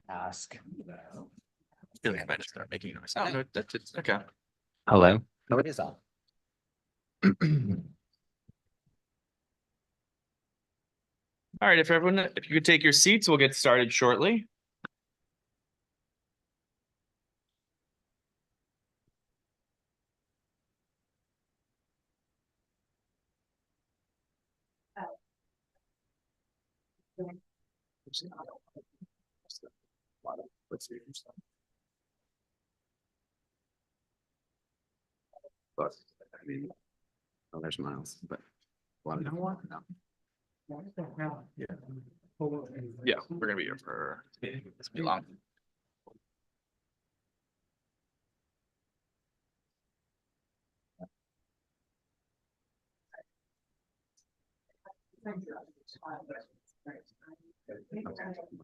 Ask. Feel like I might start making noise. Oh, no, that's it. Okay. Hello. No, it is on. All right, if you could take your seats, we'll get started shortly. Let's see. But I mean, oh, there's Miles, but a lot of different. Yeah. Yeah, we're gonna be here for it's gonna be long.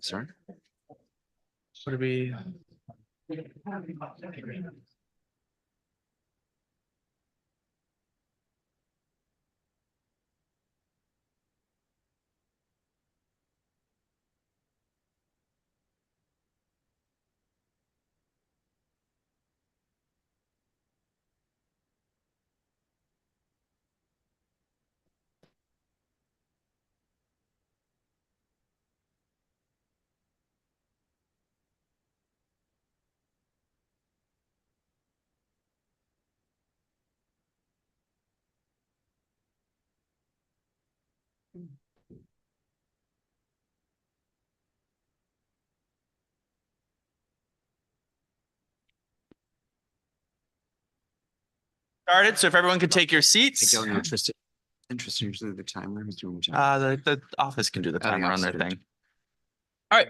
Sorry. What are we? Started, so if everyone could take your I seats. don't know. Interesting. Usually the timer who's doing the timer. The office can do the Oh, the timer on their office. thing. All right.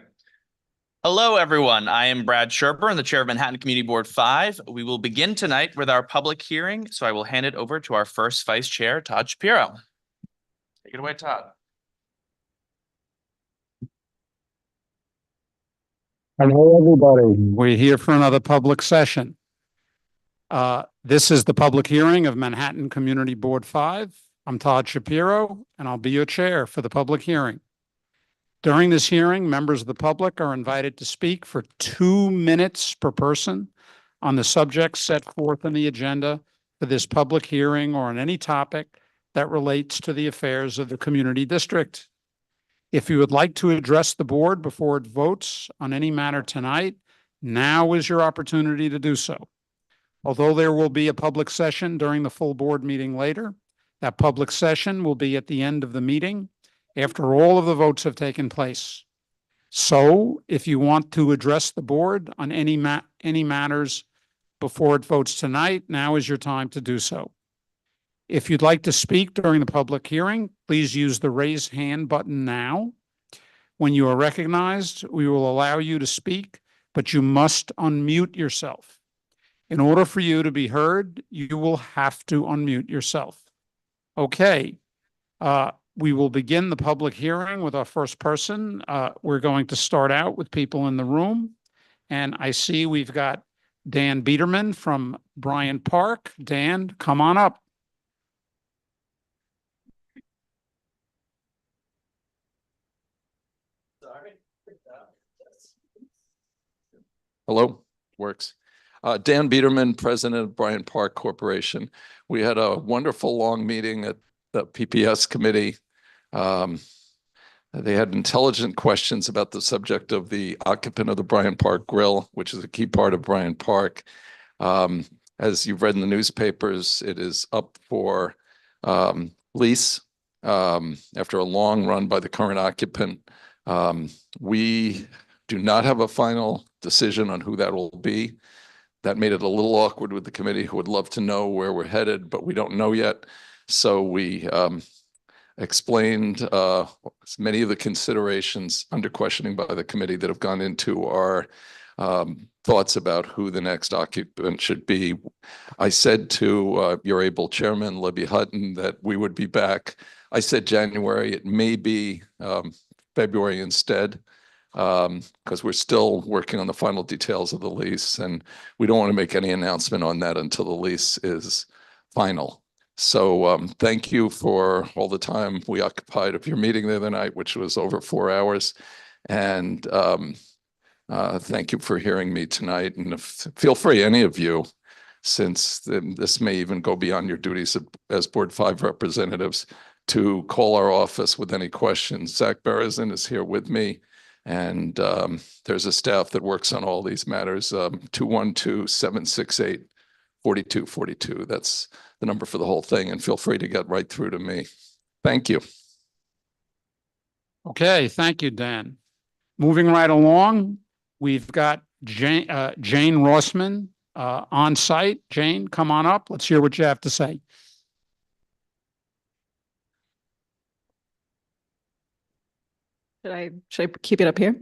Hello, everyone. I am Brad Sherburne, the chair of Manhattan Community Board 5. We will begin tonight with our public hearing, so I will hand it over to our first vice chair, Todd Shapiro. Take it away, Todd. Hello, everybody. We're here for another public session. This is the public hearing of Manhattan Community Board 5. I'm Todd Shapiro, and I'll be your chair for the public hearing. During this hearing, members of the public are invited to speak for 2 minutes per person on the subjects set forth in the agenda for this public hearing or on any topic that relates to the affairs of the community district. If you would like to address the board before it votes on any matter tonight, now is your opportunity to do so. Although there will be a public session during the full board meeting later, that public session will be at the end of the meeting after all of the votes have taken place. So if you want to address the board on any matters before it votes tonight, now is your time to do so. If you'd like to speak during the public hearing, please use the raise hand button now. When you are recognized, we will allow you to speak, but you must unmute yourself. In order for you to be heard, you will have to unmute yourself. Okay. We will begin the public hearing with our first person. We're going to start out with people in the room. And I see we've got Dan Biederman from Bryant Park. Dan, come on up. Hello, works. Dan Biederman, president of Bryant Park Corporation. We had a wonderful long meeting at the PPS committee. They had intelligent questions about the subject of the occupant of the Bryant Park Grill, which is a key part of Bryant Park. As you've read in the newspapers, it is up for lease after a long run by the current occupant. We do not have a final decision on who that will be. That made it a little awkward with the committee, who would love to know where we're headed, but we don't know yet. So we explained many of the considerations under questioning by the committee that have gone into our thoughts about who the next occupant should be. I said to your able chairman, Libby Hutton, that we would be back. I said January. It may be February instead, because we're still working on the final details of the lease, and we don't want to make any announcement on that until the lease is final. So thank you for all the time we occupied of your meeting the other night, which was over 4 hours. And thank you for hearing me tonight. And feel free, any of you, since this may even go beyond your duties as Board 5 representatives, to call our office with any questions. Zach Berezin is here with me. And there's a staff that works on all these matters, 212-768-4242. That's the number for the whole thing. And feel free to get right through to me. Thank you. Okay, thank you, Dan. Moving right along, we've got Jane Rossman on site. Jane, come on up. Let's hear what you have to say. Should I keep it up here?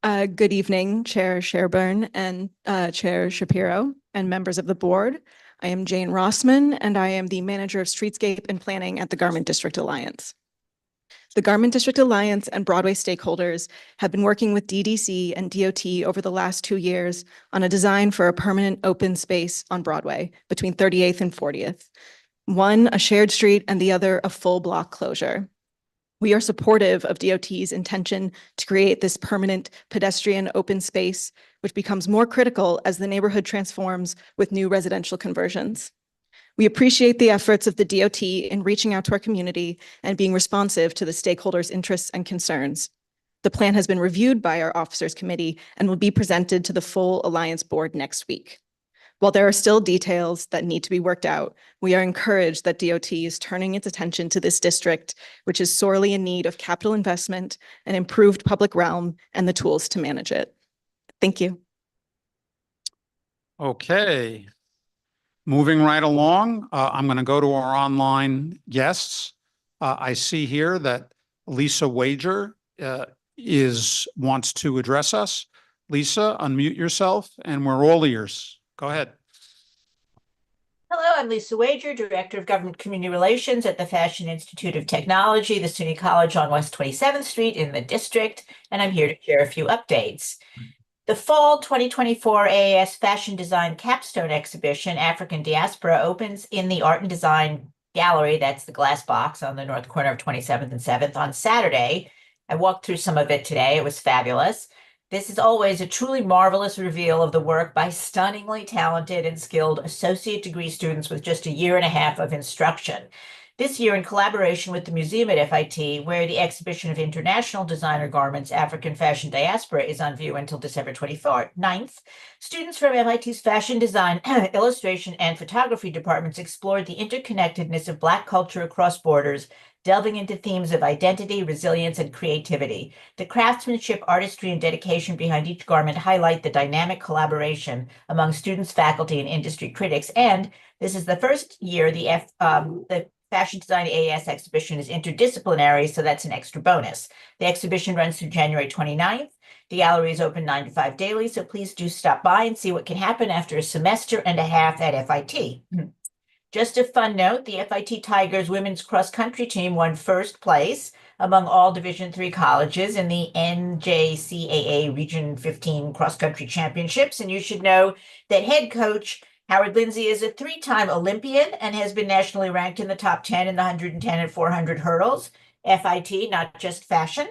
Good evening, Chair Sherburne and Chair Shapiro and members of the board. I am Jane Rossman, and I am the manager of streetscape and planning at the Garment District Alliance. The Garment District Alliance and Broadway stakeholders have been working with DDC and DOT over the last 2 years on a design for a permanent open space on Broadway between 38th and 40th. One, a shared street, and the other, a full block closure. We are supportive of DOT's intention to create this permanent pedestrian open space, which becomes more critical as the neighborhood transforms with new residential conversions. We appreciate the efforts of the DOT in reaching out to our community and being responsive to the stakeholders' interests and concerns. The plan has been reviewed by our officers committee and will be presented to the full Alliance board next week. While there are still details that need to be worked out, we are encouraged that DOT is turning its attention to this district, which is sorely in need of capital investment, an improved public realm, and the tools to manage it. Thank you. Okay. moving right along, I'm going to go to our online guests. I see here that Lisa Wager wants to address us. Lisa, unmute yourself and we're all ears. Go ahead. Hello, I'm Lisa Wager, Director of Government Community Relations at the Fashion Institute of Technology, the SUNY College on West 27th Street in the district, and I'm here to share a few updates. The fall 2024 AAS Fashion Design Capstone Exhibition, African Diaspora, opens in the Art and Design Gallery, that's the glass box on the north corner of 27th and 7th, on Saturday. I walked through some of it today. It was fabulous. This is always a truly marvelous reveal of the work by stunningly talented and skilled associate degree students with just a year and a half of instruction. This year, in collaboration with the museum at FIT, where the exhibition of international designer garments, African Fashion Diaspora, is on view until December 9th, students from FIT's fashion design, illustration, and photography departments explored the interconnectedness of Black culture across borders, delving into themes of identity, resilience, and creativity. The craftsmanship, artistry, and dedication behind each garment highlight the dynamic collaboration among students, faculty, and industry critics. And this is the first year the Fashion Design AAS exhibition is interdisciplinary, so that's an extra bonus. The exhibition runs through January 29th. The gallery is open 9 to 5 daily, so please do stop by and see what can happen after a semester and a half at FIT. Just a fun note, the FIT Tigers women's cross-country team won first place among all Division III colleges in the NJCAA Region 15 cross-country championships. And you should know that head coach Howard Lindsay is a 3-time Olympian and has been nationally ranked in the top 10 in the 110 and 400 hurdles. FIT, not just fashion.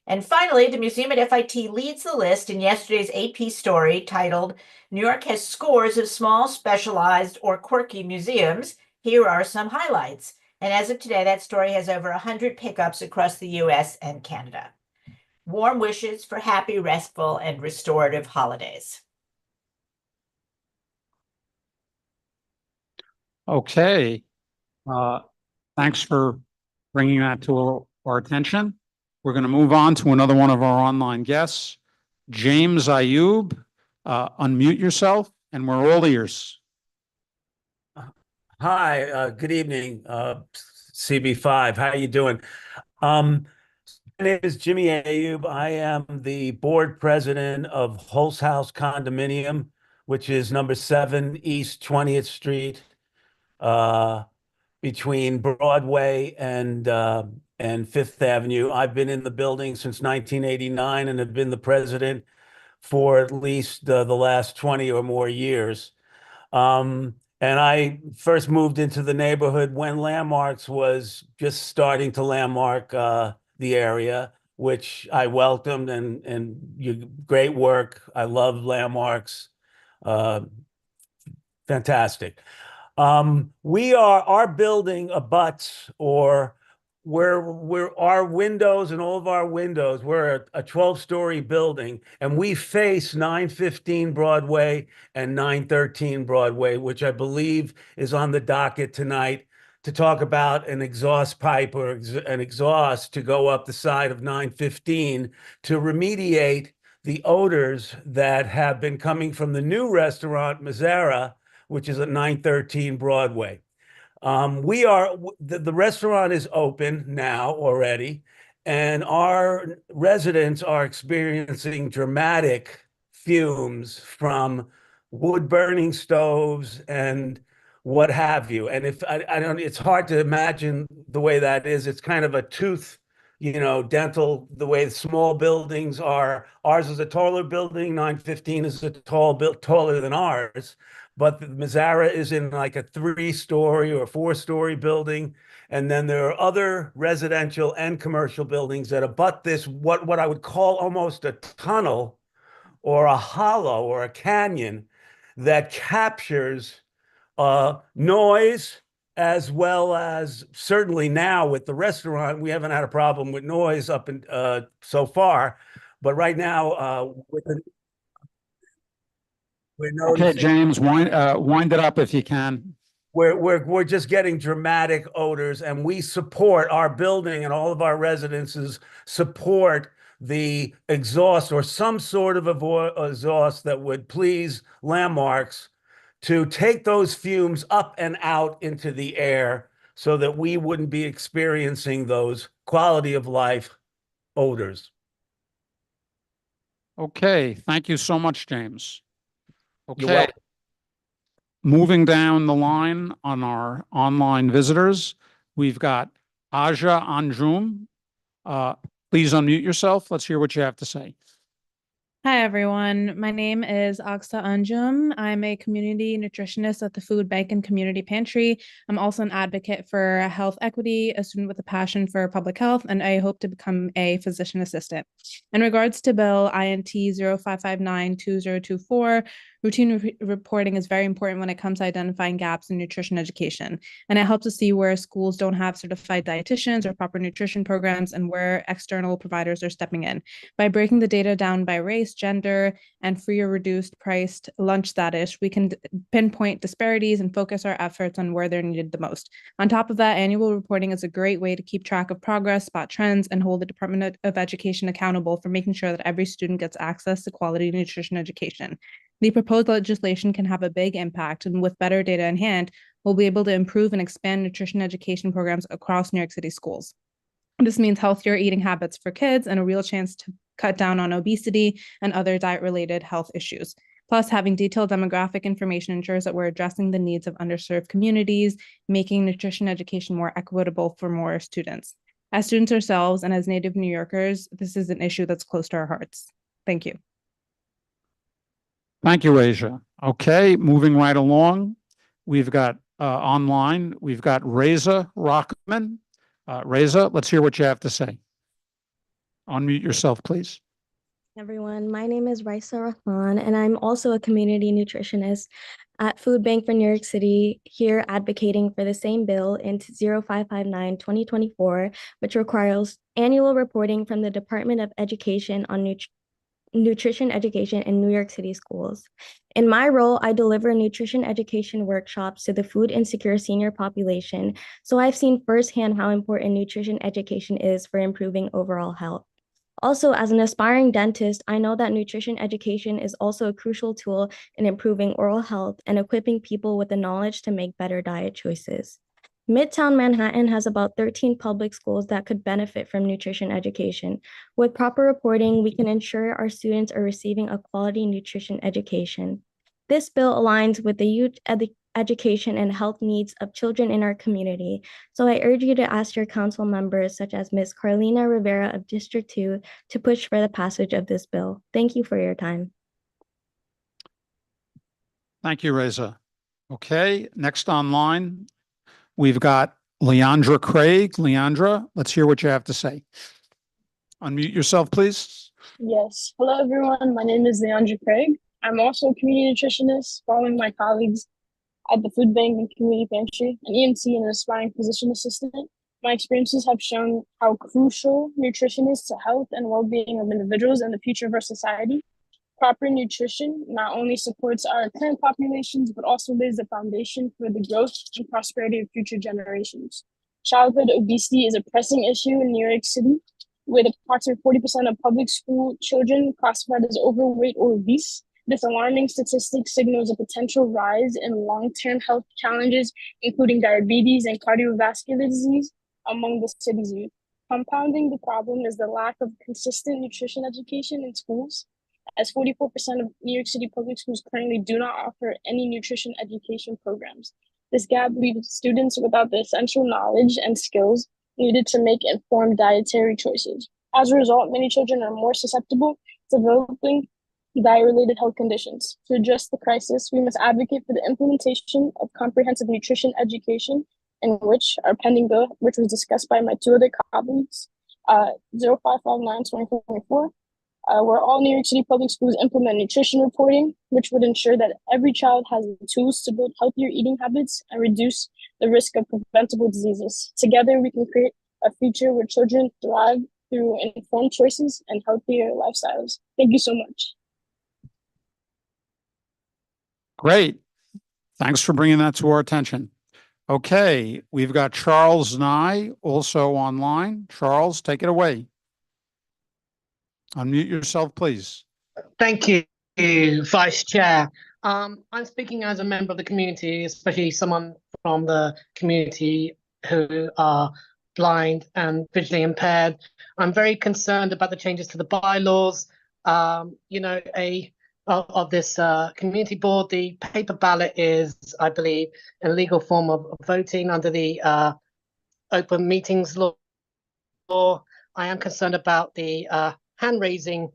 And finally, the museum at FIT leads the list in yesterday's AP story titled, New York has scores of small, specialized, or quirky museums. Here are some highlights. And as of today, that story has over 100 pickups across the US and Canada. Warm wishes for happy, restful, and restorative holidays. Okay. Thanks for bringing that to our attention. We're going to move on to another one of our online guests, James Ayub. Unmute yourself and we're all ears. Hi, good evening, CB5. How are you doing? My name is Jimmy Ayub. I am the board president of Holz House Condominium, which is number 7 East 20th Street, between Broadway and Fifth Avenue. I've been in the building since 1989 and have been the president for at least the last 20 or more years. And I first moved into the neighborhood when Landmarks was just starting to landmark the area, which I welcomed, and you great work. I love Landmarks. Fantastic. Our building abuts, or where our windows and all of our windows, we're a 12-story building, and we face 915 Broadway and 913 Broadway, which I believe is on the docket tonight to talk about an exhaust pipe or an exhaust to go up the side of 915 to remediate the odors that have been coming from the new restaurant, Mazzara, which is at 913 Broadway. The restaurant is open now already, and our residents are experiencing dramatic fumes from wood burning stoves and what have you. And if I don't, it's hard to imagine the way that is. It's kind of a tooth, dental, the way the small buildings are. Ours is a taller building. 915 is a taller than ours. But the Mazzara is in like a 3-story or 4-story building. And then there are other residential and commercial buildings that abut this, what I would call almost a tunnel or a hollow or a canyon that captures noise, as well as, certainly now with the restaurant, we haven't had a problem with noise up in, so far. But right now, we're noticing. Okay, James, wind it up if you can. We're just getting dramatic odors, and we support our building, and all of our residences support the exhaust or some sort of exhaust that would please Landmarks to take those fumes up and out into the air so that we wouldn't be experiencing those quality of life odors. Okay, thank you so much, James. You're Okay, welcome. moving down the line on our online visitors, we've got Aja Anjum. Please unmute yourself. Let's hear what you have to say. Hi, everyone. My name is Aksa Anjum. I'm a community nutritionist at the Food Bank and Community Pantry. I'm also an advocate for health equity, a student with a passion for public health, and I hope to become a physician assistant. In regards to Bill INT 0559-2024, routine reporting is very important when it comes to identifying gaps in nutrition education. And it helps us see where schools don't have certified dietitians or proper nutrition programs and where external providers are stepping in. By breaking the data down by race, gender, and free or reduced priced lunch status, we can pinpoint disparities and focus our efforts on where they're needed the most. On top of that, annual reporting is a great way to keep track of progress, spot trends, and hold the Department of Education accountable for making sure that every student gets access to quality nutrition education. The proposed legislation can have a big impact, and with better data in hand, we'll be able to improve and expand nutrition education programs across New York City schools. This means healthier eating habits for kids and a real chance to cut down on obesity and other diet-related health issues. Plus, having detailed demographic information ensures that we're addressing the needs of underserved communities, making nutrition education more equitable for more students. As students ourselves and as native New Yorkers, this is an issue that's close to our hearts. Thank you. Thank you, Asia. Okay, moving right along, we've got online, we've got Reza Rockman. Reza, let's hear what you have to say. Unmute yourself, please. Everyone, my name is Raisa Rahman, and I'm also a community nutritionist at Food Bank for New York City, here advocating for the same bill in 0559-2024, which requires annual reporting from the Department of Education on nutrition education in New York City schools. In my role, I deliver nutrition education workshops to the food insecure senior population, so I've seen firsthand how important nutrition education is for improving overall health. Also, as an aspiring dentist, I know that nutrition education is also a crucial tool in improving oral health and equipping people with the knowledge to make better diet choices. Midtown Manhattan has about 13 public schools that could benefit from nutrition education. With proper reporting, we can ensure our students are receiving a quality nutrition education. This bill aligns with the youth education and health needs of children in our community. So I urge you to ask your council members, such as Ms. Carlina Rivera of District 2, to push for the passage of this bill. Thank you for your time. Thank you, Reza. Okay, next online, we've got Leandra Craig. Leandra, let's hear what you have to say. Unmute yourself, please. Yes. Hello, everyone. My name is Leandra Craig. I'm also a community nutritionist, following my colleagues at the Food Bank and Community Pantry, an ENT and an aspiring physician assistant. My experiences have shown how crucial nutrition is to health and well-being of individuals and the future of our society. Proper nutrition not only supports our current populations, but also lays the foundation for the growth and prosperity of future generations. Childhood obesity is a pressing issue in New York City, with approximately 40% of public school children classified as overweight or obese. This alarming statistic signals a potential rise in long-term health challenges, including diabetes and cardiovascular disease among the city's youth. Compounding the problem is the lack of consistent nutrition education in schools, as 44% of New York City public schools currently do not offer any nutrition education programs. This gap leaves students without the essential knowledge and skills needed to make informed dietary choices. As a result, many children are more susceptible to developing diet-related health conditions. To address the crisis, we must advocate for the implementation of comprehensive nutrition education, in which our pending bill, which was discussed by my two other colleagues, 0559-2024, where all New York City public schools implement nutrition reporting, which would ensure that every child has the tools to build healthier eating habits and reduce the risk of preventable diseases. Together, we can create a future where children thrive through informed choices and healthier lifestyles. Thank you so much. Great. Thanks for bringing that to our attention. Okay, we've got Charles Nye also online. Charles, take it away. Unmute yourself, please. Thank you, Vice Chair. I'm speaking as a member of the community, especially someone from the community who are blind and visually impaired. I'm very concerned about the changes to the bylaws. Of this community board. The paper ballot is, I believe, a legal form of voting under the open meetings law. I am concerned about the hand raising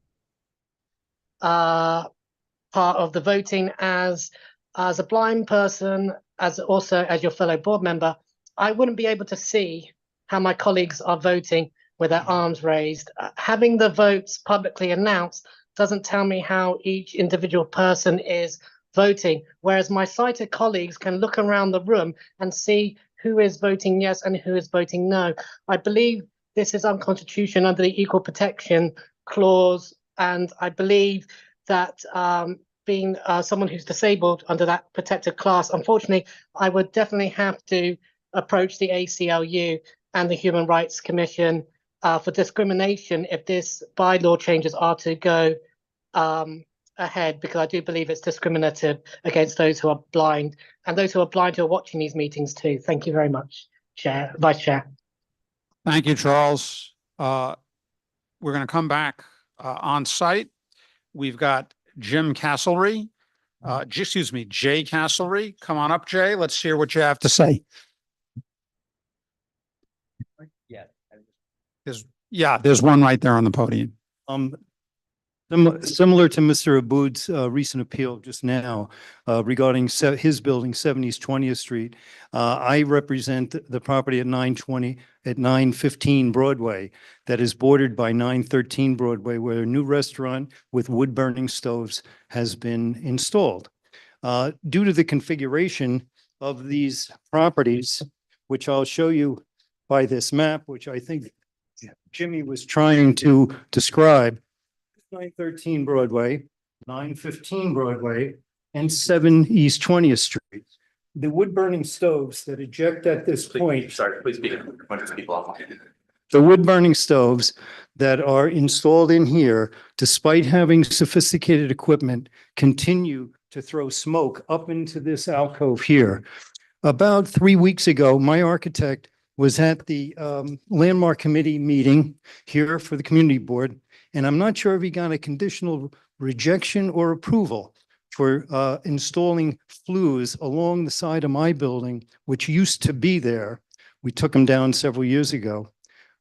part of the voting as a blind person, as your fellow board member. I wouldn't be able to see how my colleagues are voting with their arms raised. Having the votes publicly announced doesn't tell me how each individual person is voting, whereas my sighted colleagues can look around the room and see who is voting yes and who is voting no. I believe this is unconstitutional under the Equal Protection Clause, and I believe that being someone who's disabled under that protected class, unfortunately, I would definitely have to approach the ACLU and the Human Rights Commission for discrimination if this bylaw changes are to go ahead, because I do believe it's discriminative against those who are blind and those who are blind who are watching these meetings too. Thank you very much, Vice Chair. Thank you, Charles. We're going to come back on site. We've got Jay Castlery. Come on up, Jay. Let's hear what you have to say. There's one right there on the podium. Similar to Mr. Aboud's recent appeal just now regarding his building, 70s 20th Street. I represent the property at 915 Broadway that is bordered by 913 Broadway, where a new restaurant with wood burning stoves has been installed. Due to the configuration of these properties, which I'll show you by this map, which I think Jimmy was trying to describe, 913 Broadway, 915 Broadway, and 7 East 20th Street. The wood burning stoves that eject at this point. Sorry, please speak. People off. The wood burning stoves that are installed in here, despite having sophisticated equipment, continue to throw smoke up into this alcove here. About 3 weeks ago, my architect was at the landmark committee meeting here for the community board, and I'm not sure if he got a conditional rejection or approval for installing flues along the side of my building, which used to be there. We took them down several years ago.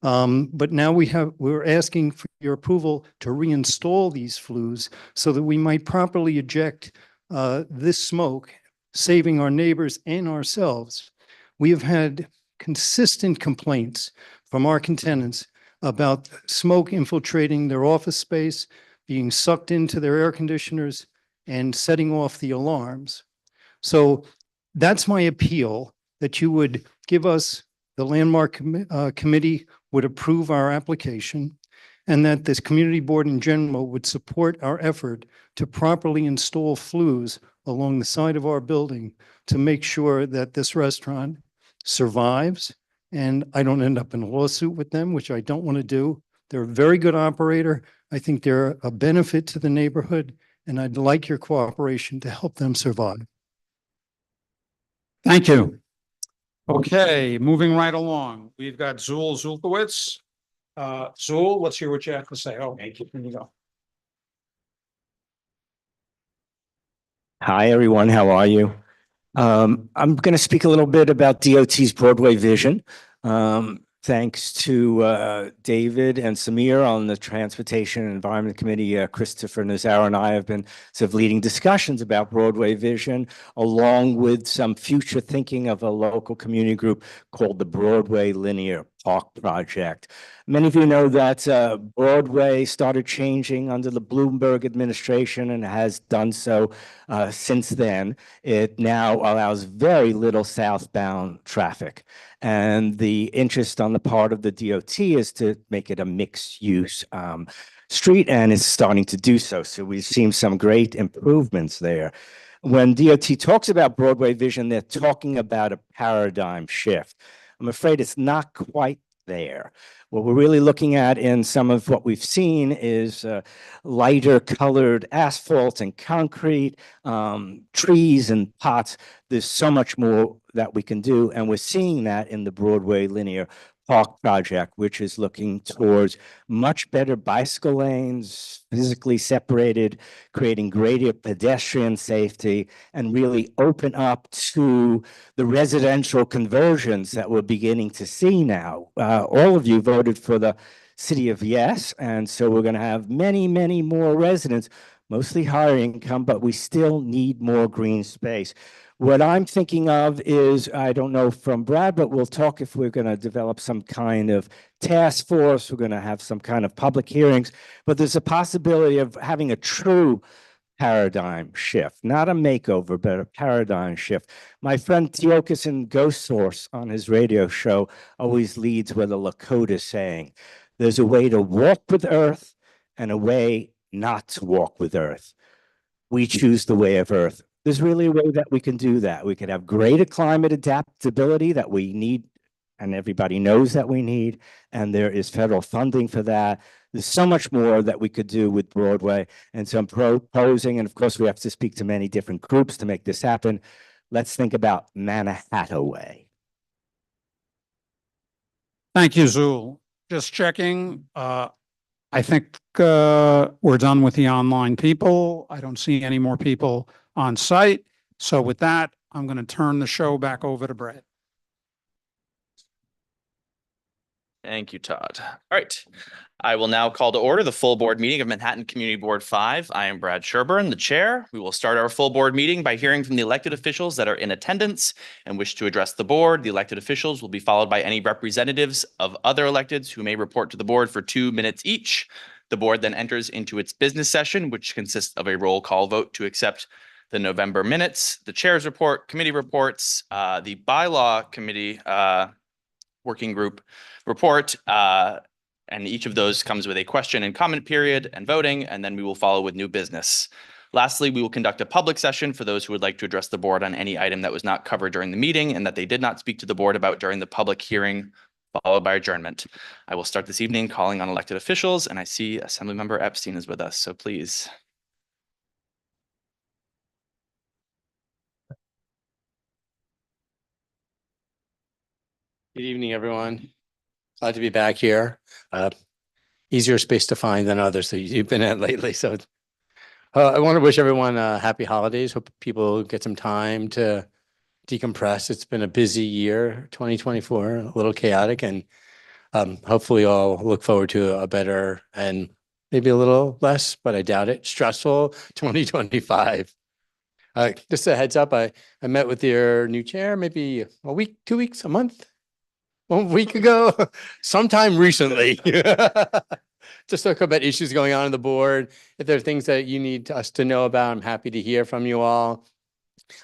But now we're asking for your approval to reinstall these flues so that we might properly eject this smoke, saving our neighbors and ourselves. We have had consistent complaints from our tenants about smoke infiltrating their office space, being sucked into their air conditioners, and setting off the alarms. So that's my appeal, that you would give us, the landmark committee would approve our application, and that this community board in general would support our effort to properly install flues along the side of our building to make sure that this restaurant survives and I don't end up in a lawsuit with them, which I don't want to do. They're a very good operator. I think they're a benefit to the neighborhood, and I'd like your cooperation to help them survive. Thank you. Okay, moving right along. We've got Zul Zulkowitz. Zul, let's hear what you have to say. Oh, thank you. Here you go. Hi, everyone. How are you? I'm going to speak a little bit about DOT's Broadway vision. Thanks to David and Samir on the Transportation and Environment Committee, Christopher Nazaro and I have been sort of leading discussions about Broadway vision, along with some future thinking of a local community group called the Broadway Linear Park Project. Many of you know that Broadway started changing under the Bloomberg administration and has done so since then. It now allows very little southbound traffic. And the interest on the part of the DOT is to make it a mixed-use street, and it's starting to do so. So we've seen some great improvements there. When DOT talks about Broadway vision, they're talking about a paradigm shift. I'm afraid it's not quite there. What we're really looking at in some of what we've seen is lighter colored asphalt and concrete, trees and pots. There's so much more that we can do, and we're seeing that in the Broadway Linear Park project, which is looking towards much better bicycle lanes, physically separated, creating greater pedestrian safety, and really open up to the residential conversions that we're beginning to see now. All of you voted for the city of Yes, and so we're going to have many, many more residents, mostly higher income, but we still need more green space. What I'm thinking of is, I don't know from Brad, but we'll talk if we're going to develop some kind of task force. We're going to have some kind of public hearings, but there's a possibility of having a true paradigm shift, not a makeover, but a paradigm shift. My friend Teokas in Ghost Source on his radio show always leads with a Lakota saying, there's a way to walk with Earth and a way not to walk with Earth. We choose the way of Earth. There's really a way that we can do that. We could have greater climate adaptability that we need, and everybody knows that we need, and there is federal funding for that. There's so much more that we could do with Broadway, and so I'm proposing, and of course we have to speak to many different groups to make this happen. Let's think about Manhattanway. Thank you, Zul. Just checking. I think we're done with the online people. I don't see any more people on site. So with that, I'm going to turn the show back over to Brad. Thank you, Todd. All right. I will now call to order the full board meeting of Manhattan Community Board 5. I am Brad Sherburne, the chair. We will start our full board meeting by hearing from the elected officials that are in attendance and wish to address the board. The elected officials will be followed by any representatives of other electeds who may report to the board for 2 minutes each. The board then enters into its business session, which consists of a roll call vote to accept the November minutes, the chair's report, committee reports, the bylaw committee working group report, and each of those comes with a question and comment period and voting, and then we will follow with new business. Lastly, we will conduct a public session for those who would like to address the board on any item that was not covered during the meeting and that they did not speak to the board about during the public hearing, followed by adjournment. I will start this evening calling on elected officials, and I see Assemblymember Epstein is with us, so please. Good evening, everyone. Glad to be back here. Easier space to find than others that you've been at lately. So I want to wish everyone happy holidays. Hope people get some time to decompress. It's been a busy year, 2024, a little chaotic, and hopefully all look forward to a better and maybe a little less, but I doubt it, stressful 2025. Just a heads up, I met with your new chair maybe a week, 2 weeks, a month. 1 week ago, sometime recently. Just talk about issues going on the board. If there are things that you need us to know about, I'm happy to hear from you all.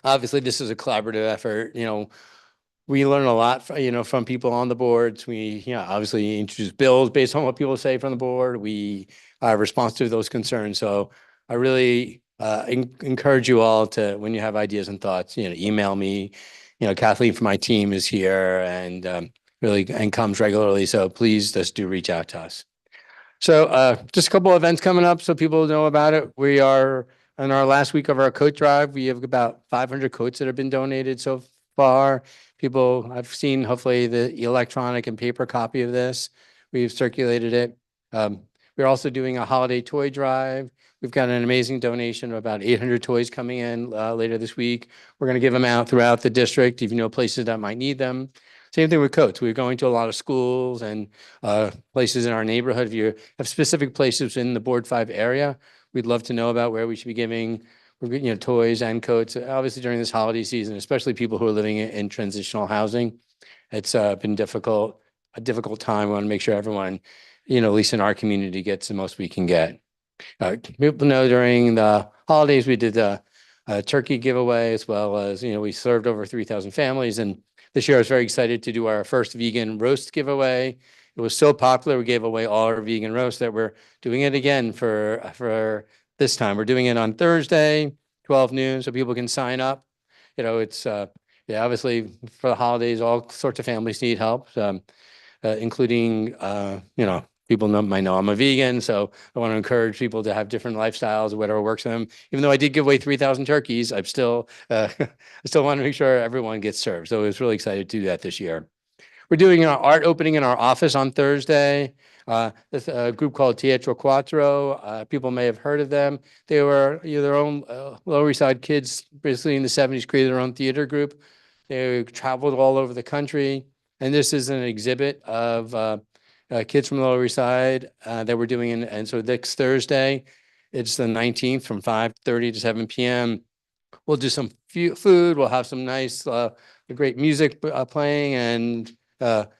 Obviously, this is a collaborative effort. We learn a lot, from people on the boards. We, obviously introduce bills based on what people say from the board. We are responsive to those concerns. So I really encourage you all to, when you have ideas and thoughts, email me. Kathleen from my team is here and really comes regularly. So please just do reach out to us. So just a couple of events coming up so people know about it. We are in our last week of our coat drive. We have about 500 coats that have been donated so far. People, I've seen hopefully the electronic and paper copy of this. We've circulated it. We're also doing a holiday toy drive. We've got an amazing donation of about 800 toys coming in later this week. We're going to give them out throughout the district, if you know places that might need them. Same thing with coats. We're going to a lot of schools and places in our neighborhood. If you have specific places in the Board 5 area, we'd love to know about where we should be giving toys and coats. Obviously during this holiday season, especially people who are living in transitional housing, it's been a difficult time. We want to make sure everyone, at least in our community, gets the most we can get. People know during the holidays we did a turkey giveaway, as well as we served over 3,000 families, and this year I was very excited to do our first vegan roast giveaway. It was so popular we gave away all our vegan roast that we're doing it again for this time. We're doing it on Thursday, 12 noon, so people can sign up. It's obviously for the holidays all sorts of families need help. including, people might know I'm a vegan, so I want to encourage people to have different lifestyles, whatever works for them. Even though I did give away 3,000 turkeys, I'm still, I still want to make sure everyone gets served. So I was really excited to do that this year. We're doing an art opening in our office on Thursday. This a group called Teatro Quattro. People may have heard of them. They were their own Lower East Side kids, basically in the 70s, created their own theater group. They traveled all over the country. And this is an exhibit of kids from the Lower East Side that we're doing. And so next Thursday, it's the 19th from 5:30 to 7 p.m. We'll do some food. We'll have some nice, great music playing. And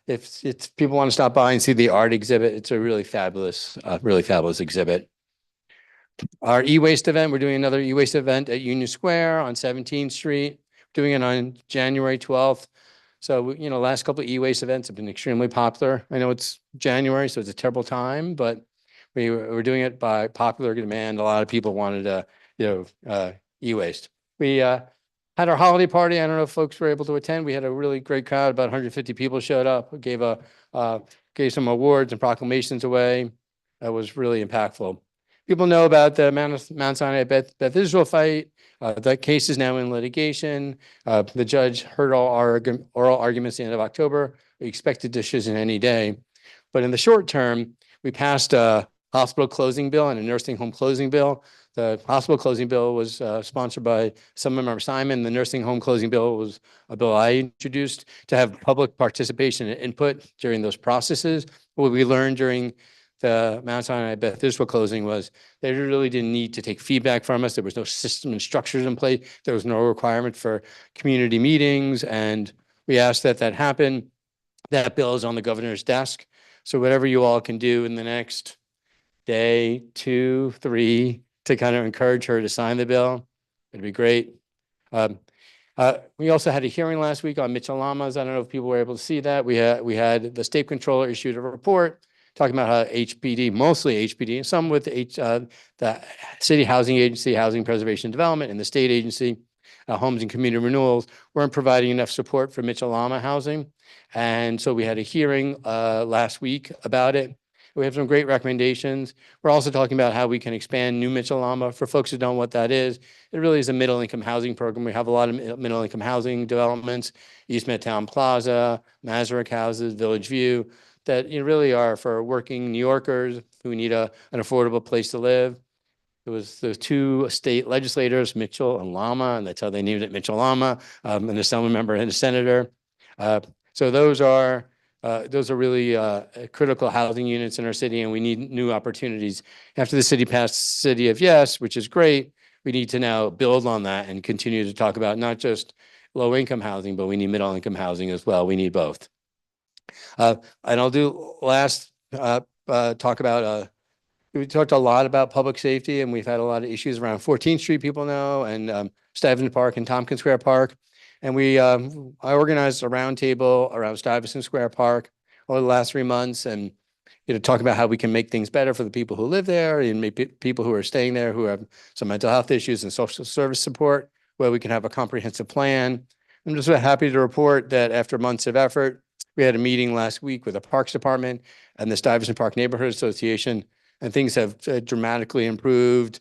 if people want to stop by and see the art exhibit, it's a really fabulous exhibit. Our e-waste event, we're doing another e-waste event at Union Square on 17th Street, doing it on January 12th. So, last couple of e-waste events have been extremely popular. I know it's January, so it's a terrible time, but we're doing it by popular demand. A lot of people wanted to, e-waste. We had our holiday party. I don't know if folks were able to attend. We had a really great crowd. About 150 people showed up. We gave some awards and proclamations away. That was really impactful. People know about the Mount Sinai Beth Israel fight. That case is now in litigation. The judge heard all our oral arguments at the end of October. We expect a decision any day. But in the short term, we passed a hospital closing bill and a nursing home closing bill. The hospital closing bill was sponsored by Assemblymember Simon. The nursing home closing bill was a bill I introduced to have public participation and input during those processes. What we learned during the Mount Sinai Beth Israel closing was they really didn't need to take feedback from us. There was no system and structures in place. There was no requirement for community meetings. And we asked that happen. That bill is on the governor's desk. So whatever you all can do in the next day, 2, 3, to kind of encourage her to sign the bill, it'd be great. We also had a hearing last week on Mitchell Lamas. I don't know if people were able to see that. We had the state controller issued a report talking about how HPD, mostly HPD, some with the City Housing Agency, Housing Preservation and Development, and the state agency, Homes and Community Renewals, weren't providing enough support for Mitchell Lama housing. And so we had a hearing last week about it. We have some great recommendations. We're also talking about how we can expand New Mitchell Lama. For folks who don't know what that is, it really is a middle-income housing program. We have a lot of middle-income housing developments, East Midtown Plaza, Masaryk Houses, Village View, that really are for working New Yorkers who need an affordable place to live. It was the 2 state legislators, Mitchell and Lama, and that's how they named it, Mitchell Lama, an assembly member and a senator. So those are really critical housing units in our city, and we need new opportunities. After the city passed City of Yes, which is great, we need to now build on that and continue to talk about not just low-income housing, but we need middle-income housing as well. We need both. And I'll do last talk about, we talked a lot about public safety, and we've had a lot of issues around 14th Street, people know, and Stuyvesant Park and Tompkins Square Park. And I organized a roundtable around Stuyvesant Square Park over the last 3 months, and talk about how we can make things better for the people who live there and maybe people who are staying there who have some mental health issues and social service support, where we can have a comprehensive plan. I'm just happy to report that after months of effort, we had a meeting last week with the Parks Department and the Stuyvesant Park Neighborhood Association, and things have dramatically improved.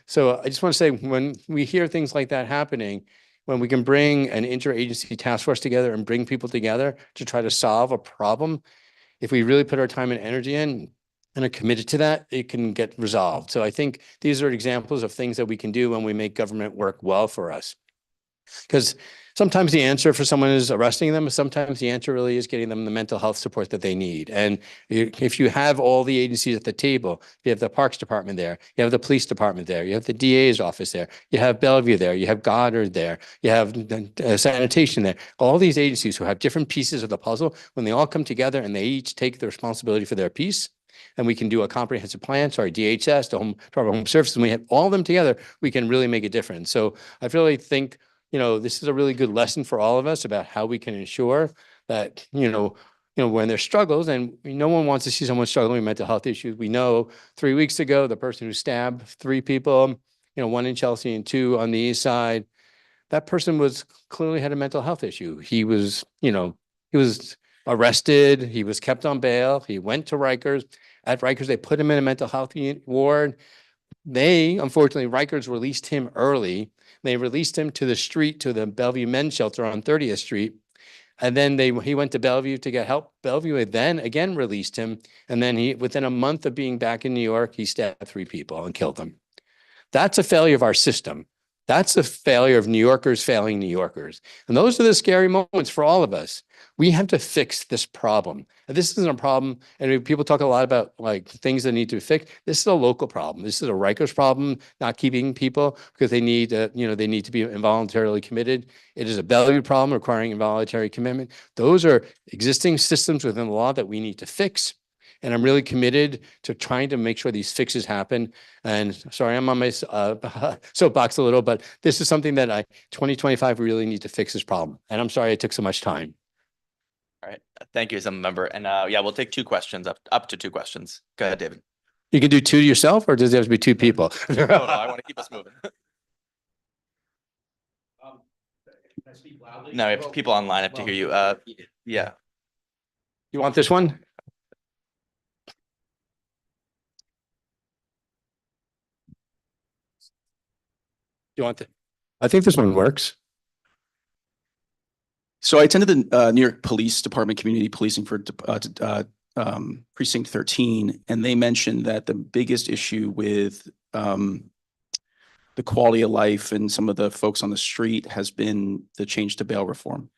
So I just want to say, when we hear things like that happening, when we can bring an interagency task force together and bring people together to try to solve a problem, if we really put our time and energy in and are committed to that, it can get resolved. So I think these are examples of things that we can do when we make government work well for us. Because sometimes the answer for someone is arresting them. Sometimes the answer really is getting them the mental health support that they need. And if you have all the agencies at the table, you have the Parks Department there, you have the Police Department there, you have the DA's office there, you have Bellevue there, you have Goddard there, you have sanitation there, all these agencies who have different pieces of the puzzle, when they all come together and they each take the responsibility for their piece, and we can do a comprehensive plan, DHS, the Department of Home Services, and we have all of them together, we can really make a difference. So I really think this is a really good lesson for all of us about how we can ensure that, when there's struggles, and no one wants to see someone struggling with mental health issues. We know 3 weeks ago, the person who stabbed 3 people, 1 in Chelsea and 2 on the East Side, that person clearly had a mental health issue. He was arrested. He was kept on bail. He went to Rikers. At Rikers, they put him in a mental health ward. Unfortunately, Rikers released him early. They released him to the street, to the Bellevue Men's Shelter on 30th Street. And then he went to Bellevue to get help. Bellevue then again released him. And then within a month of being back in New York, he stabbed 3 people and killed them. That's a failure of our system. That's a failure of New Yorkers failing New Yorkers. And those are the scary moments for all of us. We have to fix this problem. And this isn't a problem. And people talk a lot about like things that need to be fixed. This is a local problem. This is a Rikers problem, not keeping people because they need they need to be involuntarily committed. It is a Bellevue problem requiring involuntary commitment. Those are existing systems within the law that we need to fix. And I'm really committed to trying to make sure these fixes happen. And sorry, I'm on my soapbox a little, but this is something that 2025, we really need to fix this problem. And I'm sorry it took so much time. All right. Thank you, Assembly Member. And yeah, we'll take 2 questions, up to 2 questions. Go ahead, David. You can do 2 to yourself, or does it have to be 2 people? No, I want to keep us moving. No, if people online have to hear you. Yeah. You want this one? You want it? I think this one works. So I attended the New York Police Department Community Policing for Precinct 13, and they mentioned that the biggest issue with the quality of life and some of the folks on the street has been the change to bail reform.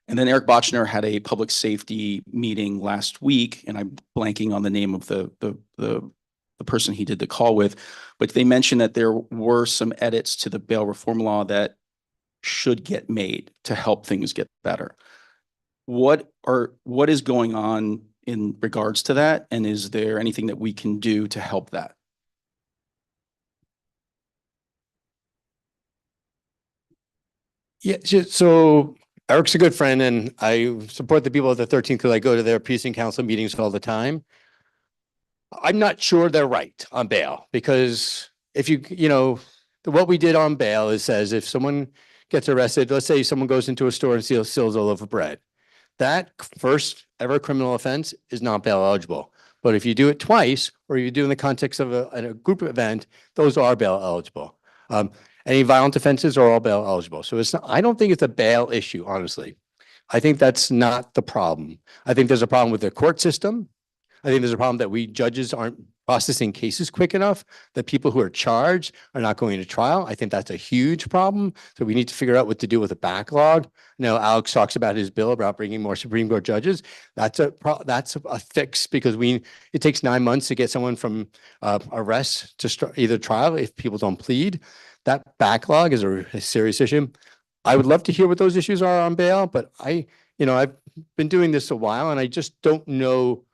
And then Eric Bochner had a public safety meeting last week, and I'm blanking on the name of the person he did the call with, but they mentioned that there were some edits to the bail reform law that should get made to help things get better. What is going on in regards to that? And is there anything that we can do to help that? Yeah, so Eric's a good friend, and I support the people at the 13th because I go to their precinct council meetings all the time. I'm not sure they're right on bail because if what we did on bail is says if someone gets arrested, let's say someone goes into a store and steals a loaf of bread, that first ever criminal offense is not bail eligible. But if you do it twice, or you do in the context of a group event, those are bail eligible. Any violent offenses are all bail eligible. So it's not, I don't think it's a bail issue, honestly. I think that's not the problem. I think there's a problem with the court system. I think there's a problem that we judges aren't processing cases quick enough, that people who are charged are not going to trial. I think that's a huge problem. So we need to figure out what to do with the backlog. Now, Alex talks about his bill about bringing more Supreme Court judges. That's a fix because it takes 9 months to get someone from arrest to either trial if people don't plead. That backlog is a serious issue. I would love to hear what those issues are on bail, but I've been doing this a while and I just don't know.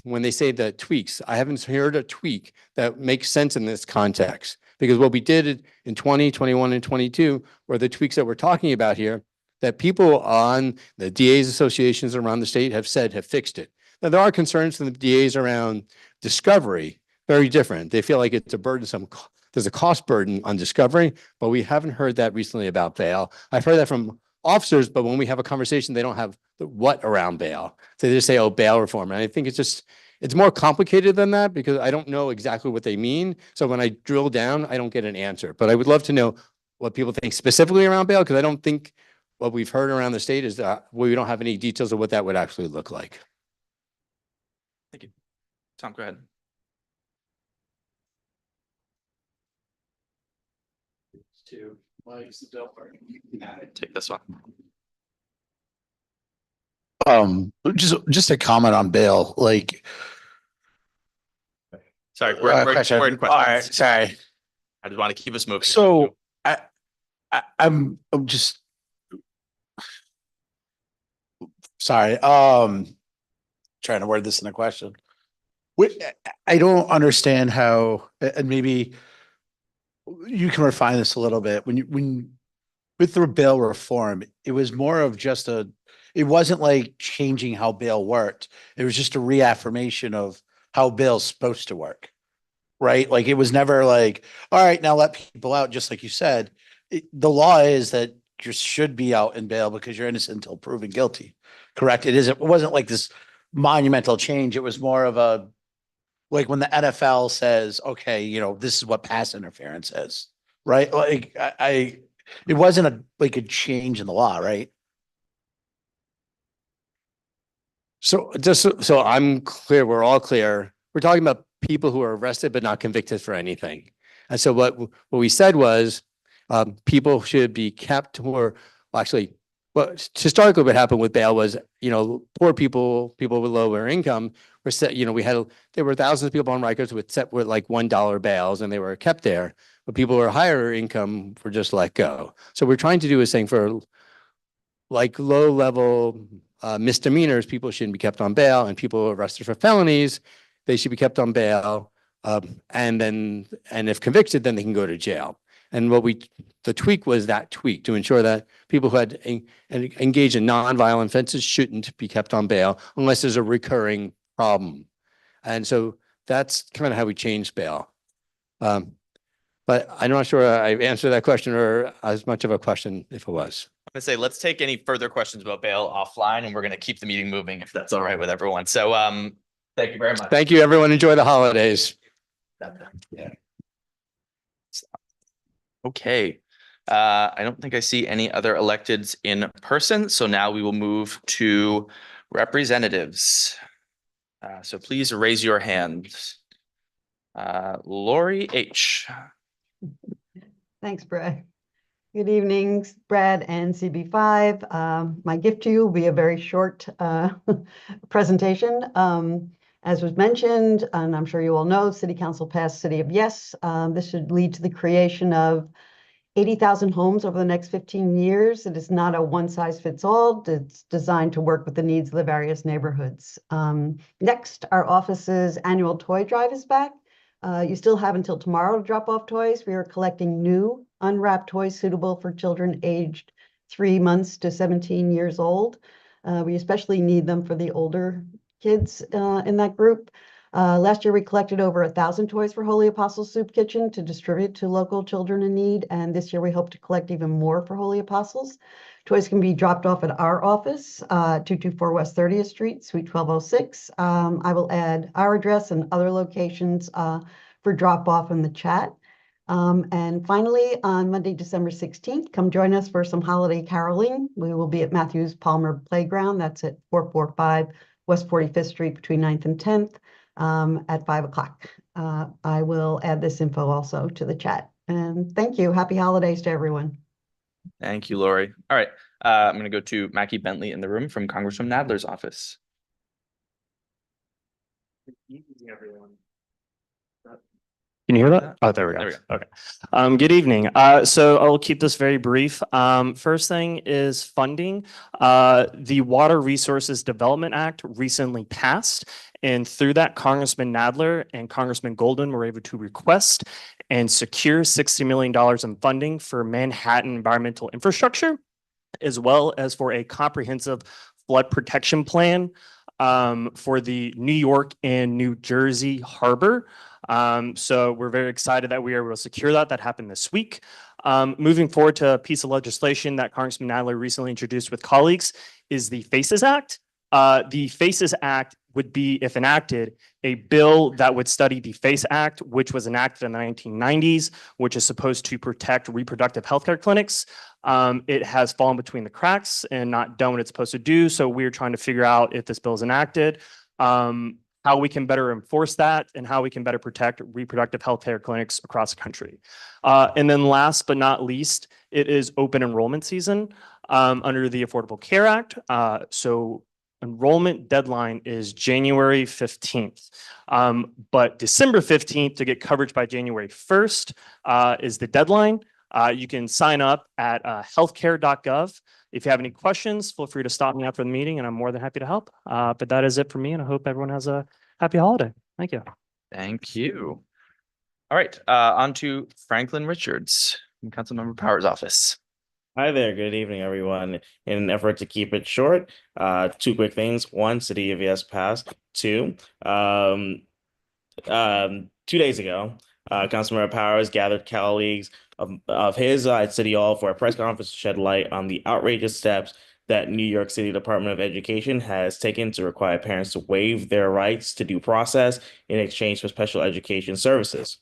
When they say the tweaks, I haven't heard a tweak that makes sense in this context, because what we did in 20, 21, and 22 were the tweaks that we're talking about here that people on the DAs associations around the state have said have fixed it. Now, there are concerns from the DAs around discovery, very different. They feel like it's a burdensome, there's a cost burden on discovery, but we haven't heard that recently about bail. I've heard that from officers, but when we have a conversation, they don't have the what around bail. So they just say, oh, bail reform. And I think it's more complicated than that because I don't know exactly what they mean. So when I drill down, I don't get an answer. But I would love to know what people think specifically around bail, because I don't think what we've heard around the state is that we don't have any details of what that would actually look like. Thank you. Tom, go ahead. Take this one. Just a comment on bail, like. Sorry, we're in questions. All right, sorry. I just want to keep us moving. So I'm just sorry. Trying to word this in a question. I don't understand how, and maybe you can refine this a little bit. When with the bail reform, it was more of just it wasn't like changing how bail worked. It was just a reaffirmation of how bail's supposed to work, right? Like it was never like, all right, now let people out, just like you said. The law is that you should be out in bail because you're innocent until proven guilty. Correct? It wasn't like this monumental change. It was more of a, like when the NFL says, okay, this is what pass interference is, right? Like it wasn't like a change in the law, right? So so I'm clear, we're all clear. We're talking about people who are arrested but not convicted for anything. And so what we said was people should be kept well, historically what happened with bail was, poor people with lower income were set, there were thousands of people on Rikers with like $1 bails and they were kept there, but people who are higher income were just let go. So we're trying to do is saying for like low level misdemeanors, people shouldn't be kept on bail, and people arrested for felonies, they should be kept on bail. And if convicted, then they can go to jail. And the tweak was that tweak to ensure that people who had engaged in nonviolent offenses shouldn't be kept on bail unless there's a recurring problem. And so that's kind of how we changed bail. But I'm not sure I've answered that question or as much of a question if it was. I'm gonna say, let's take any further questions about bail offline, and we're gonna keep the meeting moving if that's all right with everyone. So thank you very much. Thank you, everyone. Enjoy the holidays. Yeah. Okay. I don't think I see any other electeds in person. So now we will move to representatives. So please raise your hand. Lori H. Thanks, Brad. Good evening, Brad and CB5. My gift to you will be a very short presentation. As was mentioned, and I'm sure you all know, City Council passed City of Yes. This should lead to the creation of 80,000 homes over the next 15 years. It is not a one-size-fits-all. It's designed to work with the needs of the various neighborhoods. Next, our office's annual toy drive is back. You still have until tomorrow to drop off toys. We are collecting new unwrapped toys suitable for children aged 3 months to 17 years old. We especially need them for the older kids in that group. Last year, we collected over 1,000 toys for Holy Apostles Soup Kitchen to distribute to local children in need. And this year, we hope to collect even more for Holy Apostles. Toys can be dropped off at our office, 224 West 30th Street, Suite 1206. I will add our address and other locations for drop off in the chat. And finally, on Monday, December 16th, come join us for some holiday caroling. We will be at Matthews Palmer Playground. That's at 445 West 45th Street between 9th and 10th at 5 o'clock. I will add this info also to the chat. And thank you. Happy holidays to everyone. Thank you, Lori. All right. I'm going to go to Mackie Bentley in the room from Congressman Nadler's office. Good evening, everyone. Can you hear that? Oh, there we go. There we go. Okay. Good evening. So I'll keep this very brief. First thing is funding. The Water Resources Development Act recently passed, and through that, Congressman Nadler and Congressman Golden were able to request and secure $60 million in funding for Manhattan environmental infrastructure, as well as for a comprehensive flood protection plan for the New York and New Jersey harbor. So we're very excited that we are able to secure that. That happened this week. Moving forward to a piece of legislation that Congressman Nadler recently introduced with colleagues is the FACES Act. The FACES Act would be, if enacted, a bill that would study the FACE Act, which was enacted in the 1990s, which is supposed to protect reproductive healthcare clinics. It has fallen between the cracks and not done what it's supposed to do. So we're trying to figure out, if this bill is enacted, how we can better enforce that and how we can better protect reproductive healthcare clinics across the country. And then last but not least, it is open enrollment season under the Affordable Care Act. So enrollment deadline is January 15th. But December 15th to get coverage by January 1st is the deadline. You can sign up at healthcare.gov. If you have any questions, feel free to stop me after the meeting and I'm more than happy to help. But that is it for me, and I hope everyone has a happy holiday. Thank you. Thank you. All right, on to Franklin Richards from Councilmember Power's office. Hi there. Good evening, everyone. In an effort to keep it short, two quick things. One, City of Yes passed. Two, 2 days ago, Councilmember Powers gathered colleagues of his at City Hall for a press conference to shed light on the outrageous steps that New York City Department of Education has taken to require parents to waive their rights to due process in exchange for special education services.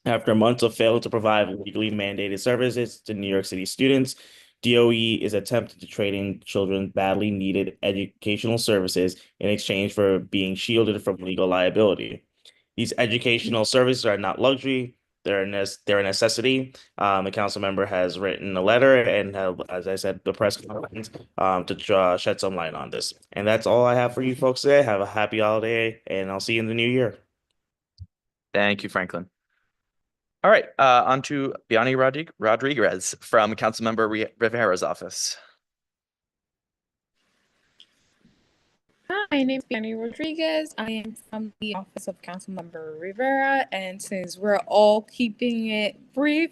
After months of failing to provide legally mandated services to New York City students, DOE is attempting to trade in children badly needed educational services in exchange for being shielded from legal liability. These educational services are not luxury. They're a necessity. The council member has written a letter and as I said, the press conference to shed some light on this. And that's all I have for you folks today. Have a happy holiday, and I'll see you in the new year. Thank you, Franklin. All right, on to Biani Rodriguez from Councilmember Rivera's office. Hi, my name is Biani Rodriguez. I am from the office of Councilmember Rivera, and since we're all keeping it brief,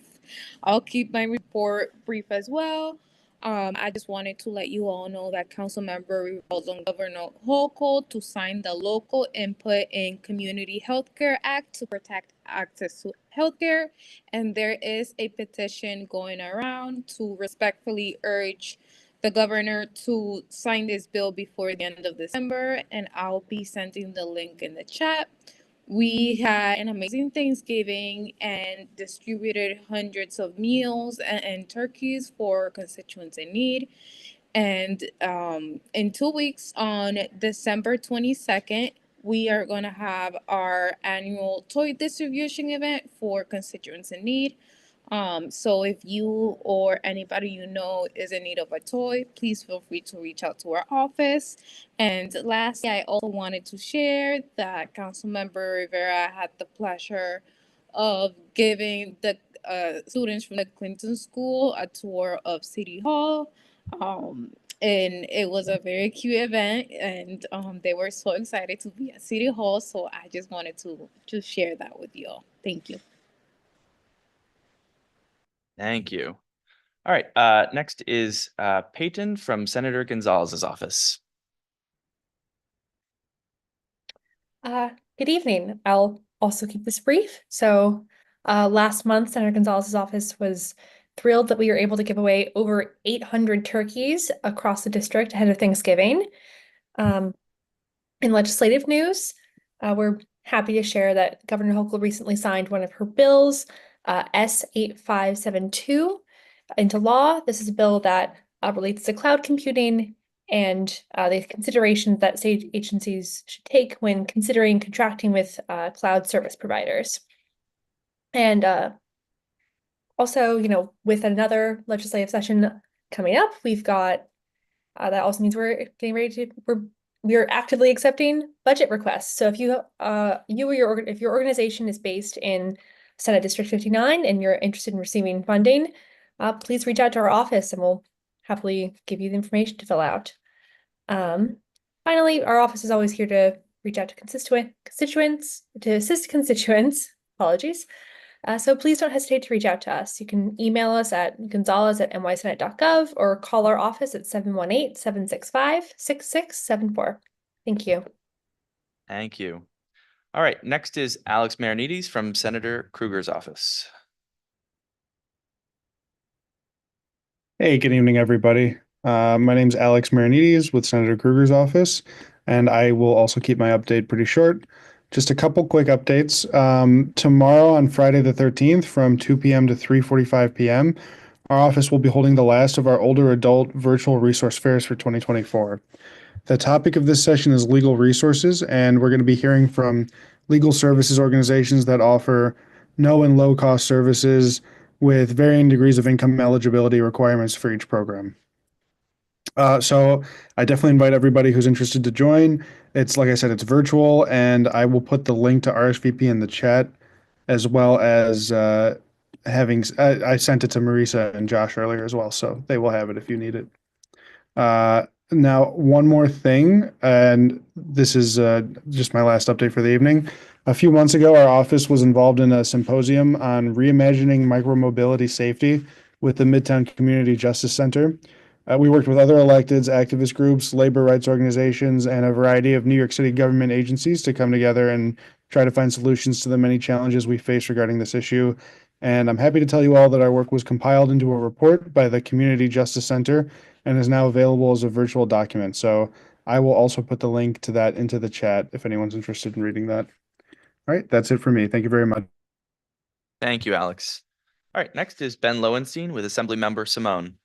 I'll keep my report brief as well. I just wanted to let you all know that Councilmember calls on Governor Hochul to sign the Local Input in Community Healthcare Act to protect access to healthcare, and there is a petition going around to respectfully urge the governor to sign this bill before the end of December, and I'll be sending the link in the chat. We had an amazing Thanksgiving and distributed hundreds of meals and turkeys for constituents in need. And in 2 weeks, on December 22nd, we are going to have our annual toy distribution event for constituents in need. So if you or anybody you know is in need of a toy, please feel free to reach out to our office. And lastly, I also wanted to share that Councilmember Rivera had the pleasure of giving the students from the Clinton School a tour of City Hall. And it was a very cute event, and they were so excited to be at City Hall. So I just wanted to just share that with you all. Thank you. Thank you. All right, next is Peyton from Senator Gonzalez's office. Good evening. I'll also keep this brief. So last month, Senator Gonzalez's office was thrilled that we were able to give away over 800 turkeys across the district ahead of Thanksgiving. In legislative news, we're happy to share that Governor Hochul recently signed one of her bills, S8572, into law. This is a bill that relates to cloud computing and the considerations that state agencies should take when considering contracting with cloud service providers. And also, with another legislative session coming up, we've got that also means we're getting ready to we're actively accepting budget requests. So if if your organization is based in Senate District 59 and you're interested in receiving funding, please reach out to our office and we'll happily give you the information to fill out. Finally, our office is always here to reach out to constituents, to assist constituents, apologies. So please don't hesitate to reach out to us. You can email us at gonzalez@nysenate.gov or call our office at 718-765-6674. Thank you. Thank you. All right, next is Alex Marinides from Senator Krueger's office. Hey, good evening, everybody. My name is Alex Marinides with Senator Krueger's office, and I will also keep my update pretty short. Just a couple quick updates. Tomorrow on Friday the 13th from 2 p.m. to 3:45 p.m., our office will be holding the last of our older adult virtual resource fairs for 2024. The topic of this session is legal resources, and we're going to be hearing from legal services organizations that offer no and low cost services with varying degrees of income eligibility requirements for each program. So I definitely invite everybody who's interested to join. It's, like I said, it's virtual, and I will put the link to RSVP in the chat, as well as I sent it to Marisa and Josh earlier as well, so they will have it if you need it. Now, one more thing, and this is just my last update for the evening. A few months ago, our office was involved in a symposium on reimagining micromobility safety with the Midtown Community Justice Center. We worked with other electeds, activist groups, labor rights organizations, and a variety of New York City government agencies to come together and try to find solutions to the many challenges we face regarding this issue. And I'm happy to tell you all that our work was compiled into a report by the Community Justice Center and is now available as a virtual document. So I will also put the link to that into the chat if anyone's interested in reading that. All right, that's it for me. Thank you very much. Thank you, Alex. All right, next is Ben Lowenstein with Assemblymember Simone.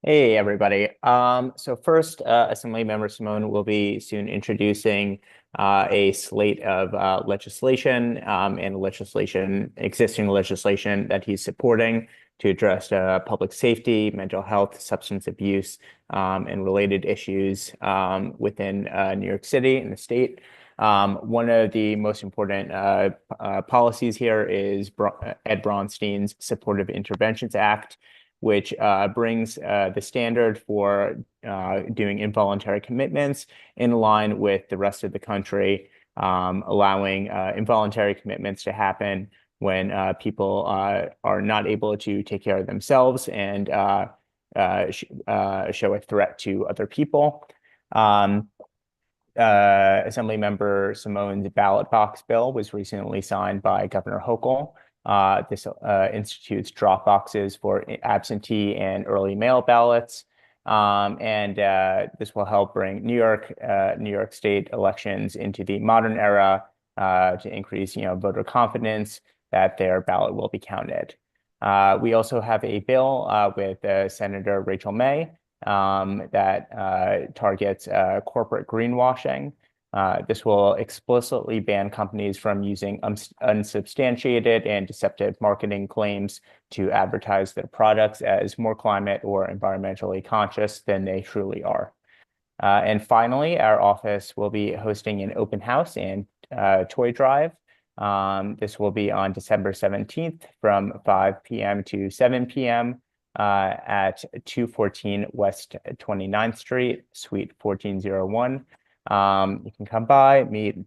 Hey, everybody. So first, Assemblymember Simone will be soon introducing a slate of legislation and existing legislation that he's supporting to address public safety, mental health, substance abuse, and related issues within New York City and the state. One of the most important policies here is Ed Braunstein's Supportive Interventions Act, which brings the standard for doing involuntary commitments in line with the rest of the country, allowing involuntary commitments to happen when people are not able to take care of themselves and show a threat to other people. Assemblymember Simone's ballot box bill was recently signed by Governor Hochul. This institutes drop boxes for absentee and early mail ballots. This will help bring New York State elections into the modern era to increase, voter confidence that their ballot will be counted. We also have a bill with Senator Rachel May that targets corporate greenwashing. This will explicitly ban companies from using unsubstantiated and deceptive marketing claims to advertise their products as more climate or environmentally conscious than they truly are. And finally, our office will be hosting an open house and toy drive. This will be on December 17th from 5 p.m. to 7 p.m. At 214 West 29th Street, Suite 1401. You can come by, meet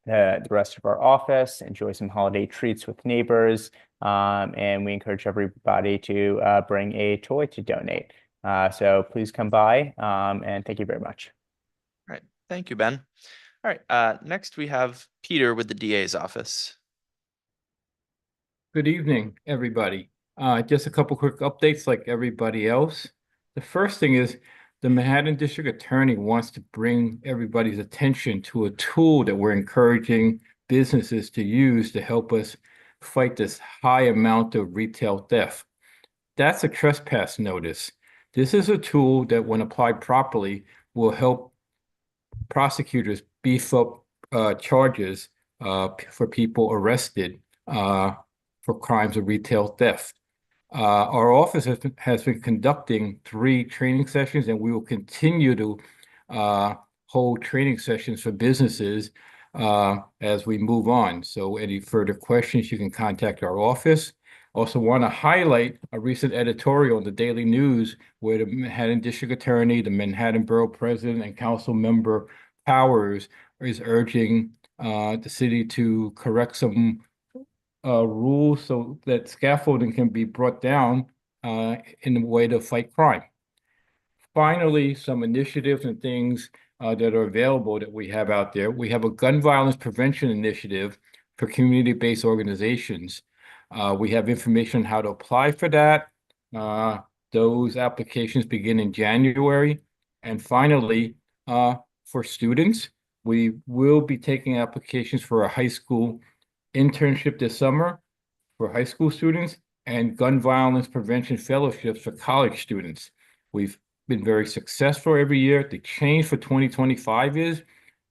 the rest of our office, enjoy some holiday treats with neighbors, and we encourage everybody to bring a toy to donate. So please come by, and thank you very much. All right, thank you, Ben. All right, next we have Peter with the DA's office. Good evening, everybody. Just a couple quick updates like everybody else. The first thing is the Manhattan District Attorney wants to bring everybody's attention to a tool that we're encouraging businesses to use to help us fight this high amount of retail theft. That's a trespass notice. This is a tool that, when applied properly, will help prosecutors beef up charges for people arrested for crimes of retail theft. Our office has been conducting 3 training sessions, and we will continue to hold training sessions for businesses as we move on. So any further questions, you can contact our office. Also want to highlight a recent editorial in the Daily News where the Manhattan District Attorney, the Manhattan Borough President, and Council Member Powers is urging the city to correct some rules so that scaffolding can be brought down in a way to fight crime. Finally, some initiatives and things that are available that we have out there. We have a gun violence prevention initiative for community-based organizations. We have information on how to apply for that. Those applications begin in January. And finally, for students, we will be taking applications for a high school internship this summer for high school students and gun violence prevention fellowships for college students. We've been very successful every year. The change for 2025 is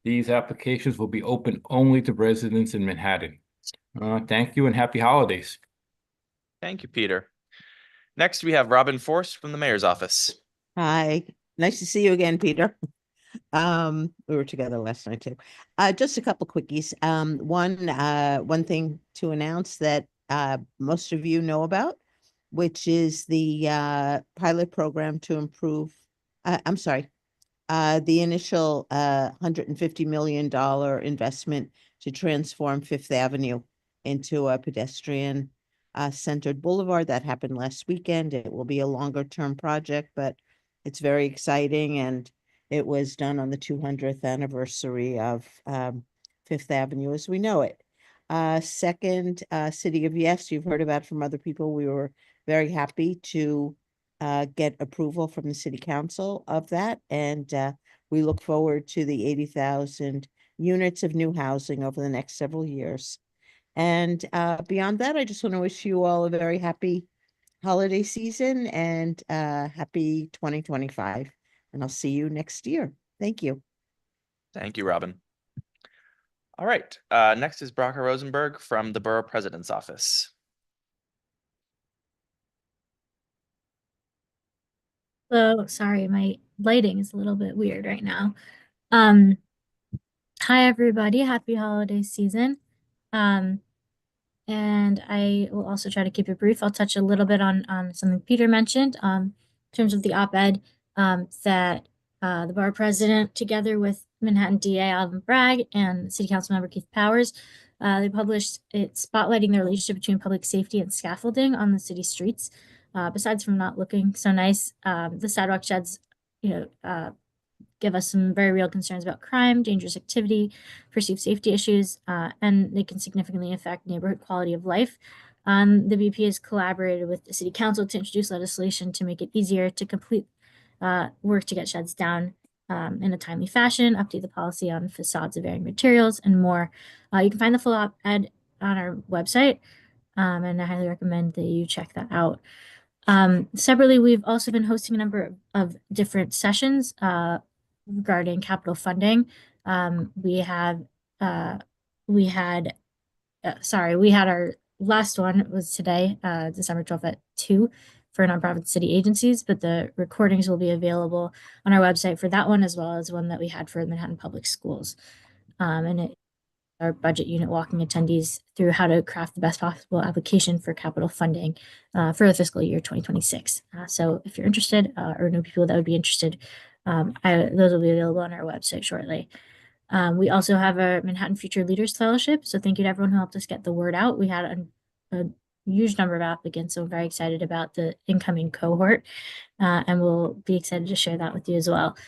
these applications will be open only to residents in Manhattan. Thank you and happy holidays. Thank you, Peter. Next, we have Robin Forst from the mayor's office. Hi, nice to see you again, Peter. We were together last night too. Just a couple quickies. One thing to announce that most of you know about, which is the pilot program to improve. The initial $150 million investment to transform Fifth Avenue into a pedestrian centered boulevard. That happened last weekend. It will be a longer term project, but it's very exciting, and it was done on the 200th anniversary of Fifth Avenue as we know it. Second, City of Yes, you've heard about from other people. We were very happy to get approval from the city council of that. And we look forward to the 80,000 units of new housing over the next several years. And beyond that, I just want to wish you all a very happy holiday season and happy 2025. And I'll see you next year. Thank you. Thank you, Robin. All right, next is Braca Rosenberg from the Borough President's Office. So sorry, my lighting is a little bit weird right now. Hi everybody, happy holiday season. And I will also try to keep it brief. I'll touch a little bit on something Peter mentioned in terms of the op-ed that the borough president, together with Manhattan DA Alvin Bragg and City Council member Keith Powers, they published it spotlighting the relationship between public safety and scaffolding on the city streets. Besides from not looking so nice, the sidewalk sheds, give us some very real concerns about crime, dangerous activity, perceived safety issues, and they can significantly affect neighborhood quality of life. The BP has collaborated with the City Council to introduce legislation to make it easier to complete work to get sheds down in a timely fashion, update the policy on facades of varying materials, and more. You can find the full op-ed on our website, and I highly recommend that you check that out. Separately, we've also been hosting a number of different sessions regarding capital funding. We had our last one was today, December 12th at 2 for nonprofit city agencies, but the recordings will be available on our website for that one, as well as one that we had for Manhattan Public Schools. And our budget unit walking attendees through how to craft the best possible application for capital funding for the fiscal year 2026. So if you're interested or know people that would be interested, those will be available on our website shortly. We also have a Manhattan Future Leaders Fellowship. So thank you to everyone who helped us get the word out. We had a huge number of applicants, so I'm very excited about the incoming cohort, and we'll be excited to share that with you as well.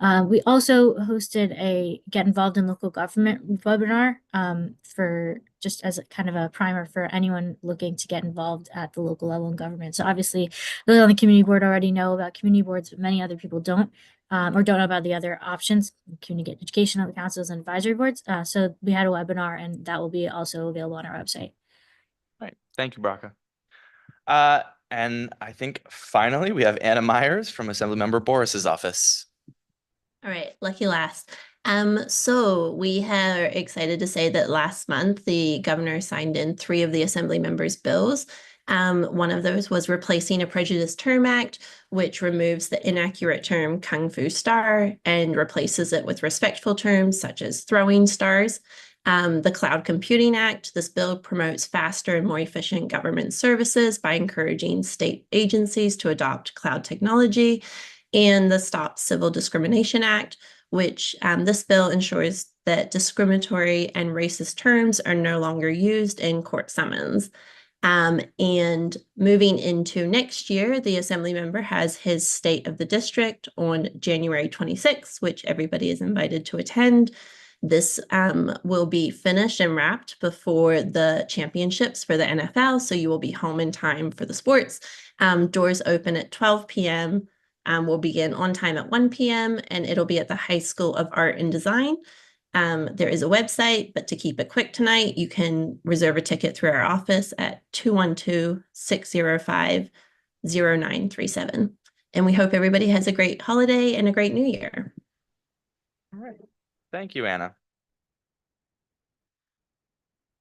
We also hosted a Get Involved in Local Government webinar for just as a kind of a primer for anyone looking to get involved at the local level in government. So obviously those on the community board already know about community boards, but many other people don't, or don't know about the other options, community education, other councils, and advisory boards. So we had a webinar, and that will be also available on our website. All right, thank you, Braca. And I think finally we have Anna Myers from Assemblymember Boris's office. All right, lucky last. So we are excited to say that last month the governor signed in 3 of the Assembly members' bills. One of those was replacing a Prejudice Term Act, which removes the inaccurate term Kung Fu Star and replaces it with respectful terms such as throwing stars. The Cloud Computing Act, this bill promotes faster and more efficient government services by encouraging state agencies to adopt cloud technology. And the Stop Civil Discrimination Act, which this bill ensures that discriminatory and racist terms are no longer used in court summons. And moving into next year, the Assembly member has his State of the District on January 26th, which everybody is invited to attend. This will be finished and wrapped before the championships for the NFL, so you will be home in time for the sports. Doors open at 12 p.m. We'll begin on time at 1 p.m. and it'll be at the High School of Art and Design. There is a website, but to keep it quick tonight, you can reserve a ticket through our office at 212-605-0937. And we hope everybody has a great holiday and a great new year. All right. Thank you, Anna.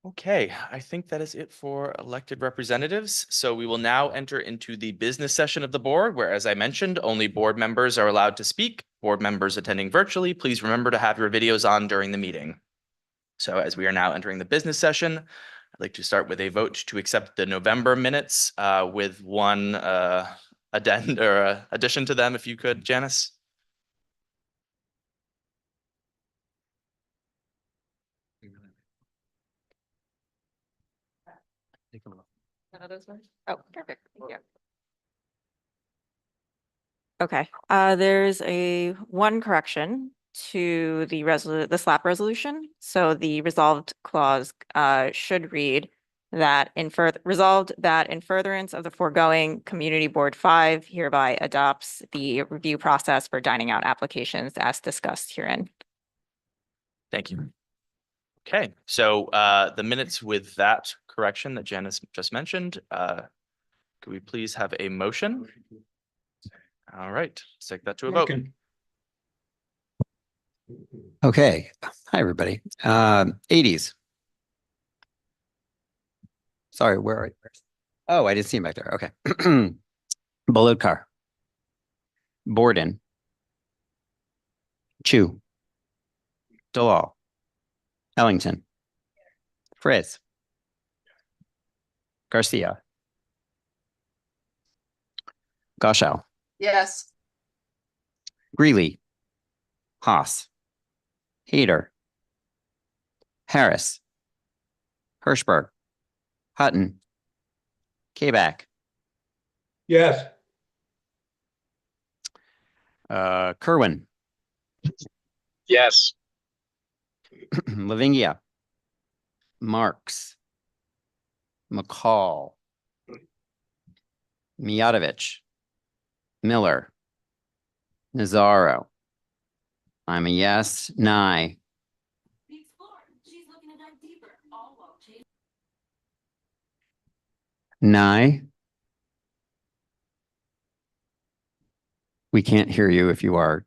Okay, I think that is it for elected representatives. So we will now enter into the business session of the board, where, as I mentioned, only board members are allowed to speak. Board members attending virtually, please remember to have your videos on during the meeting. So as we are now entering the business session, I'd like to start with a vote to accept the November minutes with one addend or addition to them, if you could, Janice. Oh, perfect. Thank you. Okay, there's one correction to the SLAP resolution. So the resolved clause should read that resolved that in furtherance of the foregoing, Community Board 5 hereby adopts the review process for dining out applications as discussed herein. Thank you. Okay, so the minutes with that correction that Janice just mentioned, could we please have a motion? All right, let's take that to a vote. Okay. Hi, everybody. 80s. Sorry, where are you? Oh, I didn't see him back there. Okay. Bolokar. Borden. Chu. Dalal. Ellington. Frizz. Garcia. Goshow. Yes. Greeley. Haas. Hayter. Harris. Hirschberg. Hutton. Kabak. Yes. Kerwin. Yes. Lavingia. Marks. McCall. Mijatovic. Miller. Nazaro. I'm a yes. Nye. Nye. We can't hear you if you're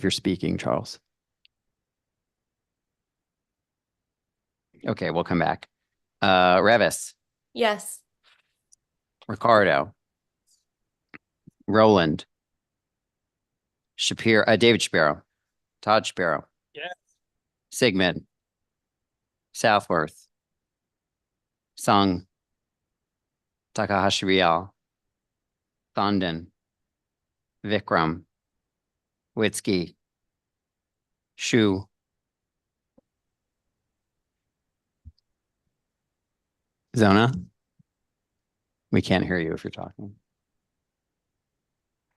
speaking, Charles. Okay, we'll come back. Revis. Yes. Ricardo. Roland. David Shapiro. Todd Shapiro. Yes. Sigmund. Southworth. Sung. Takahashi Rial. Thondon. Vikram. Witsky. Shu. Zona. We can't hear you if you're talking.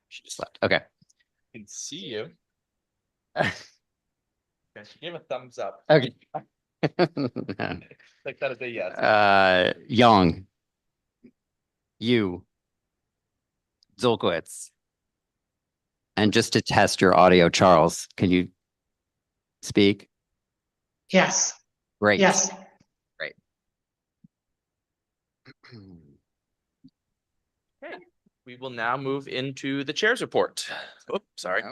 She just left. Okay. I can see you. Okay, she gave a thumbs up. Okay. Like that is a yes. Young. You. Zolkowitz. And just to test your audio, Charles, can you speak? Yes. Great. Yes. Great. Okay, we will now move into the chair's report. Oh, sorry.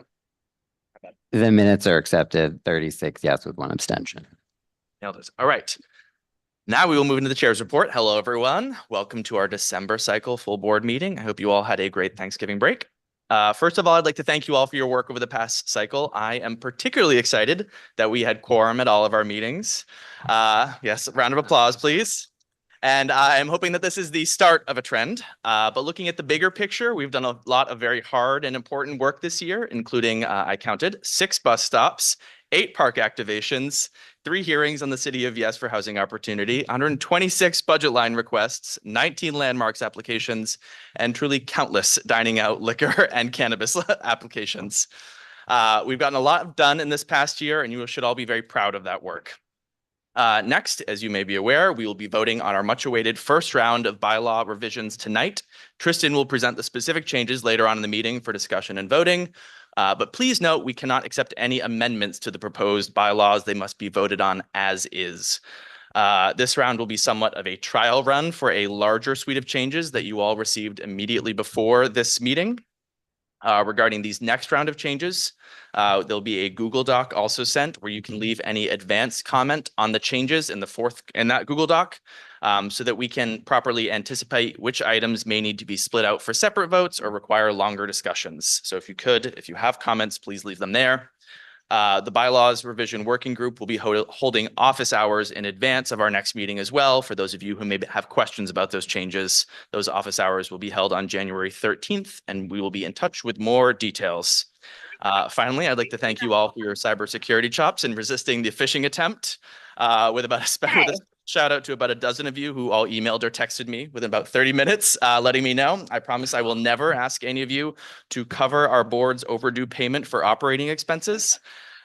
The minutes are accepted. 36 yes with 1 abstention. Nailed it. All right. Now we will move into the chair's report. Hello, everyone. Welcome to our December cycle full board meeting. I hope you all had a great Thanksgiving break. First of all, I'd like to thank you all for your work over the past cycle. I am particularly excited that we had quorum at all of our meetings. Yes, round of applause, please. And I'm hoping that this is the start of a trend. But looking at the bigger picture, we've done a lot of very hard and important work this year, including, I counted, 6 bus stops, 8 park activations, 3 hearings on the City of Yes for housing opportunity, 126 budget line requests, 19 landmarks applications, and truly countless dining out, liquor, and cannabis applications. We've gotten a lot done in this past year, and you should all be very proud of that work. Next, as you may be aware, we will be voting on our much-awaited first round of bylaw revisions tonight. Tristan will present the specific changes later on in the meeting for discussion and voting. But please note, we cannot accept any amendments to the proposed bylaws. They must be voted on as is. This round will be somewhat of a trial run for a larger suite of changes that you all received immediately before this meeting. Regarding these next round of changes, there'll be a Google Doc also sent where you can leave any advanced comment on the changes in that Google Doc, so that we can properly anticipate which items may need to be split out for separate votes or require longer discussions. So if you have comments, please leave them there. The bylaws revision working group will be holding office hours in advance of our next meeting as well. For those of you who maybe have questions about those changes, those office hours will be held on January 13th, and we will be in touch with more details. Finally, I'd like to thank you all for your cybersecurity chops in resisting the phishing attempt, with a shout out to about a dozen of you who all emailed or texted me within about 30 minutes, letting me know. I promise I will never ask any of you to cover our board's overdue payment for operating expenses.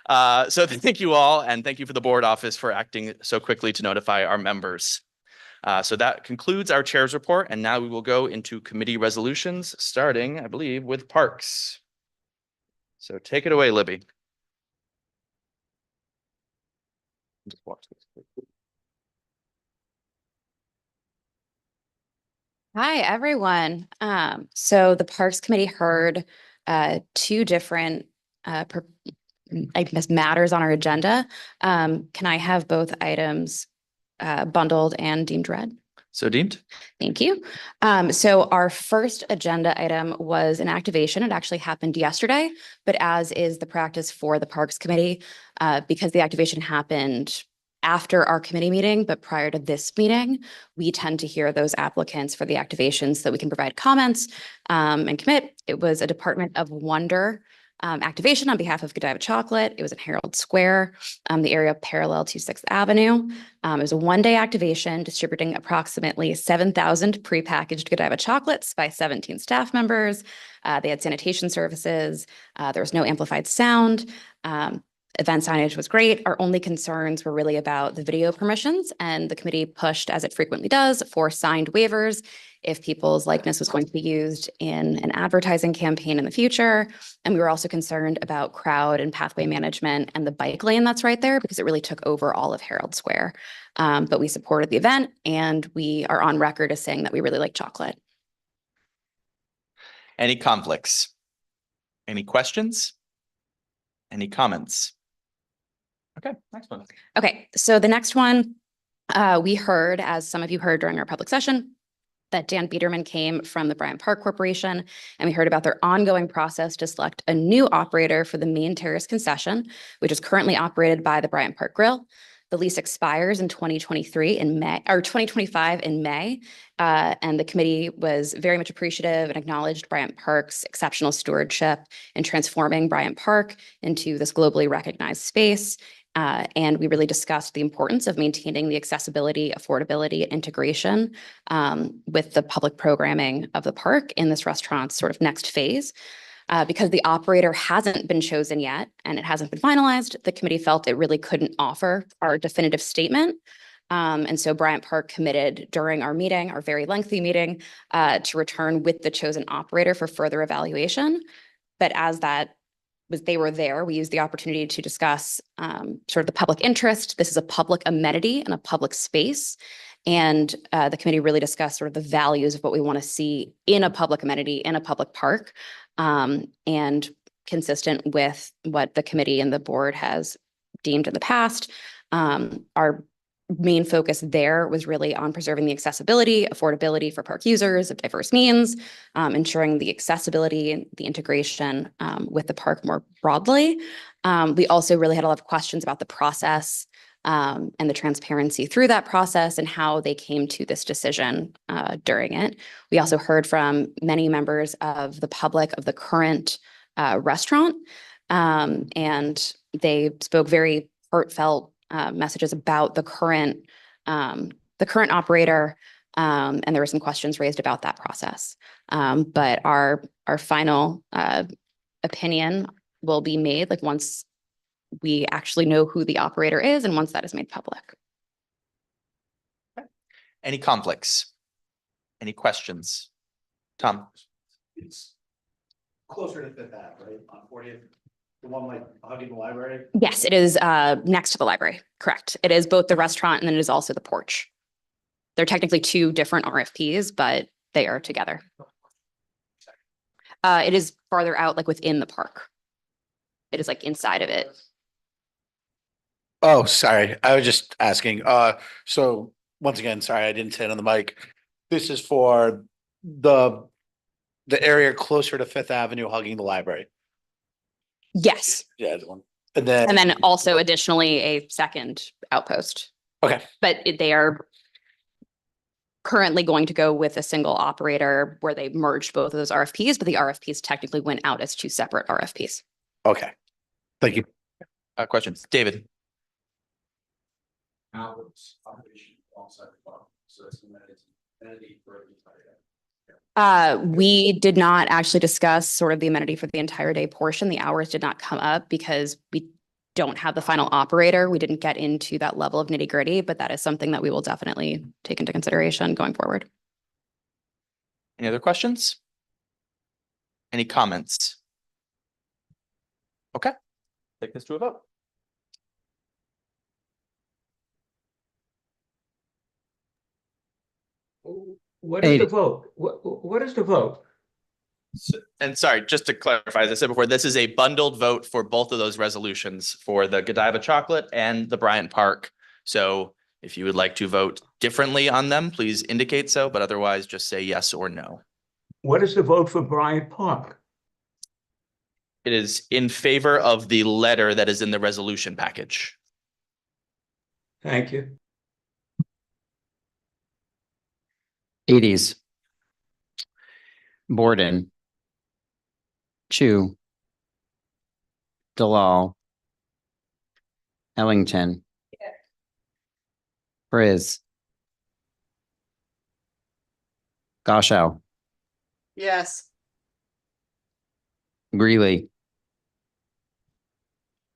So thank you all, and thank you for the board office for acting so quickly to notify our members. So that concludes our chair's report, and now we will go into committee resolutions, starting, I believe, with Parks. So take it away, Libby. Just watch this. Hi, everyone. So the Parks Committee heard two different I guess matters on our agenda. Can I have both items bundled and deemed read? So deemed. Thank you. So our first agenda item was an activation. It actually happened yesterday, but as is the practice for the Parks Committee, because the activation happened after our committee meeting, but prior to this meeting, we tend to hear those applicants for the activations so that we can provide comments and commit. It was a Department of Wonder activation on behalf of Godiva Chocolate. It was in Herald Square, the area parallel to 6th Avenue. It was a one-day activation distributing approximately 7,000 prepackaged Godiva chocolates by 17 staff members. They had sanitation services. There was no amplified sound. Event signage was great. Our only concerns were really about the video permissions, and the committee pushed, as it frequently does, for signed waivers if people's likeness was going to be used in an advertising campaign in the future. And we were also concerned about crowd and pathway management and the bike lane that's right there because it really took over all of Herald Square. But we supported the event, and we are on record as saying that we really like chocolate. Any conflicts? Any questions? Any comments? Okay, next one. Okay, so the next one, we heard, as some of you heard during our public session, that Dan Biederman came from the Bryant Park Corporation, and we heard about their ongoing process to select a new operator for the main terrace concession, which is currently operated by the Bryant Park Grill. The lease expires in 2023 in May, or 2025 in May, and the committee was very much appreciative and acknowledged Bryant Park's exceptional stewardship in transforming Bryant Park into this globally recognized space. And we really discussed the importance of maintaining the accessibility, affordability, and integration with the public programming of the park in this restaurant's sort of next phase. Because the operator hasn't been chosen yet and it hasn't been finalized, the committee felt it really couldn't offer our definitive statement. And so Bryant Park committed during our meeting, our very lengthy meeting, to return with the chosen operator for further evaluation. But as they were there, we used the opportunity to discuss sort of the public interest. This is a public amenity and a public space. And the committee really discussed sort of the values of what we want to see in a public amenity, in a public park, and consistent with what the committee and the board has deemed in the past. Our main focus there was really on preserving the accessibility, affordability for park users of diverse means, ensuring the accessibility and the integration with the park more broadly. We also really had a lot of questions about the process and the transparency through that process and how they came to this decision during it. We also heard from many members of the public of the current restaurant, and they spoke very heartfelt messages about the current operator, and there were some questions raised about that process. But our final opinion will be made once we actually know who the operator is and once that is made public. Any conflicts? Any questions? Tom? It's closer to Fifth Ave, right? On 40th, the one hugging the library? Yes, it is next to the library. Correct. It is both the restaurant and then it is also the porch. They're technically two different RFPs, but they are together. It is farther out, within the park. It is inside of it. Oh, sorry. I was just asking. So once again, sorry, I didn't say it on the mic. This is for the area closer to Fifth Avenue hugging the library. Yes. Yeah, the one. And then also additionally a second outpost. Okay. But they are currently going to go with a single operator where they merged both of those RFPs, but the RFPs technically went out as two separate RFPs. Okay. Thank you. Questions? David? We did not actually discuss sort of the amenity for the entire day portion. The hours did not come up because we don't have the final operator. We didn't get into that level of nitty-gritty, but that is something that we will definitely take into consideration going forward. Any other questions? Any comments? Okay, take this to a vote. What is the vote? What is the vote? And sorry, just to clarify, as I said before, this is a bundled vote for both of those resolutions for the Godiva Chocolate and the Bryant Park. So if you would like to vote differently on them, please indicate so, but otherwise just say yes or no. What is the vote for Bryant Park? It is in favor of the letter that is in the resolution package. Thank you. 80s. Borden. Chu. Dalal. Ellington. Briz. Goshow. Yes. Greeley.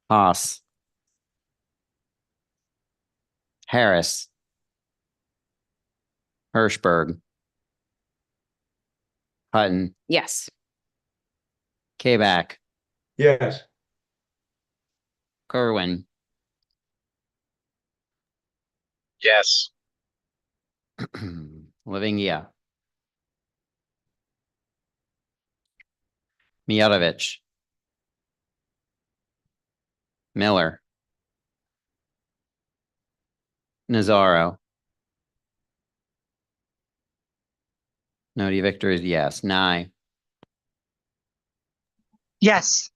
Haas. Harris. Hirschberg. Hutton. Yes. Kabak. Yes. Kerwin. Yes. Living, yeah. Mijatovic. Miller. Nazaro. Nodi Victor is yes. Nye. Yes.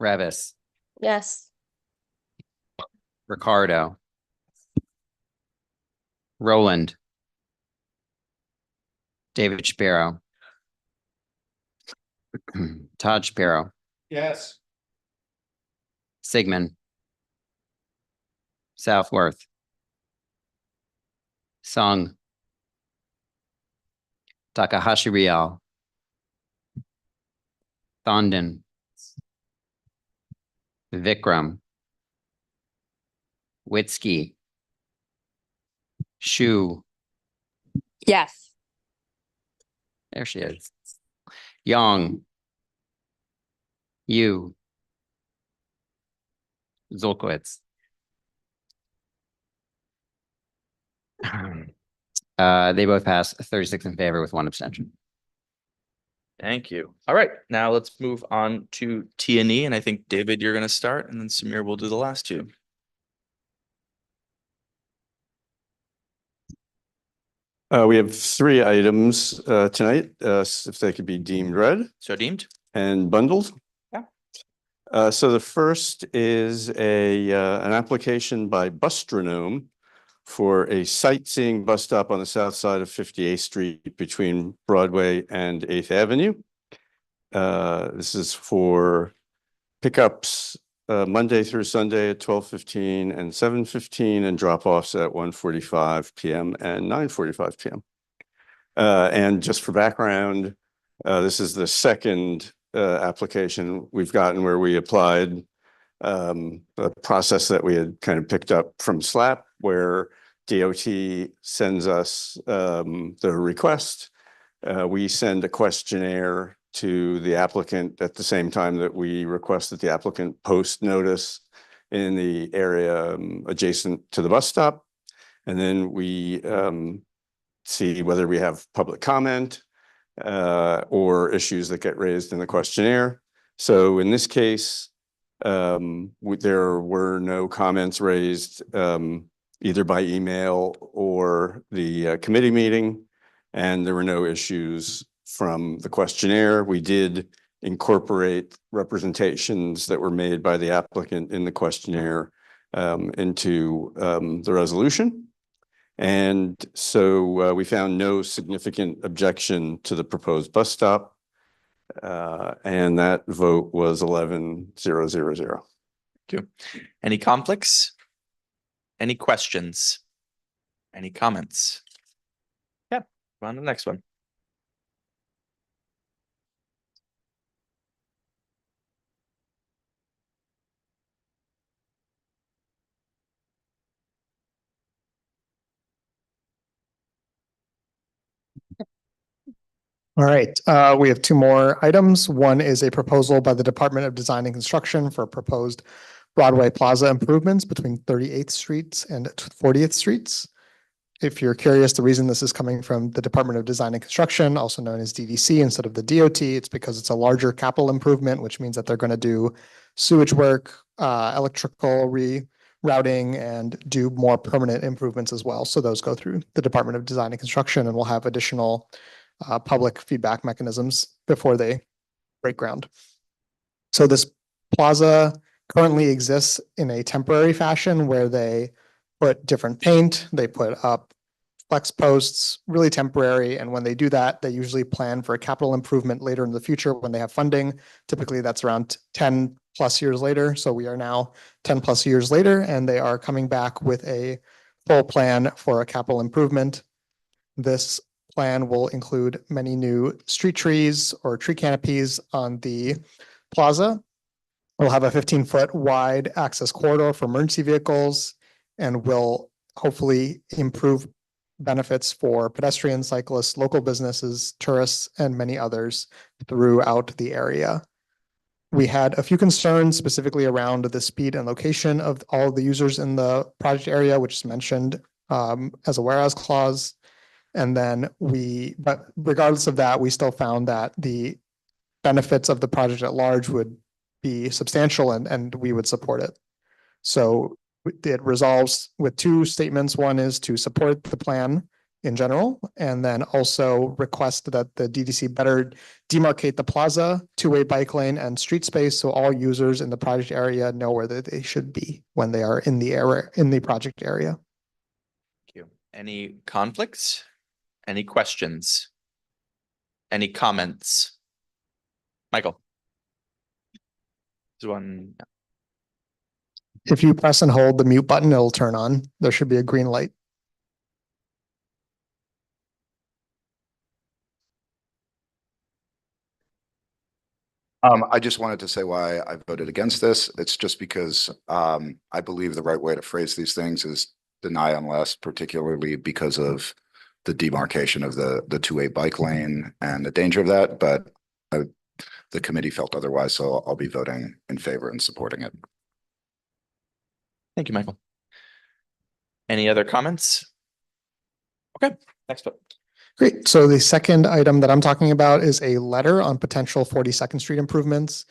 Revis. Yes. Ricardo. Roland. David Shapiro. Todd Shapiro. Yes. Sigmund. Southworth. Sung. Takahashi Real. Thondon. Vikram. Witsky. Shu. Yes. There she is. Young. Yu. Zolkowitz. They both pass 36 in favor with 1 abstention. Thank you. All right, now let's move on to T&E, and I think David, you're going to start, and then Samir will do the last two. We have 3 items tonight, if they could be deemed read. So deemed. And bundled. Yeah. So the first is an application by Bustronome for a sightseeing bus stop on the south side of 58th Street between Broadway and 8th Avenue. This is for pickups Monday through Sunday at 12:15 and 7:15 and drop-offs at 1:45 p.m. and 9:45 p.m. And just for background, this is the second application we've gotten where we applied the process that we had kind of picked up from SLAP, where DOT sends us the request. We send a questionnaire to the applicant at the same time that we request that the applicant post notice in the area adjacent to the bus stop. And then we see whether we have public comment or issues that get raised in the questionnaire. So in this case, there were no comments raised either by email or the committee meeting, and there were no issues from the questionnaire. We did incorporate representations that were made by the applicant in the questionnaire into the resolution. And so we found no significant objection to the proposed bus stop. And that vote was 11-0-0-0. Thank you. Any conflicts? Any questions? Any comments? Yeah, on to the next one. All right, we have two more items. One is a proposal by the Department of Design and Construction for proposed Broadway Plaza improvements between 38th Streets and 40th Streets. If you're curious, the reason this is coming from the Department of Design and Construction, also known as DDC instead of the DOT, it's because it's a larger capital improvement, which means that they're going to do sewage work, electrical rerouting, and do more permanent improvements as well. So those go through the Department of Design and Construction, and we'll have additional public feedback mechanisms before they break ground. So this plaza currently exists in a temporary fashion where they put different paint, they put up flex posts, really temporary. And when they do that, they usually plan for a capital improvement later in the future when they have funding. Typically that's around 10 plus years later. So we are now 10 plus years later, and they are coming back with a full plan for a capital improvement. This plan will include many new street trees or tree canopies on the plaza. We'll have a 15-foot wide access corridor for emergency vehicles, and will hopefully improve benefits for pedestrians, cyclists, local businesses, tourists, and many others throughout the area. We had a few concerns specifically around the speed and location of all of the users in the project area, which is mentioned as a whereas clause. And then but regardless of that, we still found that the benefits of the project at large would be substantial, and we would support it. So it resolves with two statements. One is to support the plan in general, and then also request that the DDC better demarcate the plaza, two-way bike lane, and street space so all users in the project area know where they should be when they are in the area, in the project area. Thank you. Any conflicts? Any questions? Any comments? Michael. This one. If you press and hold the mute button, it'll turn on. There should be a green light. I just wanted to say why I voted against this. It's just because I believe the right way to phrase these things is deny unless, particularly because of the demarcation of the two-way bike lane and the danger of that. But the committee felt otherwise, so I'll be voting in favor and supporting it. Thank you, Michael. Any other comments? Okay, next vote. Great. So the second item that I'm talking about is a letter on potential 42nd Street improvements.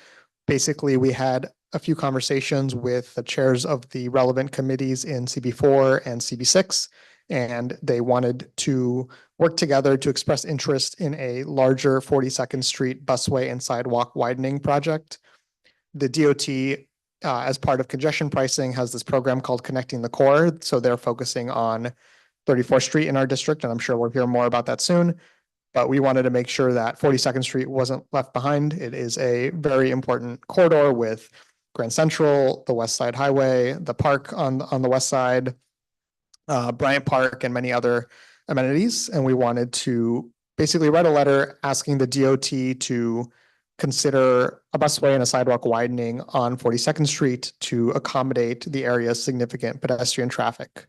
Basically, we had a few conversations with the chairs of the relevant committees in CB4 and CB6, and they wanted to work together to express interest in a larger 42nd Street busway and sidewalk widening project. The DOT, as part of congestion pricing, has this program called Connecting the Core. So they're focusing on 34th Street in our district, and I'm sure we'll hear more about that soon. But we wanted to make sure that 42nd Street wasn't left behind. It is a very important corridor with Grand Central, the West Side Highway, the park on the west side, Bryant Park, and many other amenities. And we wanted to basically write a letter asking the DOT to consider a busway and a sidewalk widening on 42nd Street to accommodate the area's significant pedestrian traffic.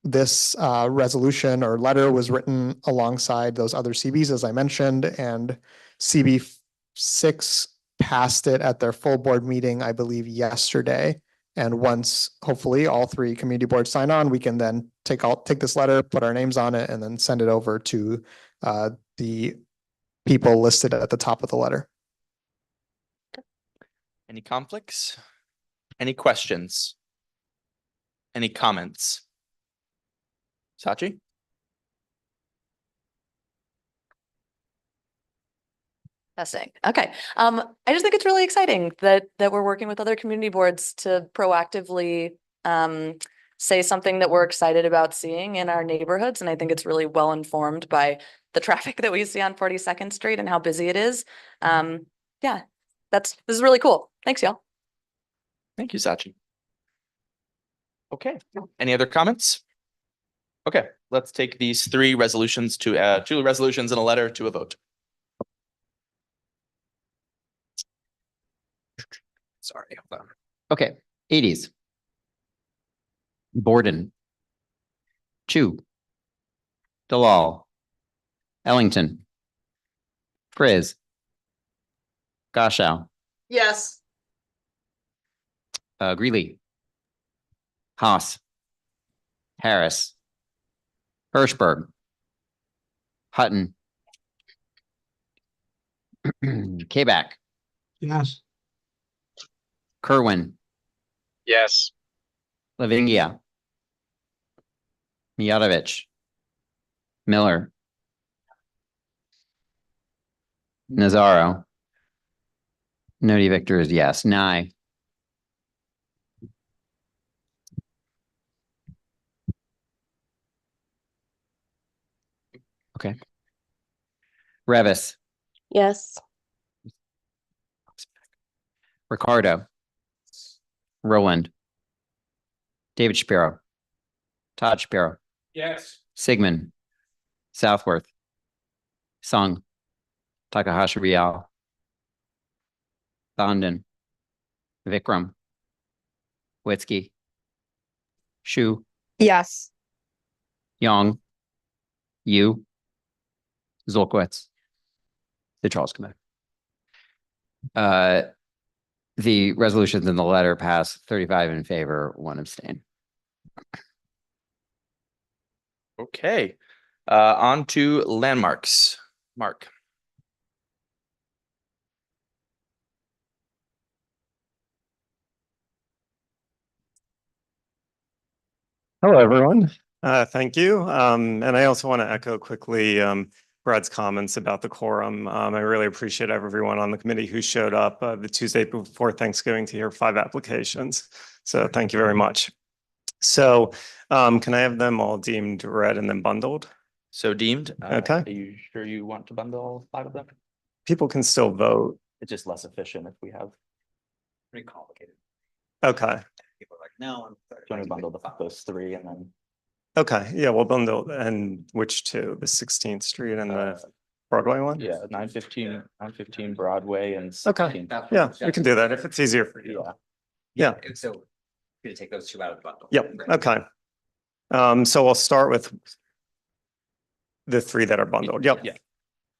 This resolution or letter was written alongside those other CBs, as I mentioned, and CB6 passed it at their full board meeting, I believe, yesterday. And once, hopefully, all three community boards sign on, we can then take this letter, put our names on it, and then send it over to the people listed at the top of the letter. Any conflicts? Any questions? Any comments? Sachi? Testing. Okay. I just think it's really exciting that we're working with other community boards to proactively say something that we're excited about seeing in our neighborhoods. And I think it's really well informed by the traffic that we see on 42nd Street and how busy it is. Yeah, this is really cool. Thanks, y'all. Thank you, Sachi. Okay. Any other comments? Okay, let's take these three resolutions to two resolutions and a letter to a vote. Sorry, hold on. Okay, 80s. Borden. Chu. Dalal. Ellington. Frizz, Goshow, Yes. Greeley, Haas, Harris, Hirschberg, Hutton, Kabak, Yes. Kerwin, Yes. Lavingia, Mijatovic, Miller, Nazaro. Nody Victor is yes. Nye. Okay. Revis, Yes. Ricardo, Roland, David Shapiro, Todd Shapiro, Yes. Sigmund, Southworth, Sung, Takahashi Real, Bandhan, Vikram, Witzke, Shu, Yes. Young, Yu, Zolkowitz, the Charles Committee. The resolutions in the letter pass 35 in favor, 1 abstain. Okay, on to landmarks. Mark. Hello, everyone. Thank you. And I also want to echo quickly Brad's comments about the quorum. I really appreciate everyone on the committee who showed up the Tuesday before Thanksgiving to hear 5 applications. So thank you very much. So can I have them all deemed read and then bundled? So deemed. Okay. Are you sure you want to bundle all 5 of them? People can still vote. It's just less efficient if we have. Pretty complicated. Okay. People are like, no, I'm going to bundle those 3 and then. Okay. Yeah, we'll bundle. And which 2? The 16th Street and the Broadway one? Yeah, 915 Broadway and. Okay. 16th. Yeah, we can do that if it's easier for you. Yeah. Yeah. So you're gonna take those 2 out of the bundle. Yep. Okay. So we'll start with the 3 that are bundled. Yep. Yeah.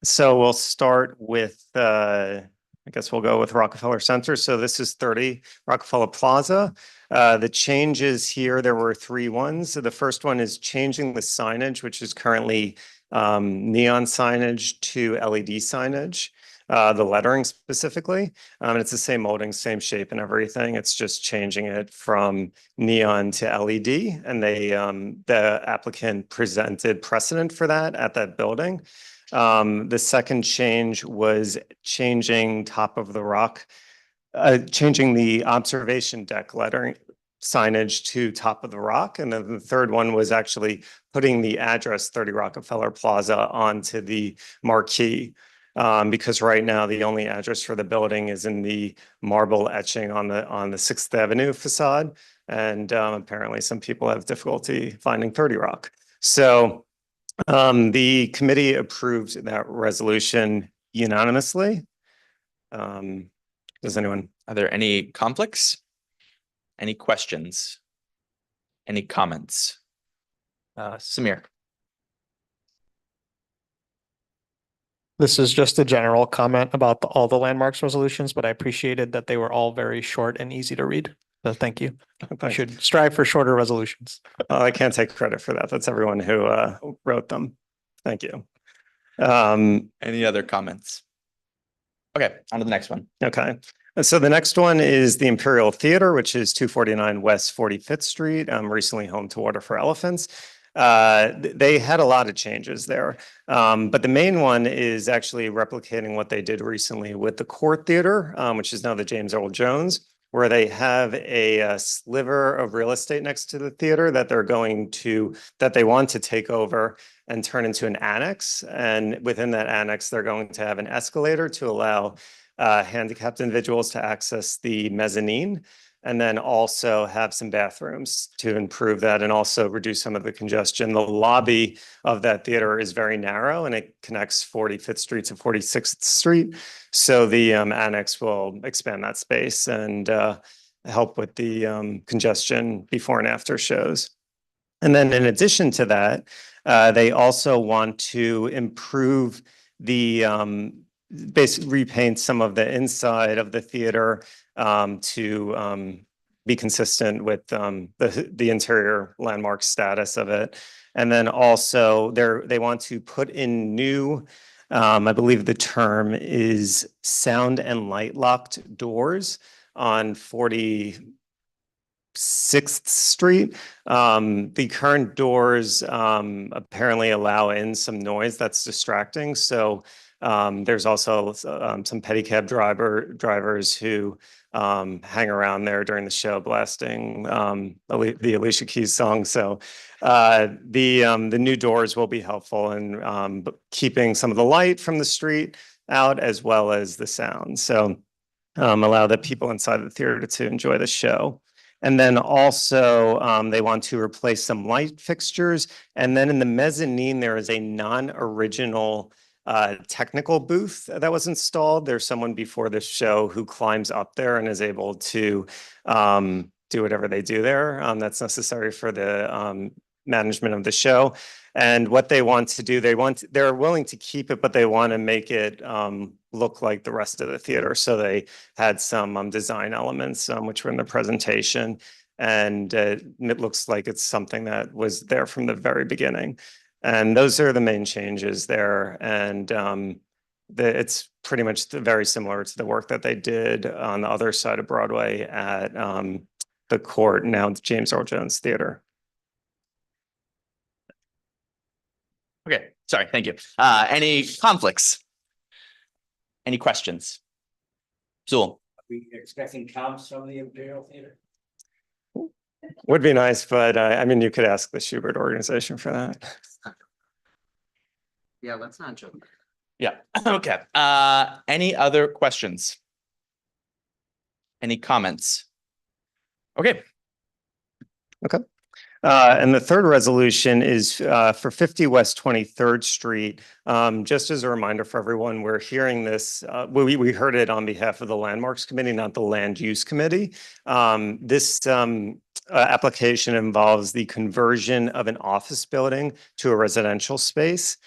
So we'll start with, I guess we'll go with Rockefeller Center. So this is 30 Rockefeller Plaza. The changes here, there were 3 ones. So the first one is changing the signage, which is currently neon signage to LED signage, the lettering specifically. And it's the same molding, same shape and everything. It's just changing it from neon to LED. And the applicant presented precedent for that at that building. The second change was changing top of the rock, changing the observation deck lettering signage to top of the rock. And then the third one was actually putting the address 30 Rockefeller Plaza onto the marquee. Because right now the only address for the building is in the marble etching on the 6th Avenue facade. And apparently some people have difficulty finding 30 Rock. So the committee approved that resolution unanimously. Does anyone? Are there any conflicts? Any questions? Any comments? Samir. This is just a general comment about all the landmarks resolutions, but I appreciated that they were all very short and easy to read. So thank you. I should strive for shorter resolutions. I can't take credit for that. That's everyone who wrote them. Thank you. Any other comments? Okay, on to the next one. Okay. So the next one is the Imperial Theater, which is 249 West 45th Street, recently home to Water for Elephants. They had a lot of changes there, but the main one is actually replicating what they did recently with the Court Theater, which is now the James Earl Jones, where they have a sliver of real estate next to the theater that they want to take over and turn into an annex. And within that annex, they're going to have an escalator to allow handicapped individuals to access the mezzanine, and then also have some bathrooms to improve that and also reduce some of the congestion. The lobby of that theater is very narrow and it connects 45th Street to 46th Street. So the annex will expand that space and help with the congestion before and after shows. And then in addition to that, they also want to improve the basically repaint some of the inside of the theater to be consistent with the interior landmark status of it. And then also they want to put in new, I believe the term is sound and light locked doors on 46th Street. The current doors apparently allow in some noise that's distracting. So there's also some pedicab drivers who hang around there during the show blasting the Alicia Keys song. So the new doors will be helpful in keeping some of the light from the street out as well as the sound. So allow the people inside the theater to enjoy the show. And then also they want to replace some light fixtures. And then in the mezzanine, there is a non-original technical booth that was installed. There's someone before the show who climbs up there and is able to do whatever they do there. That's necessary for the management of the show. And what they want to do, they're willing to keep it, but they want to make it look like the rest of the theater. So they had some design elements which were in the presentation. And it looks like it's something that was there from the very beginning. And those are the main changes there. And it's pretty much very similar to the work that they did on the other side of Broadway at the Court, now the James Earl Jones Theater. Okay, sorry, thank you. Any conflicts? Any questions? Zool. Are we expecting comps from the Imperial Theater? Would be nice, but I mean, you could ask the Schubert organization for that. Yeah, let's not joke. Yeah, okay. Any other questions? Any comments? Okay. Okay. And the third resolution is for 50 West 23rd Street. Just as a reminder for everyone, we're hearing this, we heard it on behalf of the Landmarks Committee, not the Land Use Committee. This application involves the conversion of an office building to a residential space.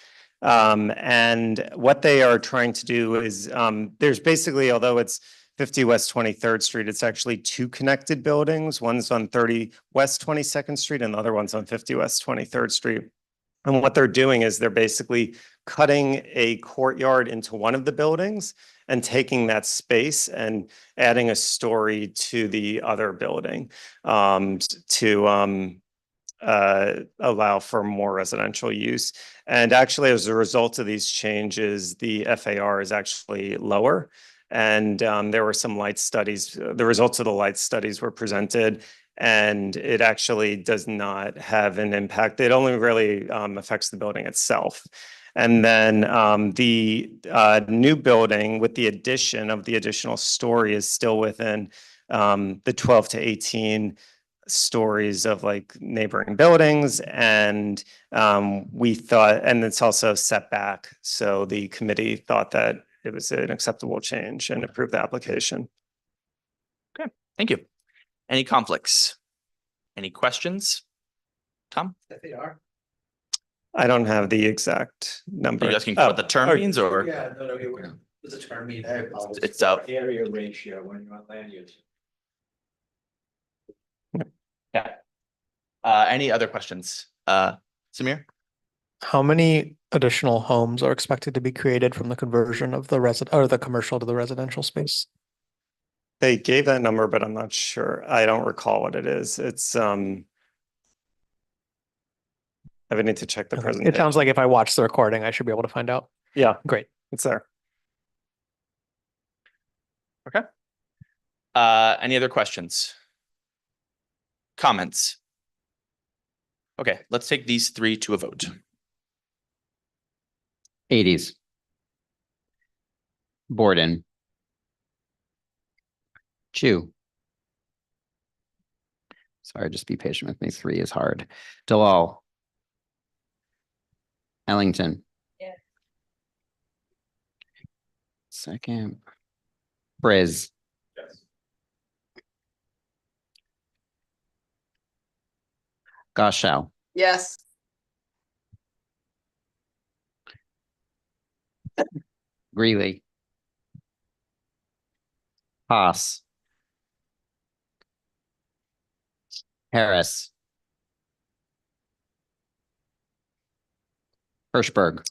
And what they are trying to do is there's basically, although it's 50 West 23rd Street, it's actually two connected buildings. One's on 30 West 22nd Street and the other one's on 50 West 23rd Street. And what they're doing is they're basically cutting a courtyard into one of the buildings and taking that space and adding a story to the other building to allow for more residential use. And actually, as a result of these changes, the FAR is actually lower. And there were some light studies, the results of the light studies were presented, and it actually does not have an impact. It only really affects the building itself. And then the new building with the addition of the additional story is still within the 12 to 18 stories of like neighboring buildings. And we thought, and it's also set back. So the committee thought that it was an acceptable change and approved the application. Okay, thank you. Any conflicts? Any questions? Tom? I don't have the exact number. Are you asking what the term means or? Yeah, no, what does the term mean? I apologize. It's out. Area ratio when you're on land use. Yeah. Any other questions? Samir? How many additional homes are expected to be created from the conversion of the the commercial to the residential space? They gave that number, but I'm not sure. I don't recall what it is. It's I would need to check the presentation. It sounds like if I watch the recording, I should be able to find out. Yeah, Great. it's there. Okay. Any other questions? Comments? Okay, let's take these three to a vote. 80s. Borden. Chu. Sorry, just be patient with me. 3 is hard. Dalal. Ellington. Yeah. Second. Briz. Yes. Gashow. Yes. Greeley. Haas. Harris. Hirschberg.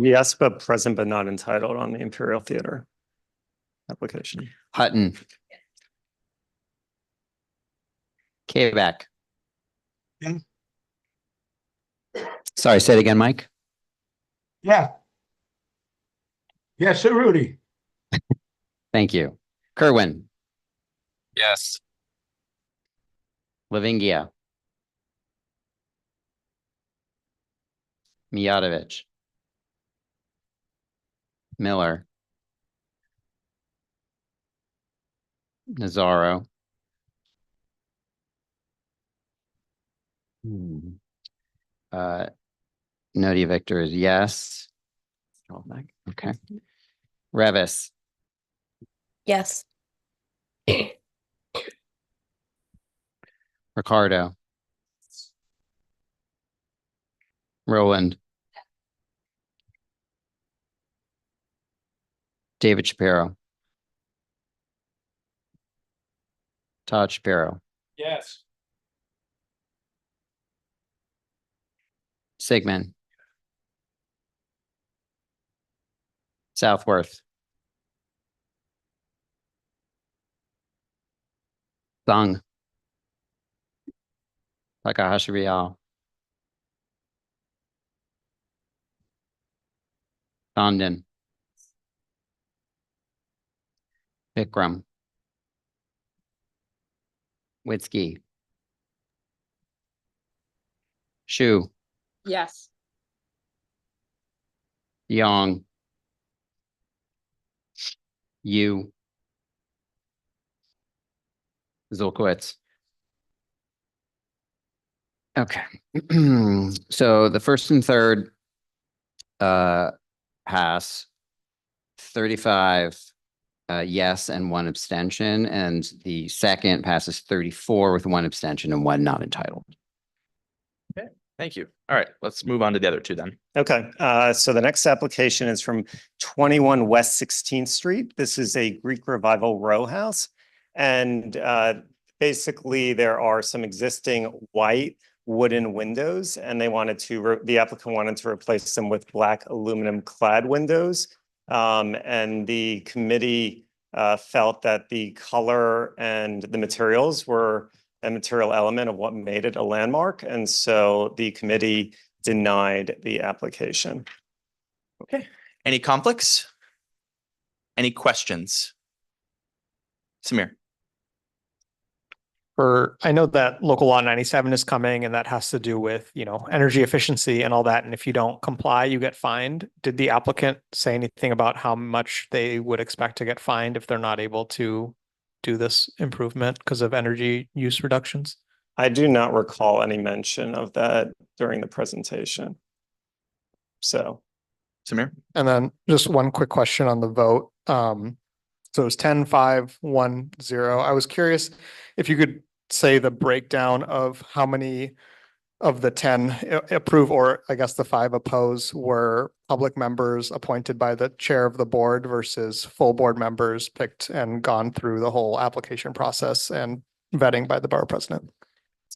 Yes, but present but not entitled on the Imperial Theater application. Hutton. Quebec. Yeah. Sorry, say it again, Mike. Yeah. Yes, Sir Rudy. Thank you. Kerwin. Yes. Lavingia. Mijatovic. Miller. Nazaro. Nodia Victor is yes. Okay. Revis. Yes. Ricardo. Roland. David Shapiro. Todd Shapiro. Yes. Sigmund. Southworth. Thung. Takahashi Real. Condon. Vikram. Witzke. Shu. Yes. Young. Yu. Zolkowitz. Okay. So the first and third pass 35 yes and 1 abstention, and the second passes 34 with 1 abstention and 1 not entitled. Okay, thank you. All right, let's move on to the other two then. Okay, so the next application is from 21 West 16th Street. This is a Greek Revival row house. And basically there are some existing white wooden windows, and they wanted to, the applicant wanted to replace them with black aluminum clad windows. And the committee felt that the color and the materials were a material element of what made it a landmark. And so the committee denied the application. Okay, any conflicts? Any questions? Samir. I know that local law 97 is coming, and that has to do with, energy efficiency and all that. And if you don't comply, you get fined. Did the applicant say anything about how much they would expect to get fined if they're not able to do this improvement because of energy use reductions? I do not recall any mention of that during the presentation. So, Samir? And then just one quick question on the vote. So it was 10-5-1-0. I was curious if you could say the breakdown of how many of the 10 approve, or I guess the 5 oppose, were public members appointed by the chair of the board versus full board members picked and gone through the whole application process and vetting by the borough president.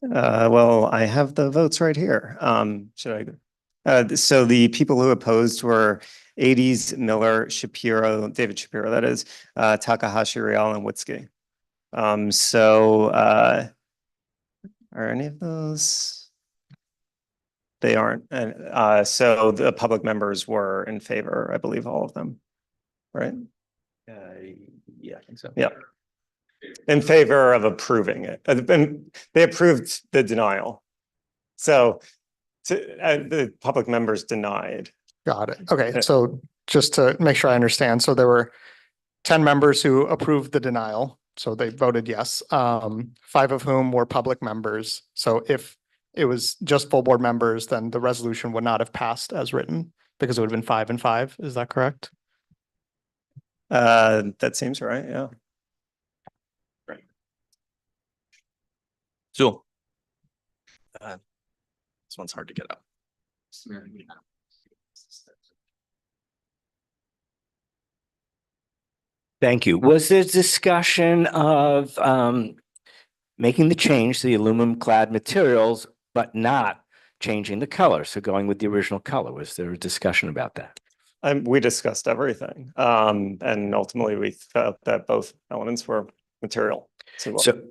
well, I have the votes right here. So the people who opposed were Ades, Miller, Shapiro, David Shapiro, that is, Takahashi Real and Witzke. Are any of those? They aren't. And so the public members were in favor, I believe, all of them, right? Yeah, I think so. Yeah. In favor of approving it. And they approved the denial. So the public members denied. Got it. Okay, so just to make sure I understand, so there were 10 members who approved the denial, so they voted yes. 5 of whom were public members. So if it was just full board members, then the resolution would not have passed as written because it would have been 5 and 5. Is that correct? That seems right, yeah. Right. Zool. This one's hard to get up. Thank you. Was there discussion of making the change to the aluminum clad materials, but not changing the color? So going with the original color, was there a discussion about that? We discussed everything. And ultimately we felt that both elements were material. But had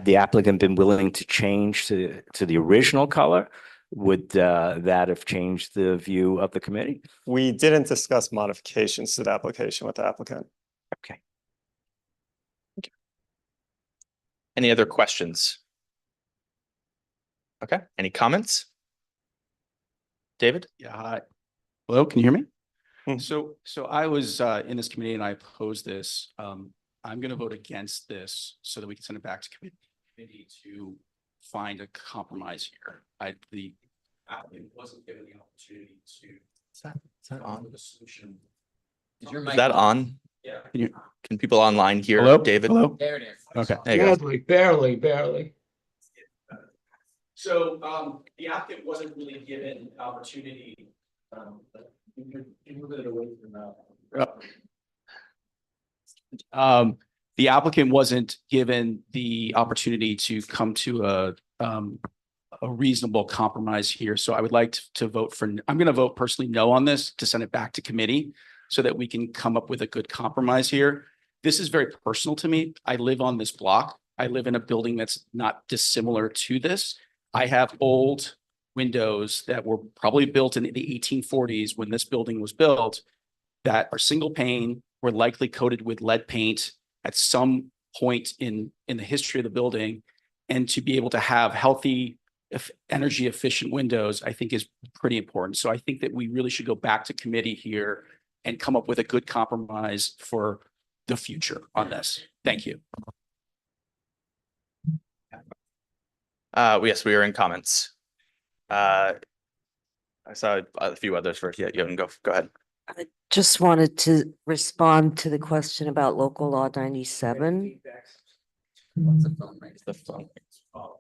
the applicant been willing to change to the original color, would that have changed the view of the committee? We didn't discuss modifications to the application with the applicant. Okay. Any other questions? Okay, any comments? David? Yeah, hi. Hello, can you hear me? So I was in this committee and I opposed this. I'm going to vote against this so that we can send it back to committee to find a compromise here. The applicant wasn't given the opportunity to. Is that on the solution? Is that on? Yeah. Can people online hear Hello? David? Hello? There it is. Okay. There you go. Barely. So the applicant wasn't really given the opportunity. Move it away from the applicant wasn't given the opportunity to come to a reasonable compromise here. So I would like to vote for, I'm going to vote personally no on this to send it back to committee so that we can come up with a good compromise here. This is very personal to me. I live on this block. I live in a building that's not dissimilar to this. I have old windows that were probably built in the 1840s when this building was built that are single pane, were likely coated with lead paint at some point in the history of the building. And to be able to have healthy, energy efficient windows, I think is pretty important. So I think that we really should go back to committee here and come up with a good compromise for the future on this. Thank you. Yes, we are in comments. I saw a few others first. Yeah, you can go ahead. I just wanted to respond to the question about local law 97. The phone. Oh,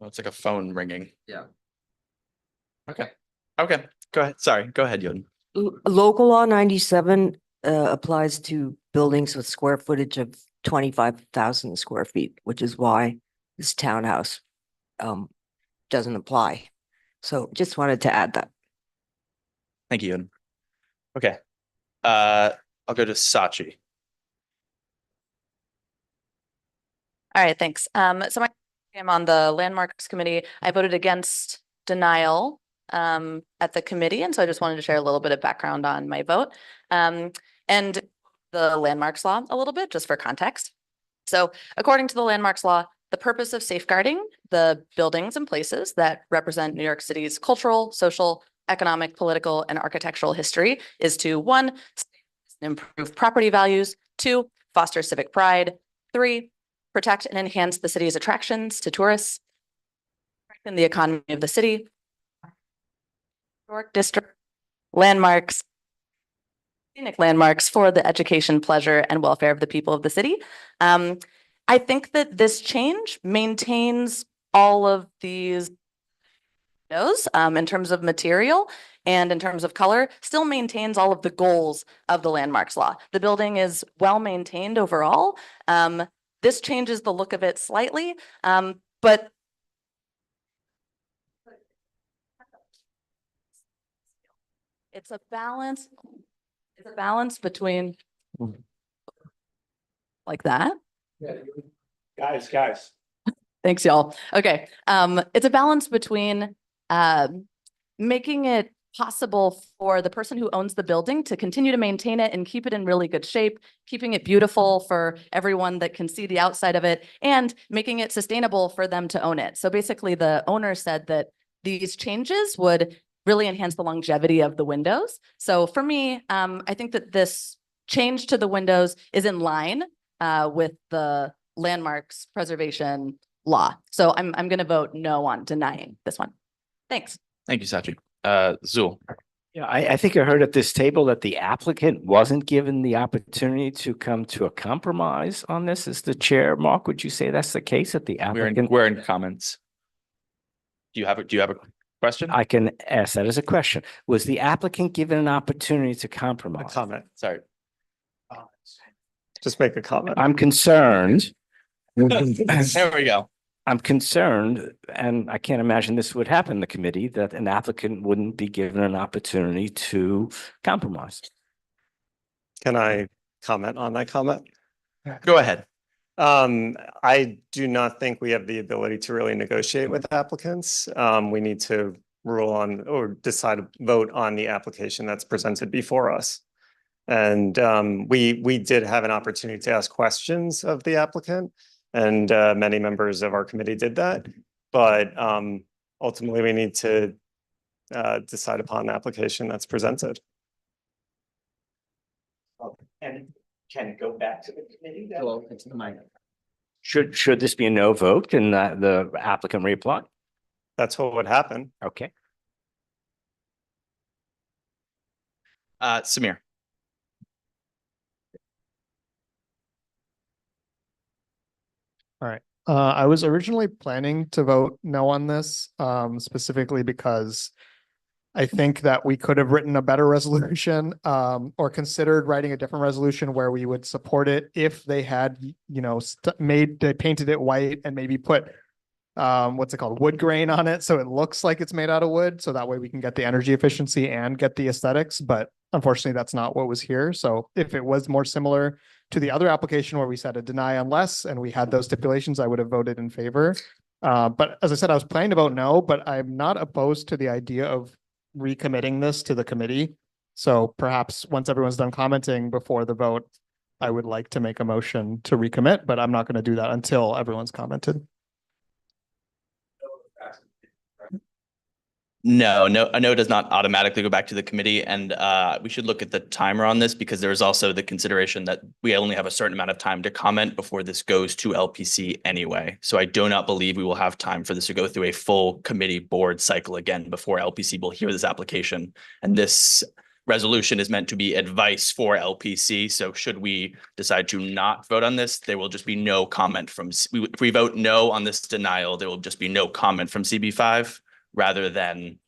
it's like a phone ringing. Yeah. Okay. Okay. Go ahead. Sorry. Go ahead, Yoden. Local law 97 applies to buildings with square footage of 25,000 square feet, which is why this townhouse doesn't apply. So just wanted to add that. Thank you, Yoden. Okay. I'll go to Sachi. All right, thanks. So I'm on the Landmarks Committee. I voted against denial at the committee, and so I just wanted to share a little bit of background on my vote and the Landmarks Law a little bit, just for context. So according to the Landmarks Law, the purpose of safeguarding the buildings and places that represent New York City's cultural, social, economic, political, and architectural history is to 1, improve property values, 2, foster civic pride, 3, protect and enhance the city's attractions to tourists, strengthen the economy of the city, historic district, landmarks, scenic landmarks for the education, pleasure, and welfare of the people of the city. I think that this change maintains all of these in terms of material and in terms of color, still maintains all of the goals of the Landmarks Law. The building is well maintained overall. This changes the look of it slightly, but it's a balance. It's a balance between like that. Guys. Thanks, y'all. Okay. It's a balance between making it possible for the person who owns the building to continue to maintain it and keep it in really good shape, keeping it beautiful for everyone that can see the outside of it, and making it sustainable for them to own it. So basically, the owner said that these changes would really enhance the longevity of the windows. So for me, I think that this change to the windows is in line with the landmarks preservation law. So I'm going to vote no on denying this one. Thanks. Thank you, Sachi. Zul. Yeah, I think I heard at this table that the applicant wasn't given the opportunity to come to a compromise on this. As the chair, Mark, would you say that's the case, that the applicant? We're in comments. Do you have a Question? I can ask that as a question. Was the applicant given an opportunity to compromise? Comment. Sorry. Just make a comment. I'm concerned. There we go. I'm concerned, and I can't imagine this would happen in the committee, that an applicant wouldn't be given an opportunity to compromise. Can I comment on that comment? Go ahead. I do not think we have the ability to really negotiate with applicants. We need to rule on or decide, vote on the application that's presented before us. And we did have an opportunity to ask questions of the applicant, and many members of our committee did that. But ultimately, we need to decide upon the application that's presented. And can it go back to the committee? Should this be a no vote? Can the applicant reapply? That's what would happen. Okay. Samir. All right. I was originally planning to vote no on this, specifically because I think that we could have written a better resolution, or considered writing a different resolution where we would support it if they had, they painted it white and maybe put, what's it called, wood grain on it, so it looks like it's made out of wood, so that way we can get the energy efficiency and get the aesthetics. But unfortunately, that's not what was here. So if it was more similar to the other application where we said a deny unless, and we had those stipulations, I would have voted in favor. But as I said, I was planning to vote no, but I'm not opposed to the idea of recommitting this to the committee. So perhaps once everyone's done commenting before the vote, I would like to make a motion to recommit, but I'm not going to do that until everyone's commented. No, a no does not automatically go back to the committee, and we should look at the timer on this because there is also the consideration that we only have a certain amount of time to comment before this goes to LPC anyway. So I do not believe we will have time for this to go through a full committee board cycle again before LPC will hear this application. And this resolution is meant to be advice for LPC. So should we decide to not vote on this, there will just be no comment from, if we vote no on this denial, there will just be no comment from CB5. Rather than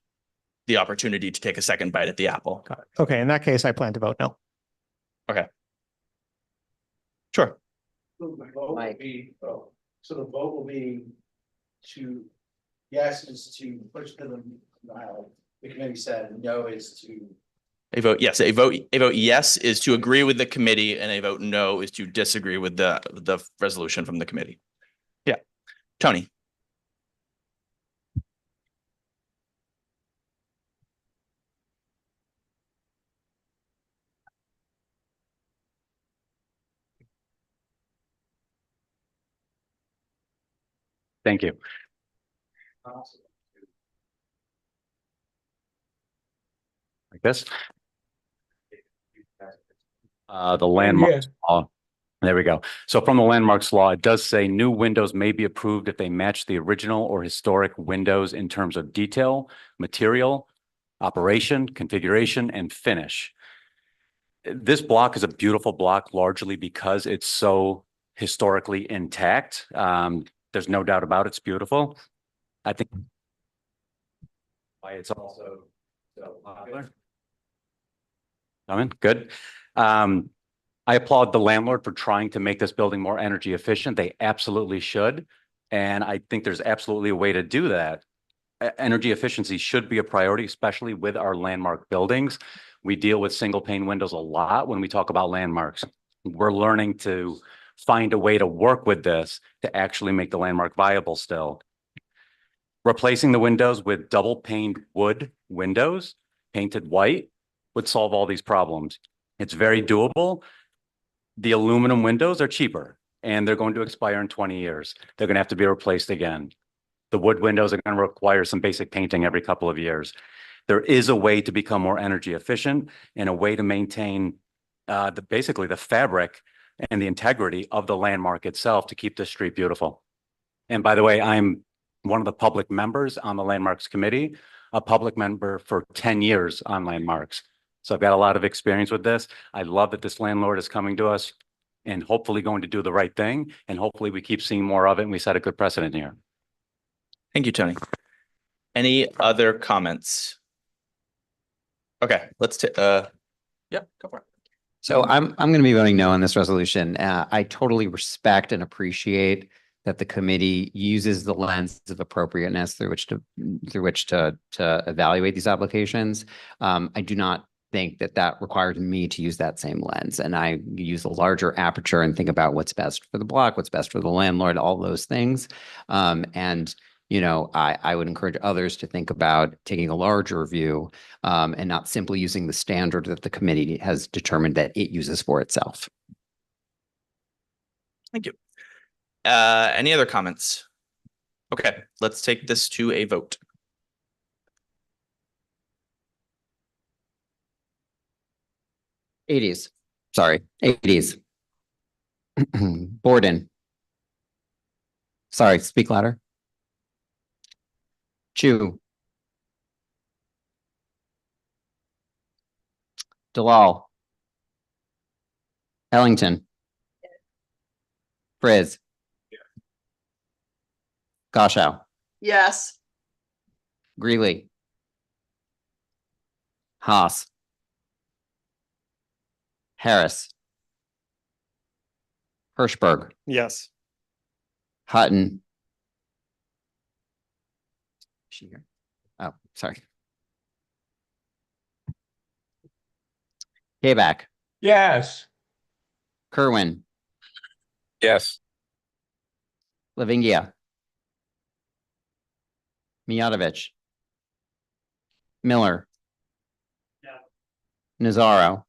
the opportunity to take a second bite at the apple. Okay, in that case, I plan to vote no. Okay. Sure. So the vote will be to, yes is to push to the denial. The committee said no is to. A vote yes. A vote yes is to agree with the committee, and a vote no is to disagree with the resolution from the committee. Yeah. Tony. Thank you. Like this. The landmarks law. There we go. So from the landmarks law, it does say new windows may be approved if they match the original or historic windows in terms of detail, material, operation, configuration, and finish. This block is a beautiful block largely because it's so historically intact. There's no doubt about it. It's beautiful. I think why it's also so popular. Good. I applaud the landlord for trying to make this building more energy efficient. They absolutely should. And I think there's absolutely a way to do that. Energy efficiency should be a priority, especially with our landmark buildings. We deal with single pane windows a lot when we talk about landmarks. We're learning to find a way to work with this to actually make the landmark viable still. Replacing the windows with double paned wood windows, painted white, would solve all these problems. It's very doable. The aluminum windows are cheaper and they're going to expire in 20 years. They're going to have to be replaced again. The wood windows are going to require some basic painting every couple of years. There is a way to become more energy efficient and a way to maintain basically the fabric and the integrity of the landmark itself to keep the street beautiful. And by the way, I'm one of the public members on the Landmarks Committee, a public member for 10 years on landmarks. So I've got a lot of experience with this. I love that this landlord is coming to us and hopefully going to do the right thing. And hopefully we keep seeing more of it and we set a good precedent here. Thank you, Tony. Any other comments? Okay, let's go for it. So I'm going to be voting no on this resolution. I totally respect and appreciate that the committee uses the lens of appropriateness through which to evaluate these applications. I do not think that requires me to use that same lens, and I use a larger aperture and think about what's best for the block, what's best for the landlord, all those things. And I would encourage others to think about taking a larger view and not simply using the standard that the committee has determined that it uses for itself. Thank you. Any other comments? Okay, let's take this to a vote. '80s. Borden. Sorry, speak louder. Chu. Dalal. Ellington. Frizz. Goshow. Yes. Greeley. Haas. Harris. Hirschberg. Yes. Hutton. Is she here? Oh, sorry. Kayback. Yes. Kerwin. Yes. Lavingia. Mijatovic. Miller. Nazaro.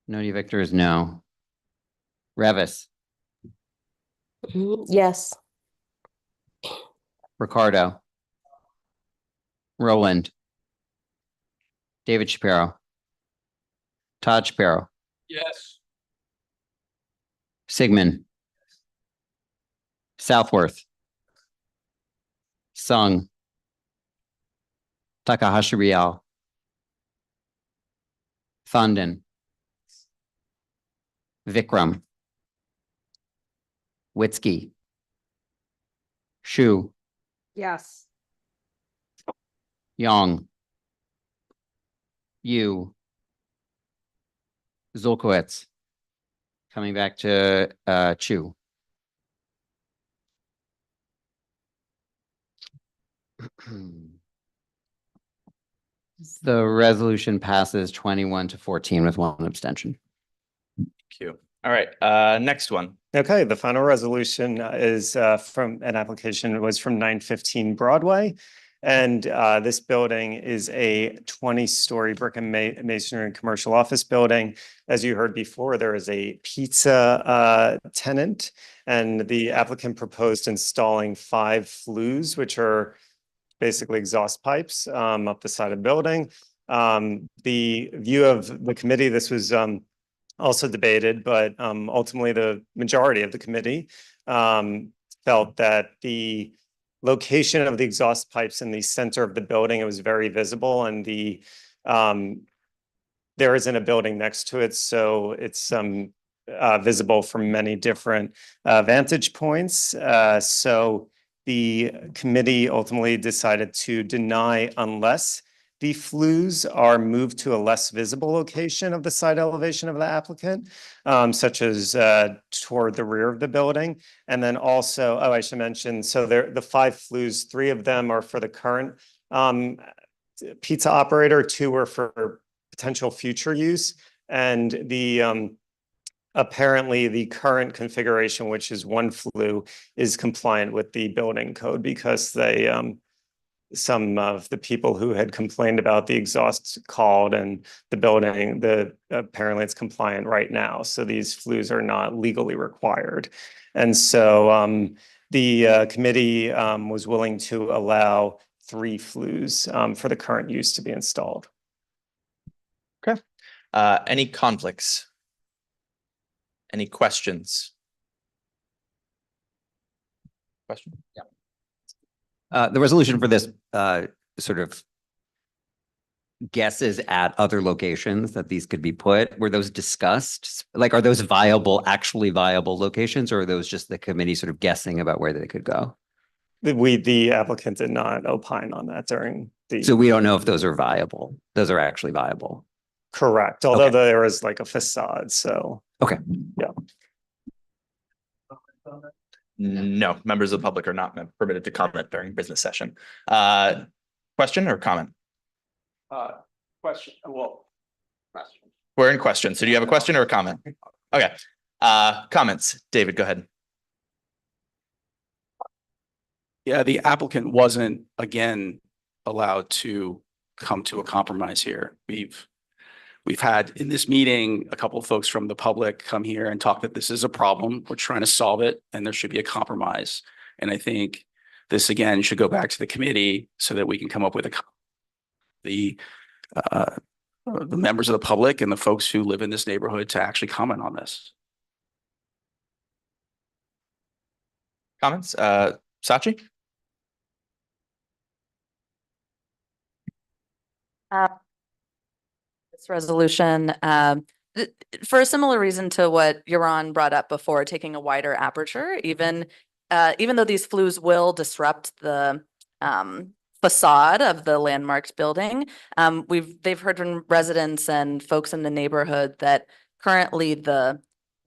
Nodi Victor is no. Revis. Yes. Ricardo. Roland. David Shapiro. Todd Shapiro. Yes. Sigmund. Southworth. Sung. Takahashi Rial. Thunden. Vikram. Witzke. Shu. Yes. Young. Yu. Zolkowitz. Coming back to Chu. The resolution passes 21-14 with 1 abstention. Thank you. All right, next one. Okay, the final resolution is from an application. It was from 915 Broadway. And this building is a 20-story brick and masonry commercial office building. As you heard before, there is a pizza tenant, and the applicant proposed installing 5 flues, which are basically exhaust pipes up the side of the building. The view of the committee, this was also debated, but ultimately the majority of the committee felt that the location of the exhaust pipes in the center of the building, it was very visible, and there isn't a building next to it, so it's visible from many different vantage points. So the committee ultimately decided to deny unless the flues are moved to a less visible location of the side elevation of the applicant, such as toward the rear of the building. And then also, I should mention, so the 5 flues, 3 of them are for the current pizza operator, 2 are for potential future use. And the apparently the current configuration, which is 1 flue, is compliant with the building code because they some of the people who had complained about the exhausts called, and the building, apparently it's compliant right now. So these flues are not legally required. And so the committee was willing to allow 3 flues for the current use to be installed. Okay. Any conflicts? Any questions? Question? Yeah. The resolution for this sort of guesses at other locations that these could be put. Were those discussed? Like, are those actually viable locations, or are those just the committee sort of guessing about where they could go? The applicant did not opine on that during the. So we don't know if those are viable. Those are actually viable. Correct, although Okay. there is like a facade, so. Okay. Yeah. No, members of the public are not permitted to comment during business session. Question or comment? Question, well. Question. We're in questions. So do you have a question or a comment? Okay. Comments. David, go ahead. Yeah, the applicant wasn't, again, allowed to come to a compromise here. We've had in this meeting, a couple of folks from the public come here and talk that this is a problem. We're trying to solve it and there should be a compromise. And I think this again should go back to the committee so that we can come up with the members of the public and the folks who live in this neighborhood to actually comment on this. Comments? Sachi? This resolution, for a similar reason to what Yaron brought up before, taking a wider aperture, even though these flues will disrupt the facade of the landmarked building, they've heard from residents and folks in the neighborhood that currently the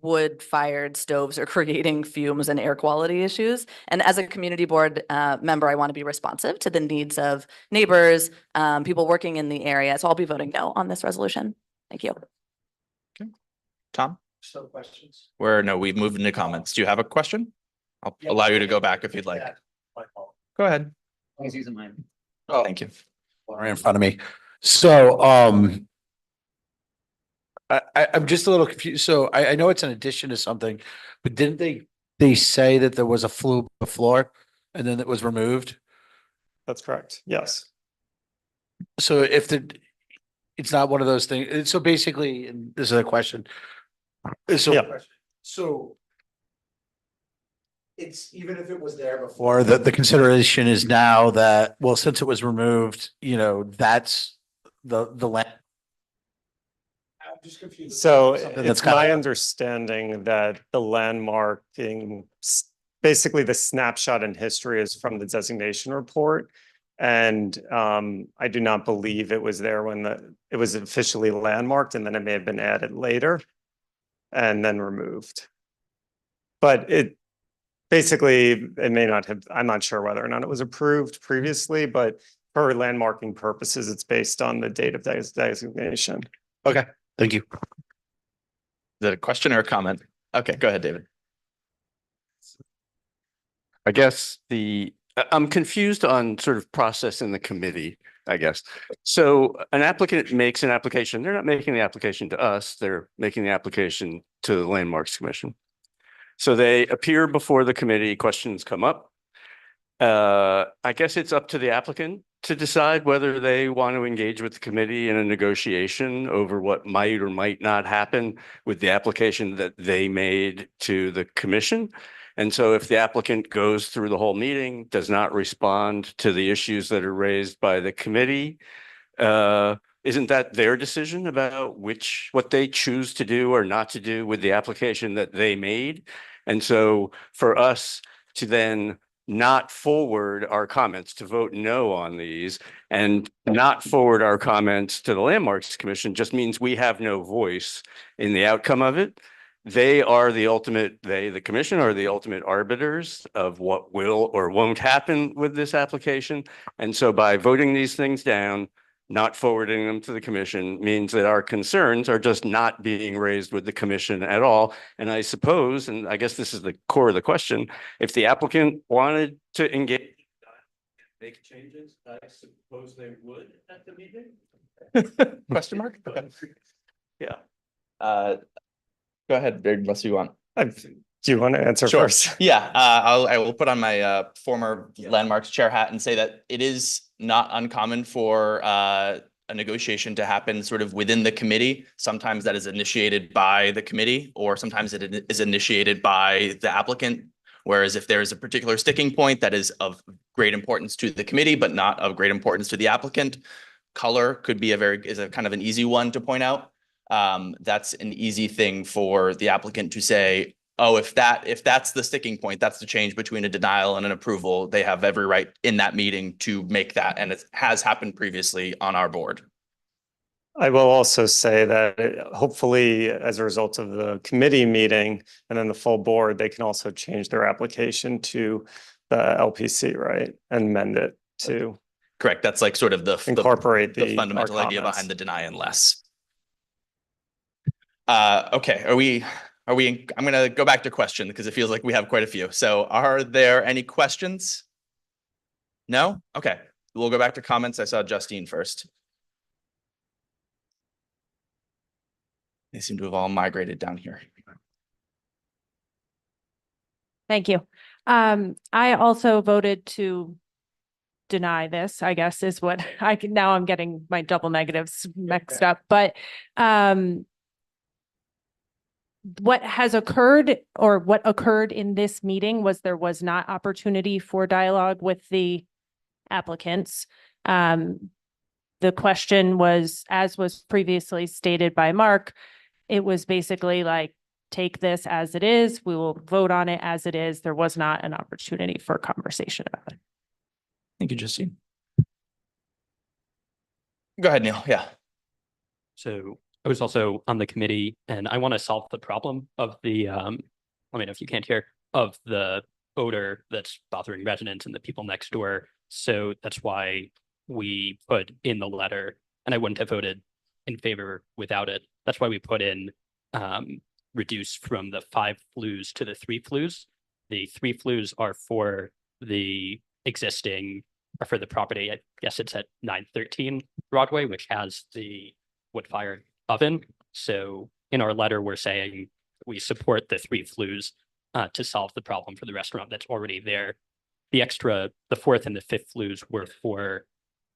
wood-fired stoves are creating fumes and air quality issues. And as a community board member, I want to be responsive to the needs of neighbors, people working in the area. So I'll be voting no on this resolution. Thank you. Okay. Tom? So questions? No, we've moved into comments. Do you have a question? I'll allow you to go back if you'd like. Go ahead. He's using mine. Oh, Thank you. right in front of me. So, I'm just a little confused. So I know it's an addition to something, but didn't they say that there was a flue before and then it was removed? That's correct, yes. So it's not one of those things. So basically, and this is a question. So, Yeah. so it's even if it was there before, the consideration is now that, well, since it was removed, that's the land. I'm just confused. So Something it's that's kind my of- understanding that the landmarking, basically the snapshot in history is from the designation report. And I do not believe it was there when it was officially landmarked, and then it may have been added later and then removed. But it may not have, I'm not sure whether or not it was approved previously, but for landmarking purposes, it's based on the date of designation. Okay, thank you. Is that a question or a comment? Okay, go ahead, David. I guess I'm confused on sort of process in the committee, I guess. So an applicant makes an application. They're not making the application to us. They're making the application to the Landmarks Commission. So they appear before the committee, questions come up. I guess it's up to the applicant to decide whether they want to engage with the committee in a negotiation over what might or might not happen with the application that they made to the commission. And so if the applicant goes through the whole meeting, does not respond to the issues that are raised by the committee, isn't that their decision about what they choose to do or not to do with the application that they made? And so for us to then not forward our comments, to vote no on these and not forward our comments to the Landmarks Commission just means we have no voice in the outcome of it. They are the commission are the ultimate arbiters of what will or won't happen with this application. And so by voting these things down, not forwarding them to the commission means that our concerns are just not being raised with the commission at all. And I suppose, and I guess this is the core of the question, if the applicant wanted to engage, make changes, I suppose they would at the meeting? Question mark? Okay. Yeah. Go ahead, unless you want. Do you want to answer Sure. first? Yeah, I will put on my former Landmarks chair hat and say that it is not uncommon for a negotiation to happen sort of within the committee. Sometimes that is initiated by the committee, or sometimes it is initiated by the applicant. Whereas if there is a particular sticking point that is of great importance to the committee, but not of great importance to the applicant, color could be is a kind of an easy one to point out. That's an easy thing for the applicant to say, oh, if that's the sticking point, that's the change between a denial and an approval, they have every right in that meeting to make that. And it has happened previously on our board. I will also say that hopefully as a result of the committee meeting and then the full board, they can also change their application to the LPC, right? And amend it to Correct. That's like sort of incorporate the fundamental idea behind the deny unless. Okay, I'm gonna go back to question because it feels like we have quite a few. So are there any questions? No? Okay, we'll go back to comments. I saw Justine first. They seem to have all migrated down here. Thank you. I also voted to deny this, I guess is what now I'm getting my double negatives mixed up, but what has occurred or what occurred in this meeting was there was not opportunity for dialogue with the applicants. The question was, as was previously stated by Mark, it was basically like, take this as it is. We will vote on it as it is. There was not an opportunity for a conversation about it. Thank you, Justine. Go ahead, Neil. Yeah. So I was also on the committee and I want to solve the problem of the, let me know if you can't hear, of the odor that's bothering residents and the people next door. So that's why we put in the letter, and I wouldn't have voted in favor without it. That's why we put in reduce from the 5 flues to the 3 flues. The 3 flues are for the existing, or for the property, I guess it's at 913 Broadway, which has the wood fire oven. So in our letter, we're saying we support the 3 flues to solve the problem for the restaurant that's already there. The extra, the 4th and the 5th flues were for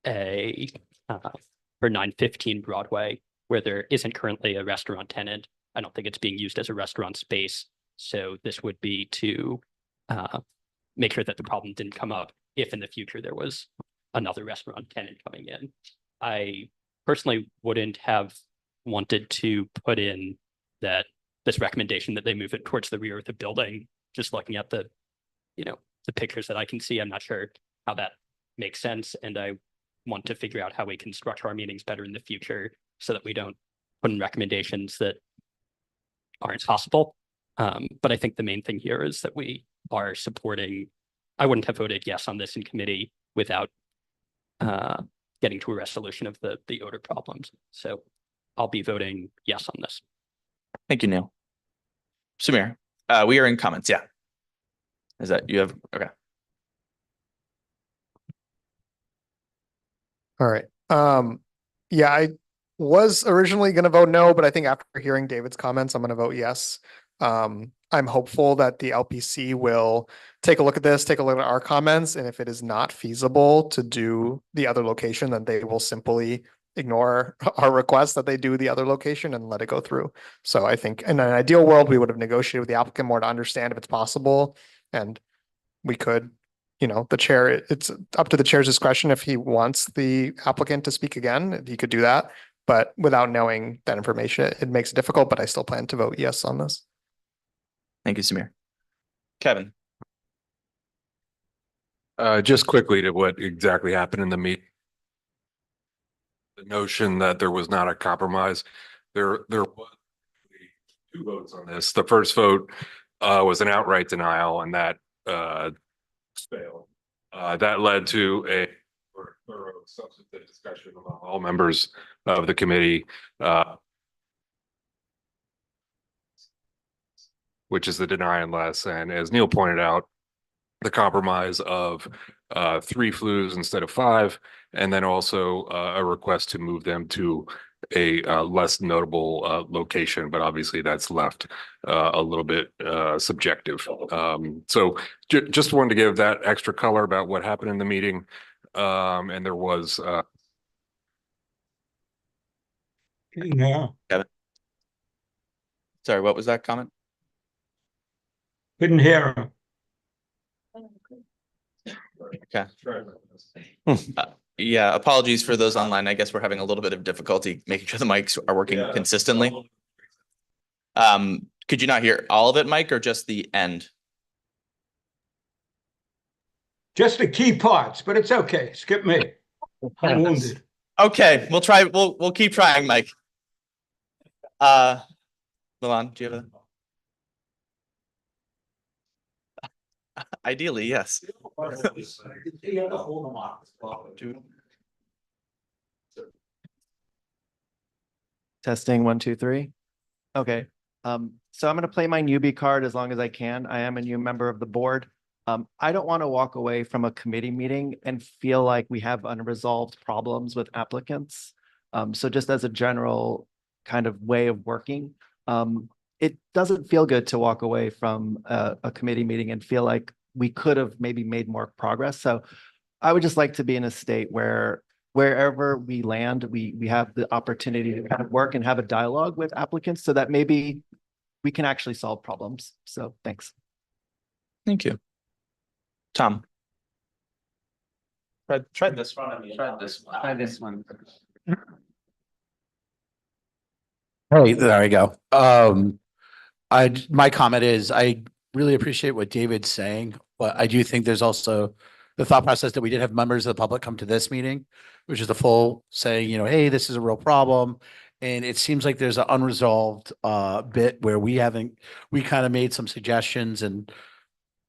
for 915 Broadway, where there isn't currently a restaurant tenant. I don't think it's being used as a restaurant space. So this would be to make sure that the problem didn't come up if in the future there was another restaurant tenant coming in. I personally wouldn't have wanted to put in that this recommendation that they move it towards the rear of the building. Just looking at the, the pictures that I can see, I'm not sure how that makes sense. And I want to figure out how we can structure our meetings better in the future so that we don't put in recommendations that aren't possible. But I think the main thing here is that we are supporting, I wouldn't have voted yes on this in committee without getting to a resolution of the odor problems. So I'll be voting yes on this. Thank you, Neil. Samir, we are in comments. Yeah. Is that you have? Okay. All right. Yeah, I was originally going to vote no, but I think after hearing David's comments, I'm going to vote yes. I'm hopeful that the LPC will take a look at this, take a look at our comments, and if it is not feasible to do the other location, then they will simply ignore our request that they do the other location and let it go through. So I think in an ideal world, we would have negotiated with the applicant more to understand if it's possible, and we could, the chair, it's up to the chair's discretion if he wants the applicant to speak again, he could do that. But without knowing that information, it makes it difficult, but I still plan to vote yes on this. Thank you, Samir. Kevin. Just quickly to what exactly happened in the meeting. The notion that there was not a compromise. There was 2 votes on this. The first vote was an outright denial, and that failed. That led to a thorough substantive discussion among all members of the committee, which is the deny unless. And as Neil pointed out, the compromise of 3 flues instead of 5, and then also a request to move them to a less notable location, but obviously that's left a little bit subjective. So just wanted to give that extra color about what happened in the meeting. And there was Kevin. Sorry, what was that comment? Couldn't hear him. Okay. Yeah, apologies for those online. I guess we're having a little bit of difficulty making sure the mics are working consistently. Could you not hear all of it, Mike, or just the end? Just the key parts, but it's okay. Skip me. I'm wounded. Okay, we'll try. We'll keep trying, Mike. Milan, do you have a? Ideally, yes. Testing 1, 2, 3. Okay. So I'm going to play my newbie card as long as I can. I am a new member of the board. I don't want to walk away from a committee meeting and feel like we have unresolved problems with applicants. So just as a general kind of way of working, it doesn't feel good to walk away from a committee meeting and feel like we could have maybe made more progress. So I would just like to be in a state where wherever we land, we have the opportunity to kind of work and have a dialogue with applicants so that maybe we can actually solve problems. So thanks. Thank you. Tom. Try this one. Try this one. Hey, there we go. My comment is I really appreciate what David's saying, but I do think there's also the thought process that we did have members of the public come to this meeting, which is the full saying, you know, hey, this is a real problem. And it seems like there's an unresolved bit where we kind of made some suggestions, and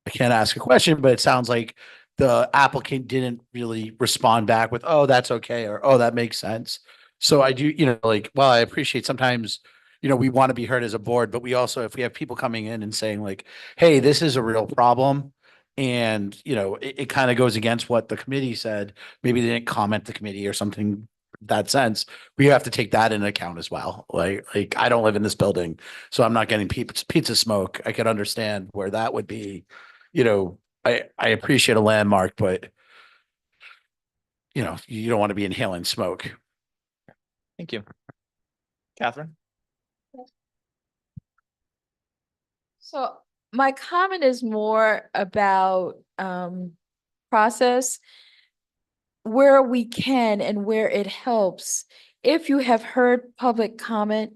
I can't ask a question, but it sounds like the applicant didn't really respond back with, oh, that's okay, or oh, that makes sense. So I do, well, I appreciate sometimes, we want to be heard as a board, but we also, if we have people coming in and saying like, hey, this is a real problem, and, it kind of goes against what the committee said, maybe they didn't comment the committee or something that sense, we have to take that into account as well. Like I don't live in this building, so I'm not getting pizza smoke. I can understand where that would be, I appreciate a landmark, but you don't want to be inhaling smoke. Thank you. Catherine? So my comment is more about process. Where we can and where it helps, if you have heard public comment,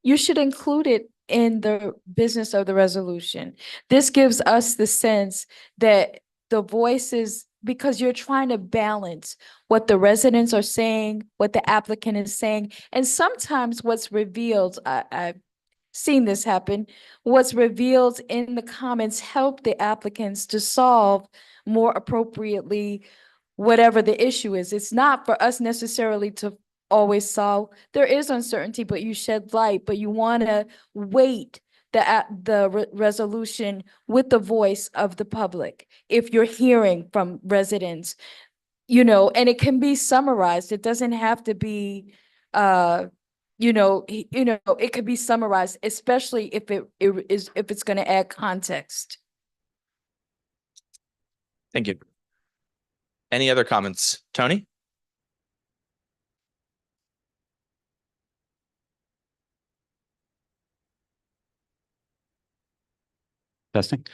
you should include it in the business of the resolution. This gives us the sense that the voices, because you're trying to balance what the residents are saying, what the applicant is saying, and sometimes what's revealed, I've seen this happen, what's revealed in the comments help the applicants to solve more appropriately whatever the issue is. It's not for us necessarily to always solve. There is uncertainty, but you shed light, but you want to weight the resolution with the voice of the public. If you're hearing from residents, and it can be summarized. It doesn't have to be, it could be summarized, especially if if it's going to add context. Thank you. Any other comments? Tony? Testing.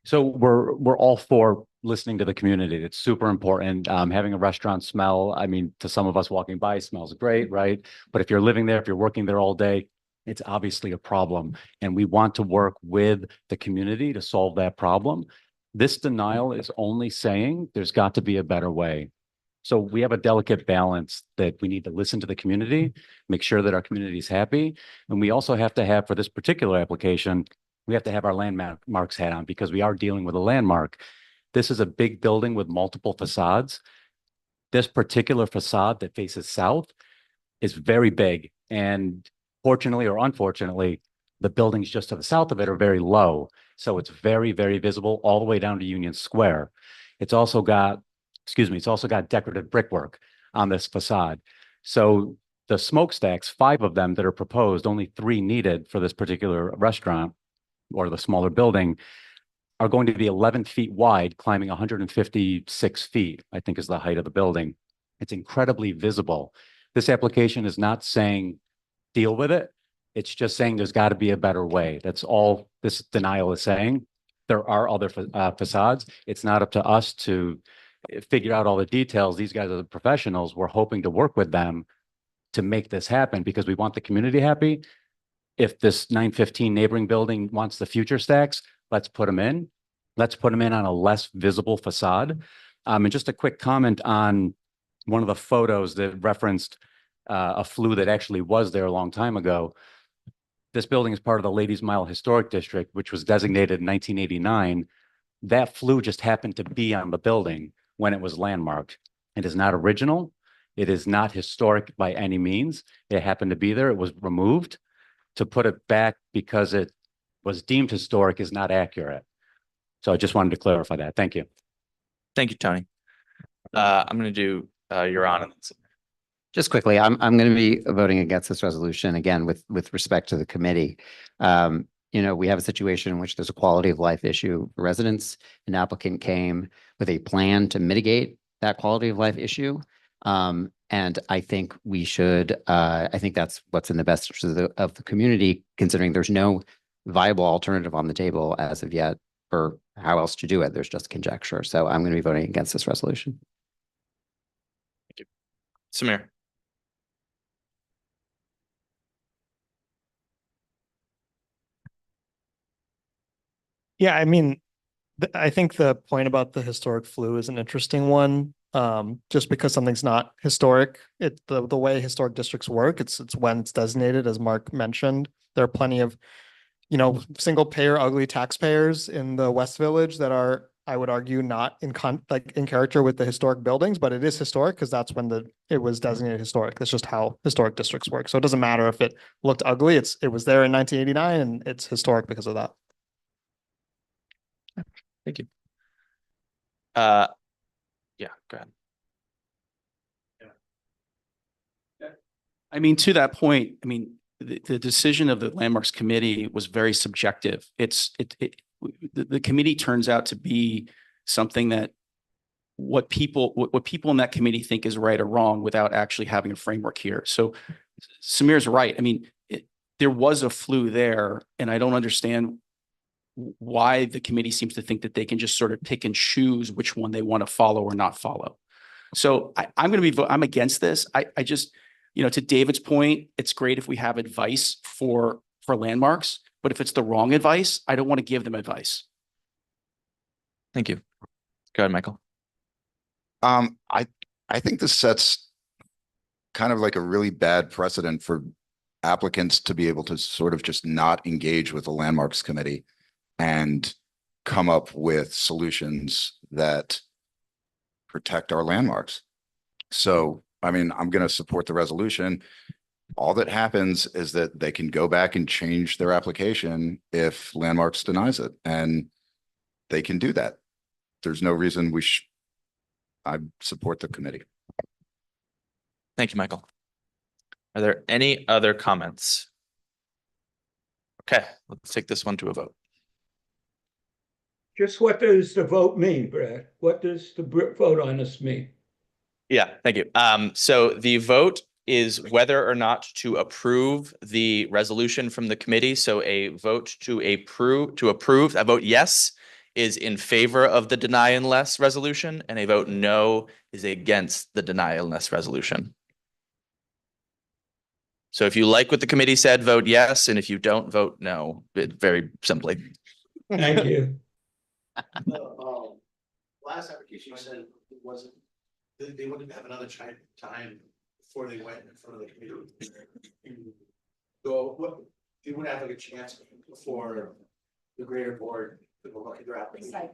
So we're all for listening to the community. It's super important. Having a restaurant smell, I mean, to some of us walking by, smells great, right? But if you're living there, if you're working there all day, it's obviously a problem. And we want to work with the community to solve that problem. This denial is only saying there's got to be a better way. So we have a delicate balance that we need to listen to the community, make sure that our community is happy. And we also have to have, for this particular application, we have to have our landmarks hat on because we are dealing with a landmark. This is a big building with multiple facades. This particular facade that faces south is very big. And fortunately or unfortunately, the buildings just to the south of it are very low. So it's very, very visible all the way down to Union Square. It's also got decorative brickwork on this facade. So the smokestacks, 5 of them that are proposed, only 3 needed for this particular restaurant or the smaller building, are going to be 11 feet wide, climbing 156 feet, I think is the height of the building. It's incredibly visible. This application is not saying deal with it. It's just saying there's got to be a better way. That's all this denial is saying. There are other facades. It's not up to us to figure out all the details. These guys are the professionals. We're hoping to work with them to make this happen because we want the community happy. if this 915 neighboring building wants the future stacks, let's put them in. Let's put them in on a less visible facade. And just a quick comment on one of the photos that referenced a flue that actually was there a long time ago. This building is part of the Ladies Mile Historic District, which was designated in 1989. That flue just happened to be on the building when it was landmarked. It is not original. It is not historic by any means. It happened to be there. It was removed. To put it back because it was deemed historic is not accurate. So I just wanted to clarify that. Thank you. Thank you, Tony. I'm going to do your honor. Just quickly, I'm going to be voting against this resolution again with respect to the committee. We have a situation in which there's a quality of life issue for residents. An applicant came with a plan to mitigate that quality of life issue. And I think we should, I think that's what's in the best interest of the community, considering there's no viable alternative on the table as of yet for how else to do it. There's just conjecture. So I'm going to be voting against this resolution. Thank you. Samir. Yeah, I mean, I think the point about the historic flue is an interesting one. Just because something's not historic, the way historic districts work, it's when it's designated, as Mark mentioned. There are plenty of, single payer ugly taxpayers in the West Village that are, I would argue, not in character with the historic buildings, but it is historic because that's when it was designated historic. That's just how historic districts work. So it doesn't matter if it looked ugly. It was there in 1989 and it's historic because of that. Thank you. Yeah, go ahead. I mean, to that point, I mean, the decision of the Landmarks Committee was very subjective. The committee turns out to be something that what people in that committee think is right or wrong without actually having a framework here. So Samir's right. I mean, there was a flue there, and I don't understand why the committee seems to think that they can just sort of pick and choose which one they want to follow or not follow. So I'm against this. I just, to David's point, it's great if we have advice for landmarks, but if it's the wrong advice, I don't want to give them advice. Thank you. Go ahead, Michael. I think this sets kind of like a really bad precedent for applicants to be able to sort of just not engage with the landmarks committee and come up with solutions that protect our landmarks. So, I mean, I'm going to support the resolution. All that happens is that they can go back and change their application if landmarks denies it, and they can do that. There's no reason I support the committee. Thank you, Michael. Are there any other comments? Okay, let's take this one to a vote. Just what does the vote mean, Brad? What does the vote on this mean? Yeah, thank you. So the vote is whether or not to approve the resolution from the committee. So a vote to approve, a vote yes is in favor of the deny unless resolution, and a vote no is against the deny unless resolution. So if you like what the committee said, vote yes, and if you don't, vote no, very simply. Thank you. Last application you said it wasn't, they wouldn't have another time before they went in front of the committee. They wouldn't have like a chance before the greater board to go look at their application.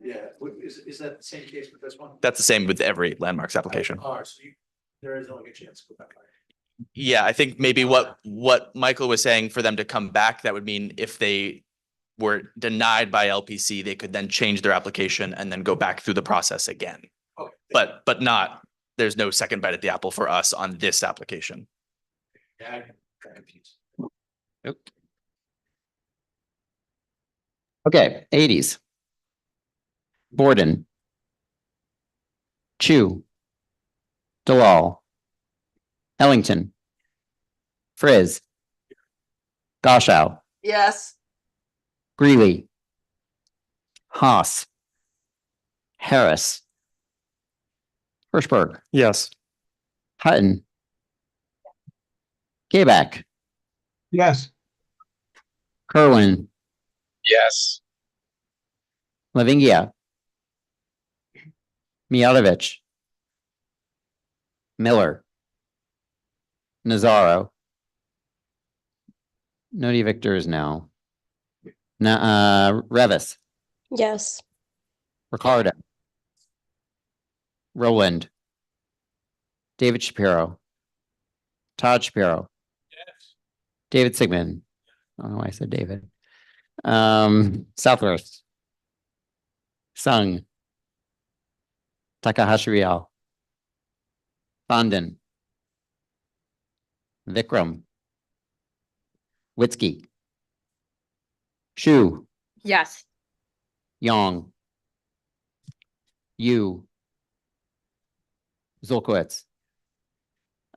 Yeah, is that the same case with this one? That's the same with every landmarks application. So there isn't like a chance to go back. Yeah, I think maybe what Michael was saying, for them to come back, that would mean if they were denied by LPC, they could then change their application and then go back through the process again. Okay. But not, there's no second bite at the apple for us on this application. Yeah, I got confused. Yep. Okay, 80s. Borden. Chu. Dalal. Ellington. Frizz. Goshow. Yes. Greeley. Haas. Harris. Hirschberg. Yes. Hutton. Gayback. Yes. Kerwin, Yes. Lavingia, Miodovich, Miller, Nazaro. Nodi Victor is no. Revis, Yes. Ricardo, Roland, David Shapiro, Todd Shapiro, David Sigmund. I don't know why I said David. Southworth, Sung, Takahashi Rial, Fondon, Vikram, Witzke, Shu, Yes. Yong, Yu, Zolkowitz.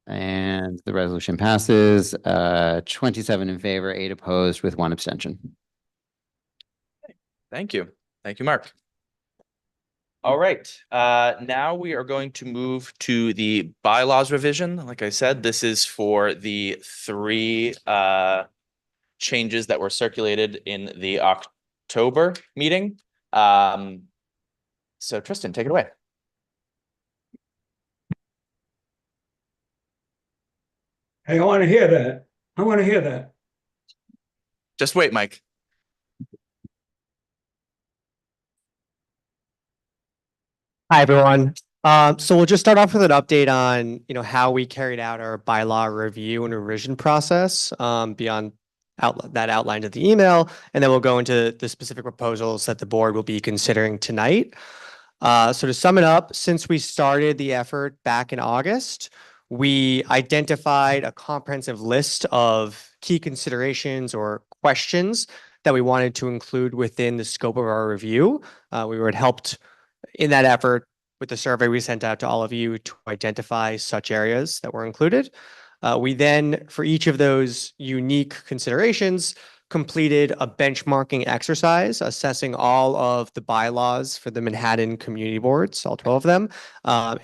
And the resolution passes, 27 in favor, 8 opposed with 1 abstention. Thank you. Thank you, Mark. All right, now we are going to move to the bylaws revision. Like I said, this is for the 3 changes that were circulated in the October meeting. So Tristan, take it away. Hey, I want to hear that. I want to hear that. Just wait, Mike. Hi, everyone. So we'll just start off with an update on, how we carried out our bylaw review and revision process, beyond that outlined in the email, and then we'll go into the specific proposals that the board will be considering tonight. So to sum it up, since we started the effort back in August, we identified a comprehensive list of key considerations or questions that we wanted to include within the scope of our review. We were helped in that effort with the survey we sent out to all of you to identify such areas that were included. We then, for each of those unique considerations, completed a benchmarking exercise assessing all of the bylaws for the Manhattan community boards, all 12 of them,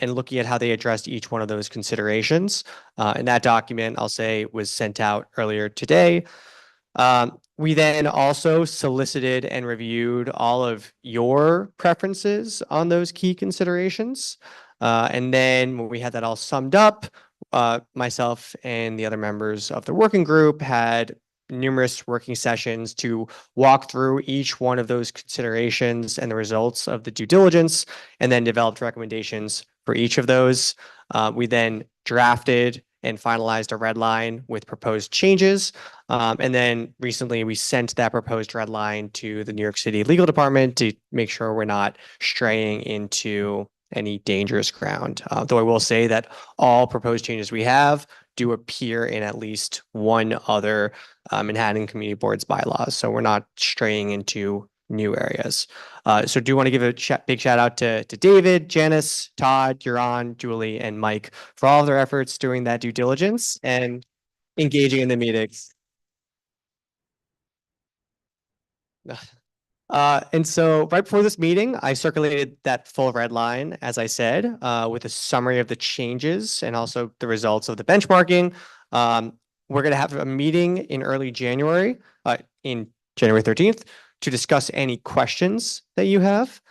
and looking at how they addressed each one of those considerations. And that document, I'll say, was sent out earlier today. We then also solicited and reviewed all of your preferences on those key considerations. And then when we had that all summed up, myself and the other members of the working group had numerous working sessions to walk through each one of those considerations and the results of the due diligence, and then developed recommendations for each of those. We then drafted and finalized a red line with proposed changes. And then recently we sent that proposed red line to the New York City Legal Department to make sure we're not straying into any dangerous ground. Though I will say that all proposed changes we have do appear in at least one other Manhattan Community Board's bylaws. So we're not straying into new areas. So do want to give a big shout out to David, Janice, Todd, Huron, Julie, and Mike for all of their efforts during that due diligence and engaging in the meetings. And so right before this meeting, I circulated that full red line, as I said, with a summary of the changes and also the results of the benchmarking. We're going to have a meeting in early January, in January 13th, to discuss any questions that you have.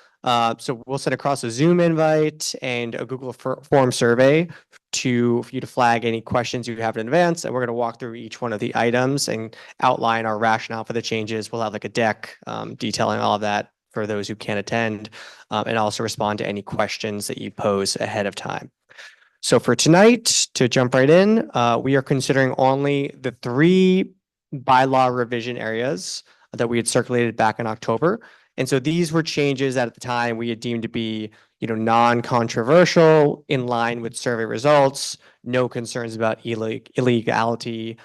So we'll send across a Zoom invite and a Google form survey for you to flag any questions you have in advance. And we're going to walk through each one of the items and outline our rationale for the changes. We'll have like a deck detailing all of that for those who can't attend, and also respond to any questions that you pose ahead of time. So for tonight, to jump right in, we are considering only the 3 bylaw revision areas that we had circulated back in October. And so these were changes that at the time we had deemed to be, non-controversial, in line with survey results, no concerns about illegality,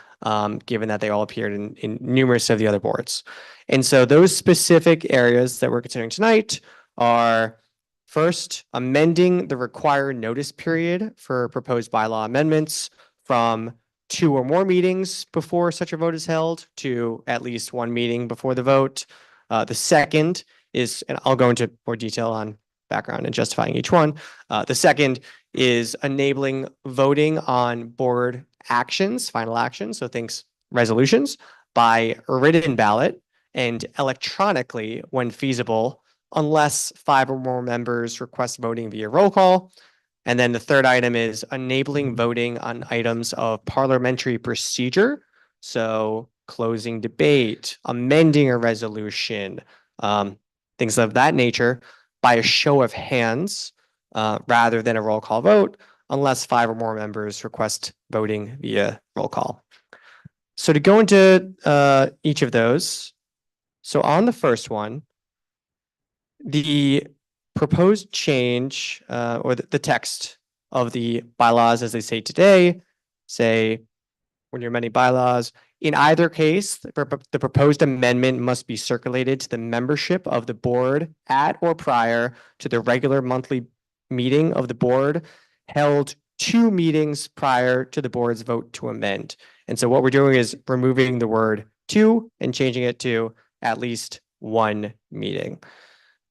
given that they all appeared in numerous of the other boards. And so those specific areas that we're considering tonight are, first, amending the required notice period for proposed bylaw amendments from 2 or more meetings before such a vote is held to at least 1 meeting before the vote. The second is, and I'll go into more detail on background and justifying each one. The second is enabling voting on board actions, final actions, so things, resolutions, by written ballot and electronically when feasible, unless 5 or more members request voting via roll call. And then the third item is enabling voting on items of parliamentary procedure. So closing debate, amending a resolution, things of that nature by a show of hands rather than a roll call vote, unless 5 or more members request voting via roll call. So to go into each of those, so on the first one, the proposed change or the text of the bylaws as they say today, say when you're amending bylaws, in either case, the proposed amendment must be circulated to the membership of the board at or prior to the regular monthly meeting of the board held 2 meetings prior to the board's vote to amend. And so what we're doing is removing the word "to" and changing it to at least 1 meeting.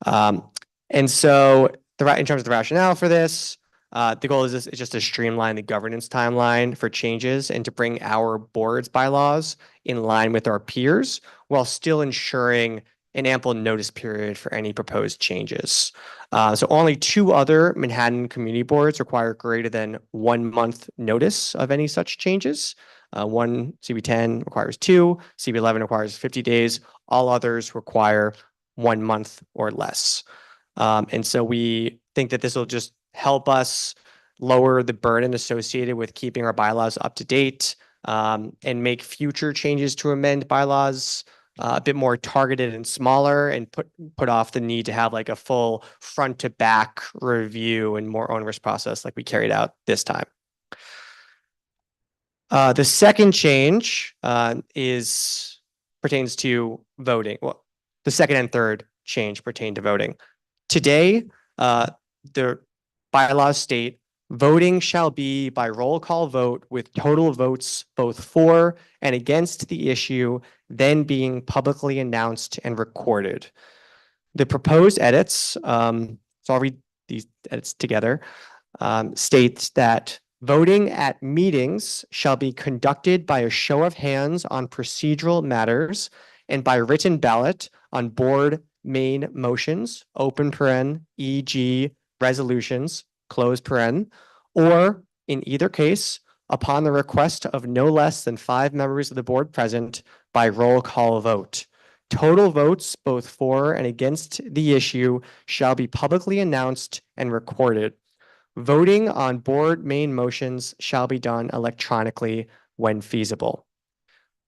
And so in terms of the rationale for this, the goal is just to streamline the governance timeline for changes and to bring our board's bylaws in line with our peers while still ensuring an ample notice period for any proposed changes. So only 2 other Manhattan community boards require greater than 1 month notice of any such changes. One CB10 requires 2, CB11 requires 50 days. All others require 1 month or less. And so we think that this will just help us lower the burden associated with keeping our bylaws up to date and make future changes to amend bylaws a bit more targeted and smaller and put off the need to have like a full front to back review and more onerous process like we carried out this time. The second change pertains to voting. Well, the second and third change pertain to voting. Today, the bylaws state voting shall be by roll call vote with total votes both for and against the issue then being publicly announced and recorded. The proposed edits, so I'll read these edits together, states that voting at meetings shall be conducted by a show of hands on procedural matters and by written ballot on board main motions, open paren, e.g. resolutions, close paren, or in either case, upon the request of no less than 5 members of the board present by roll call vote. Total votes both for and against the issue shall be publicly announced and recorded. Voting on board main motions shall be done electronically when feasible.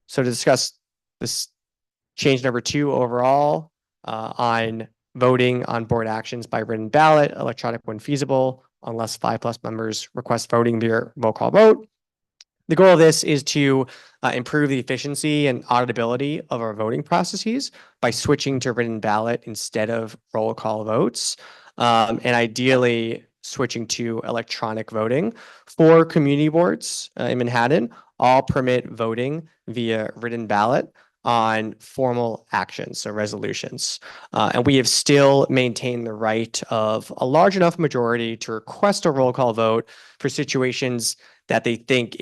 So to discuss this change number 2 overall on voting on board actions by written ballot, electronic when feasible, unless 5+ members request voting via roll call vote. The goal of this is to improve the efficiency and auditability of our voting processes by switching to written ballot instead of roll call votes, and ideally switching to electronic voting. 4 community boards in Manhattan all permit voting via written ballot on formal actions, so resolutions. And we have still maintained the right of a large enough majority to request a roll call vote for situations that they think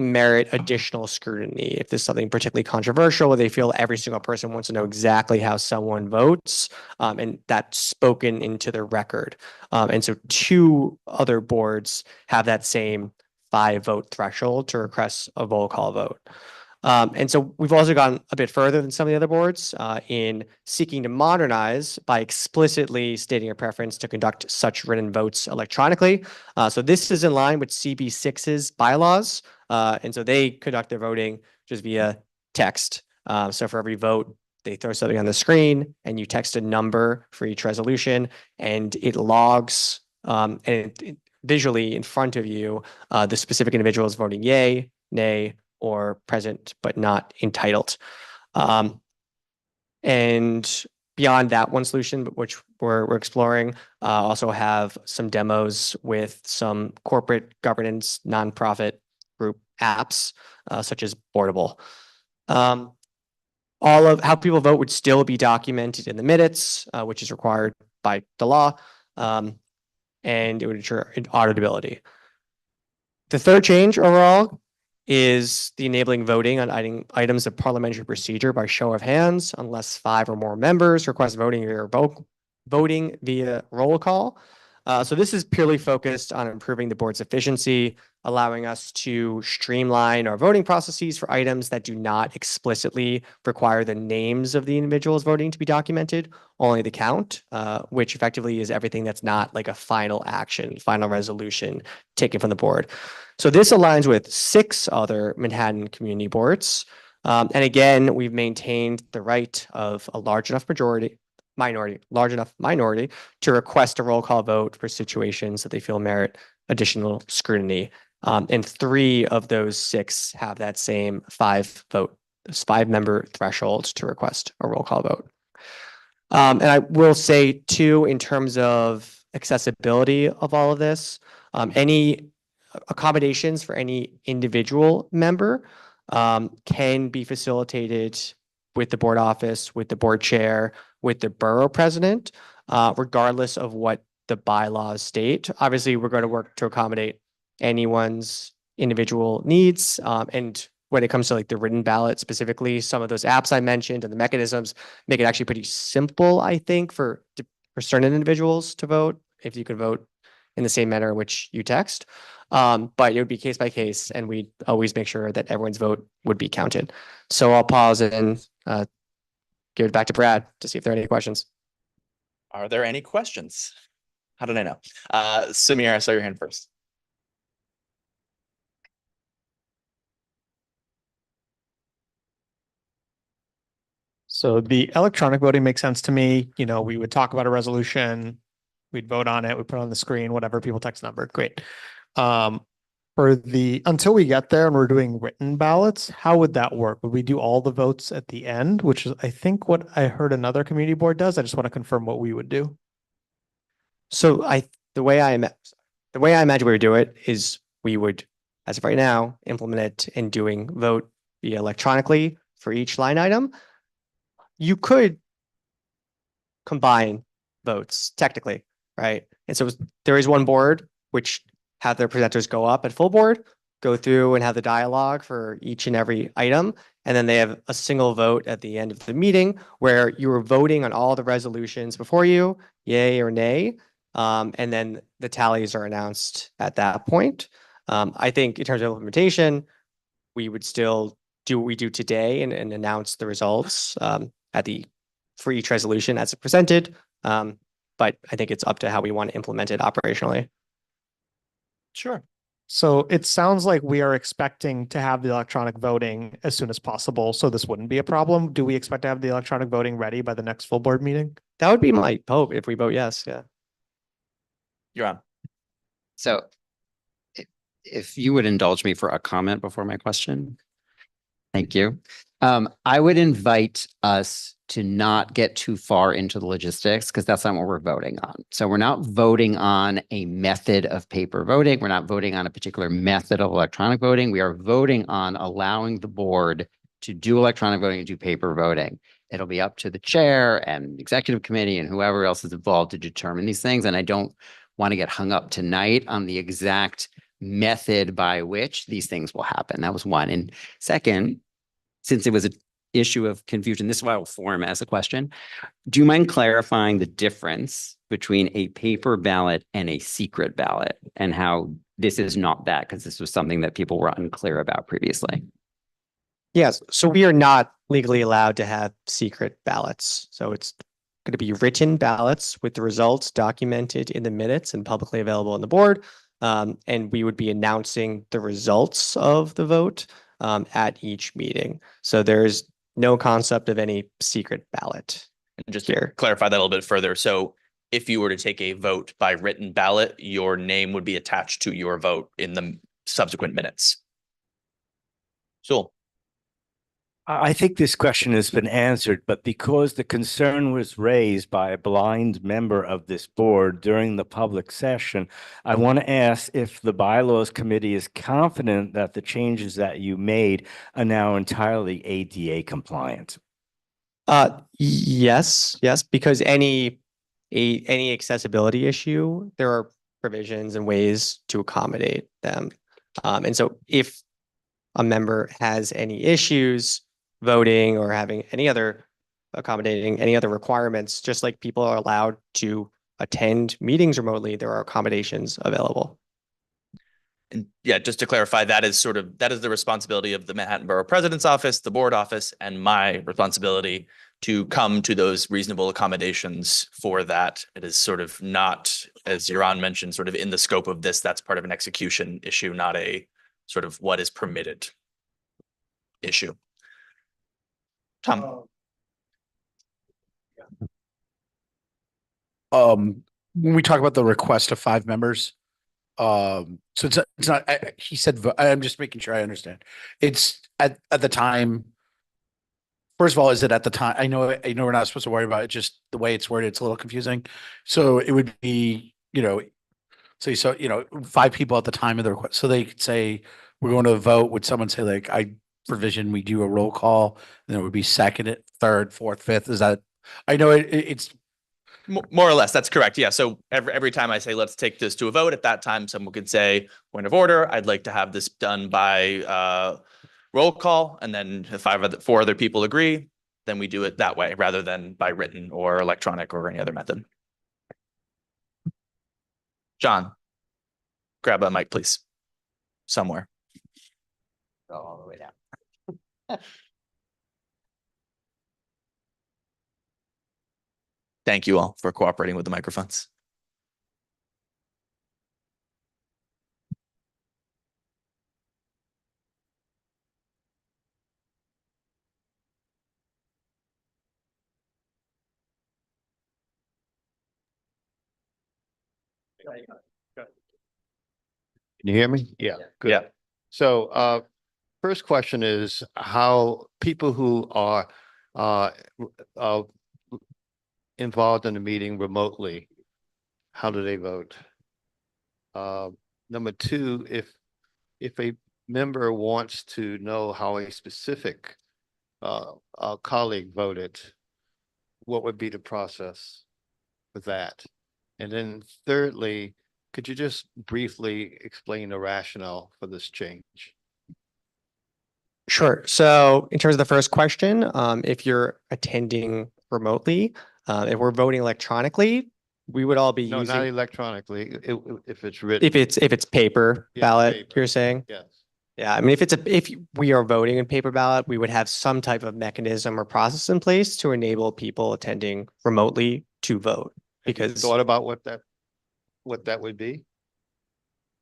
merit additional scrutiny. If there's something particularly controversial, they feel every single person wants to know exactly how someone votes, and that's spoken into the record. And so 2 other boards have that same 5-vote threshold to request a roll call vote. And so we've also gone a bit further than some of the other boards in seeking to modernize by explicitly stating a preference to conduct such written votes electronically. So this is in line with CB6's bylaws. And so they conduct their voting just via text. So for every vote, they throw something on the screen and you text a number for each resolution and it logs and it visually in front of you the specific individuals voting yay, nay, or present but not entitled. And beyond that one solution, which we're exploring, also have some demos with some corporate governance nonprofit group apps, such as Boardable. All of how people vote would still be documented in the minutes, which is required by the law, and it would ensure auditability. The third change overall is the enabling voting on items of parliamentary procedure by show of hands unless 5 or more members request voting via roll call. So this is purely focused on improving the board's efficiency, allowing us to streamline our voting processes for items that do not explicitly require the names of the individuals voting to be documented, only the count, which effectively is everything that's not like a final action, final resolution taken from the board. So this aligns with 6 other Manhattan community boards. And again, we've maintained the right of a large enough minority to request a roll call vote for situations that they feel merit additional scrutiny. And 3 of those 6 have that same 5-member threshold to request a roll call vote. And I will say too, in terms of accessibility of all of this, any accommodations for any individual member can be facilitated with the board office, with the board chair, with the borough president, regardless of what the bylaws state. Obviously, we're going to work to accommodate anyone's individual needs. And when it comes to like the written ballot specifically, some of those apps I mentioned and the mechanisms make it actually pretty simple, I think, for certain individuals to vote, if you could vote in the same manner in which you text. But it would be case by case, and we'd always make sure that everyone's vote would be counted. So I'll pause and give it back to Brad to see if there are any questions. Are there any questions? How did I know? Samir, I saw your hand first. So the electronic voting makes sense to me. You know, we would talk about a resolution, we'd vote on it, we put it on the screen, whatever, people text number, great. Until we get there and we're doing written ballots, how would that work? Would we do all the votes at the end, which is, I think, what I heard another community board does? I just want to confirm what we would do. So the way I imagine we would do it is we would, as of right now, implement it in doing vote via electronically for each line item. You could combine votes technically, right? And so there is one board which have their presenters go up at full board, go through and have the dialogue for each and every item. And then they have a single vote at the end of the meeting where you were voting on all the resolutions before you, yay or nay. And then the tallies are announced at that point. I think in terms of implementation, we would still do what we do today and announce the results for each resolution as it presented. But I think it's up to how we want to implement it operationally. Sure. So it sounds like we are expecting to have the electronic voting as soon as possible. So this wouldn't be a problem. Do we expect to have the electronic voting ready by the next full board meeting? That would be my hope if we vote yes. Yeah. You're on. So if you would indulge me for a comment before my question. Thank you. I would invite us to not get too far into the logistics because that's not what we're voting on. So we're not voting on a method of paper voting. We're not voting on a particular method of electronic voting. We are voting on allowing the board to do electronic voting and do paper voting. It'll be up to the chair and executive committee and whoever else is involved to determine these things. And I don't want to get hung up tonight on the exact method by which these things will happen. That was one. And second, since it was an issue of confusion, this is why I will form as a question. Do you mind clarifying the difference between a paper ballot and a secret ballot and how this is not that? Because this was something that people were unclear about previously. Yes. So we are not legally allowed to have secret ballots. So it's going to be written ballots with the results documented in the minutes and publicly available on the board. And we would be announcing the results of the vote at each meeting. So there's no concept of any secret ballot. And just to clarify that a little bit further. So if you were to take a vote by written ballot, your name would be attached to your vote in the subsequent minutes. Sewell. I think this question has been answered, but because the concern was raised by a blind member of this board during the public session, I want to ask if the bylaws committee is confident that the changes that you made are now entirely ADA compliant. Yes, because any accessibility issue, there are provisions and ways to accommodate them. And so if a member has any issues voting or having any other accommodating any other requirements, just like people are allowed to attend meetings remotely, there are accommodations available. And yeah, just to clarify, that is the responsibility of the Manhattan Borough President's Office, the board office, and my responsibility to come to those reasonable accommodations for that. It is sort of not, as Yaron mentioned, sort of in the scope of this, that's part of an execution issue, not a sort of what is permitted issue. Tom. When we talk about the request of 5 members, so it's not, he said, I'm just making sure I understand. It's at the time. First of all, is it at the time? I know we're not supposed to worry about it, just the way it's worded, it's a little confusing. So it would be, so 5 people at the time of the request. So they could say, we're going to vote. Would someone say like, provision, we do a roll call, and it would be second, third, fourth, fifth? Is that, I know it's More or less, that's correct. Yeah. So every time I say, let's take this to a vote, at that time, someone could say, point of order, I'd like to have this done by roll call. And then if 4 other people agree, then we do it that way rather than by written or electronic or any other method. John, grab a mic, please. Somewhere. Go all the way down. Thank you all for cooperating with the microphones. Can you hear me? Yeah, good. Yeah. So, first question is how people who are involved in the meeting remotely, how do they vote? Number 2, if a member wants to know how a specific colleague voted, what would be the process for that? And then thirdly, could you just briefly explain the rationale for this change? Sure. So in terms of the first question, if you're attending remotely, if we're voting electronically, we would all be No, using. not electronically, if it's written. If it's paper Yeah, ballot, paper. you're saying? Yes. Yeah, I mean, if we are voting in paper ballot, we would have some type of mechanism or process in place to enable people attending remotely to vote. Because Thought about what that would be?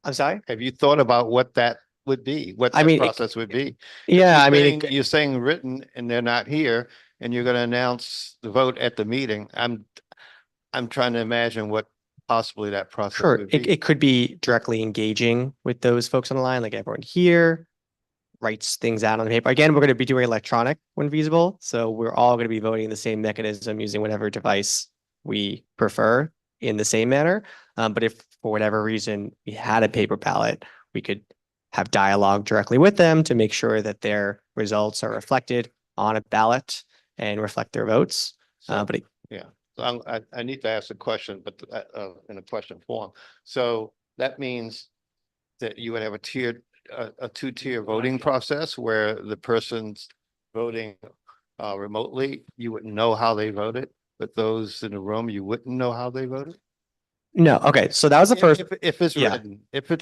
I'm sorry? Have you thought about what that would be? What I that mean, process would be? Yeah, You're I mean, saying- You're saying written and they're not here and you're gonna announce the vote at the meeting. I'm trying to imagine what possibly that process sure, would be. it could be directly engaging with those folks on the line, like everyone here writes things out on the paper. Again, we're going to be doing electronic when feasible. So we're all going to be voting the same mechanism using whatever device we prefer in the same manner. But if for whatever reason we had a paper ballot, we could have dialogue directly with them to make sure that their results are reflected on a ballot and reflect their votes. But Yeah, so I need to ask a question, but in a question form. So that means that you would have a 2-tier voting process where the person's voting remotely, you wouldn't know how they voted, but those in the room, you wouldn't know how they voted? no, okay, so that was the first. If it's yeah.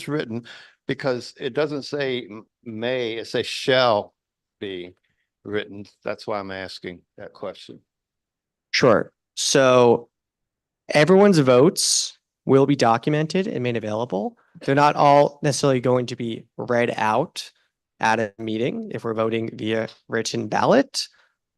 written, because it doesn't say may, it says shall be written. That's why I'm asking that question. Sure. So everyone's votes will be documented and made available. They're not all necessarily going to be read out at a meeting if we're voting via written ballot,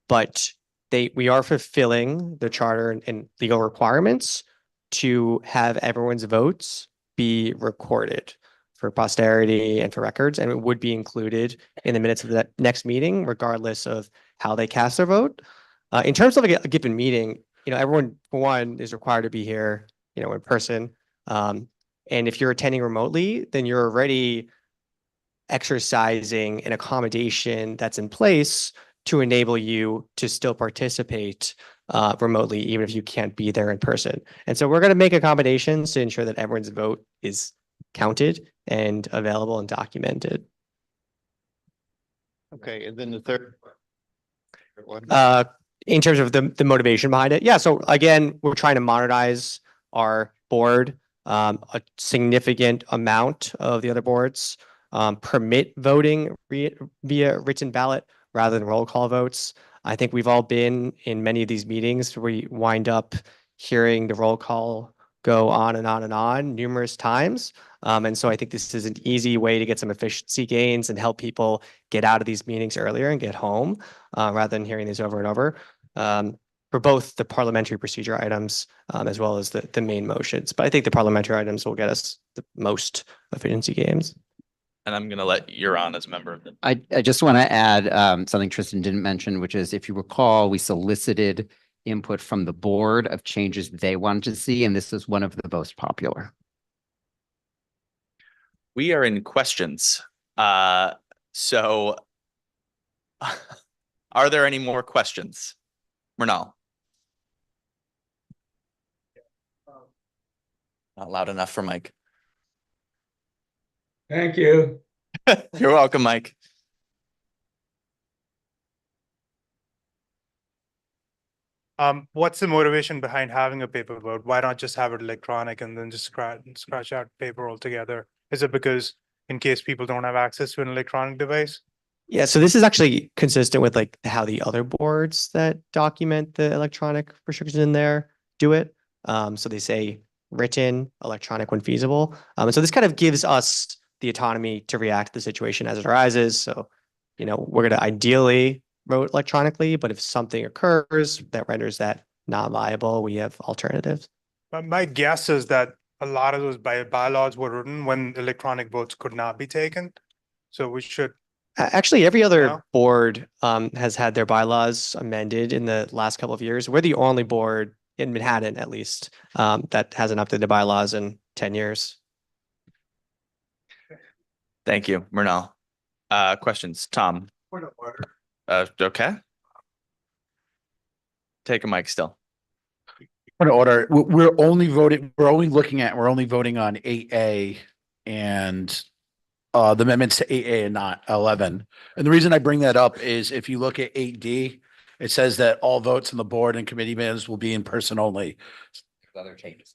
but we are fulfilling the charter and legal requirements to have everyone's votes be recorded for posterity and for records, and it would be included in the minutes of the next meeting, regardless of how they cast their vote. In terms of a given meeting, everyone, for one, is required to be here, in person. And if you're attending remotely, then you're already exercising an accommodation that's in place to enable you to still participate remotely, even if you can't be there in person. And so we're going to make accommodations to ensure that everyone's vote is counted and available and documented. Okay, and then the third one. In terms of the motivation behind it. Yeah, so again, we're trying to modernize our board. A significant amount of the other boards permit voting via written ballot rather than roll call votes. I think we've all been in many of these meetings where we wind up hearing the roll call go on and on and on numerous times. And so I think this is an easy way to get some efficiency gains and help people get out of these meetings earlier and get home rather than hearing these over and over for both the parliamentary procedure items as well as the main motions. But I think the parliamentary items will get us the most efficiency gains. And I'm going to let Euron as a member of the. I just want to add something Tristan didn't mention, which is if you recall, we solicited input from the board of changes they wanted to see, and this is one of the most popular. We are in questions. So are there any more questions? Mernal. Not loud enough for Mike. Thank you. You're welcome, Mike. What's the motivation behind having a paper vote? Why not just have it electronic and then just scratch out paper altogether? Is it because in case people don't have access to an electronic device? Yeah, so this is actually consistent with like how the other boards that document the electronic restrictions in there do it. So they say written, electronic when feasible. And so this kind of gives us the autonomy to react to the situation as it arises. So, you know, we're going to ideally vote electronically, but if something occurs that renders that not viable, we have alternatives. But my guess is that a lot of those bylaws were written when electronic votes could not be taken. So we should. Actually, every other board has had their bylaws amended in the last couple of years. We're the only board in Manhattan, at least, that hasn't updated the bylaws in 10 years. Thank you, Mernal. Questions, Tom? Okay. Take a mic still. Point of order, we're only voting on 8A and the amendments to 8A and not 11. And the reason I bring that up is if you look at 8D, it says that all votes on the board and committee minutes will be in person only. Other changes.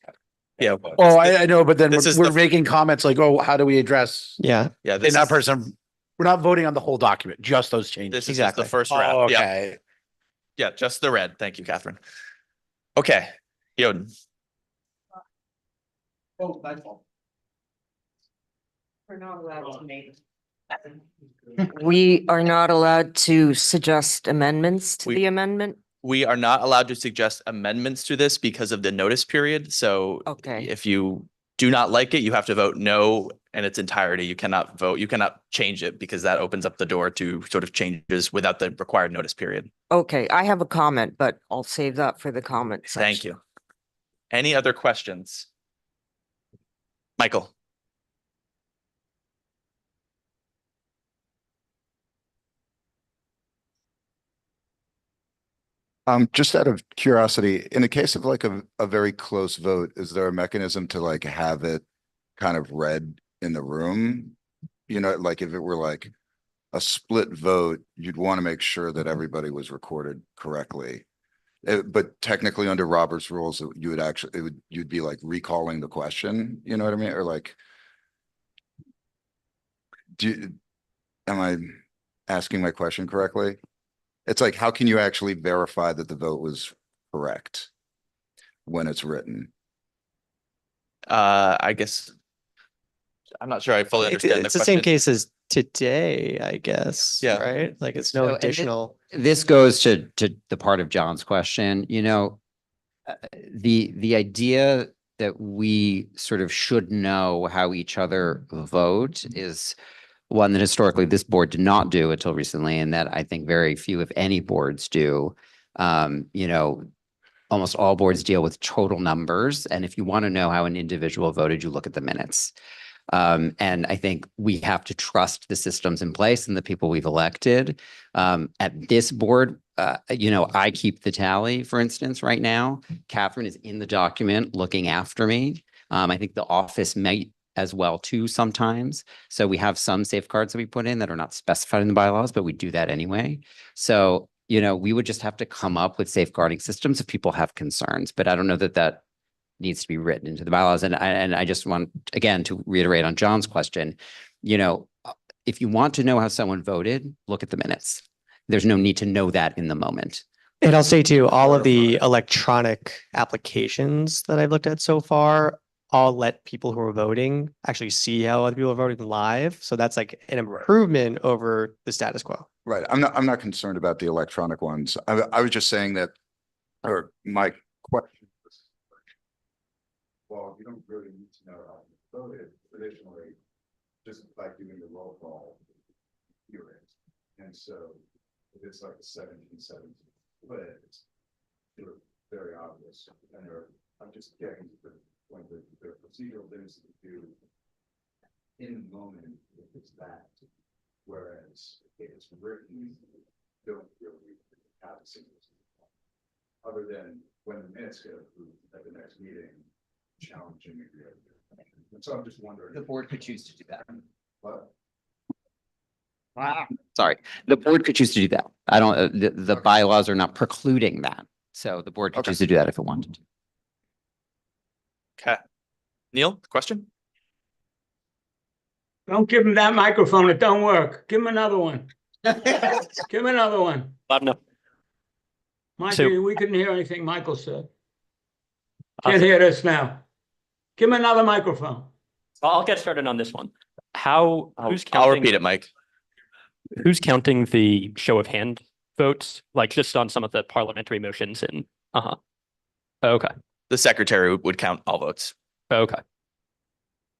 Yeah. Oh, I know, but then This is we're the- making comments like, oh, how do we address? Yeah. Yeah. In This that is, person, we're not voting on the whole document, just those changes. this is just the first round. Oh, Yeah. okay. Yeah, just the red. Thank you, Catherine. Okay, Yoden. Oh, my fault. We're not allowed to make. We are not allowed to suggest amendments to the amendment? We are not allowed to suggest amendments to this because of the notice period. So Okay. if you do not like it, you have to vote no in its entirety. You cannot vote, you cannot change it because that opens up the door to sort of changes without the required notice period. Okay, I have a comment, but I'll save that for the comment section. Thank you. Any other questions? Michael. Just out of curiosity, in the case of like a very close vote, is there a mechanism to like have it kind of read in the room? You know, like if it were like a split vote, you'd want to make sure that everybody was recorded correctly. But technically under Robert's rules, you would actually, you'd be like recalling the question, you know what I mean? Or like, am I asking my question correctly? It's like, how can you actually verify that the vote was correct when it's written? I guess I'm not sure I fully understand It's the the same question. case as today, I guess. Yeah. Right? Like it's So, no and additional. This goes to the part of John's question, you know, the idea that we sort of should know how each other vote is one that historically this board did not do until recently, and that I think very few, if any, boards do. You know, almost all boards deal with total numbers, and if you want to know how an individual voted, you look at the minutes. And I think we have to trust the systems in place and the people we've elected. At this board, you know, I keep the tally, for instance, right now. Catherine is in the document looking after me. I think the office might as well too sometimes. So we have some safeguards that we put in that are not specified in the bylaws, but we do that anyway. So, you know, we would just have to come up with safeguarding systems if people have concerns, but I don't know that that needs to be written into the bylaws. And I just want, again, to reiterate on John's question, you know, if you want to know how someone voted, look at the minutes. There's no need to know that in the moment. And I'll say too, all of the electronic applications that I've looked at so far, all let people who are voting actually see how other people are voting live. So that's like an improvement over the status quo. Right. I'm not concerned about the electronic ones. I was just saying that, or my question was, well, you don't really need to know how you voted traditionally, just like doing the roll call hearing. And so if it's like a 17-17 split, it's very obvious. And I'm just getting to the point that there are procedural things to do in the moment if it's that. Whereas if it's written, you don't really have a single other than when the minutes get approved at the next meeting, challenging it. And so I'm just wondering. The board could choose to do that. What? Sorry, the board could choose to do that. I don't, the bylaws are not precluding that. So the board could choose to do that if it wanted to. Okay. Neil, question? Don't give him that microphone. It don't work. Give him another one. Give him another one. No. Mikey, we couldn't hear anything Michael said. Can't hear this now. Give him another microphone. I'll get started on this one. How, who's I'll counting? repeat it, Mike. Who's counting the show of hand votes? Like just on some of the parliamentary motions and, okay. The secretary would count all votes. Okay.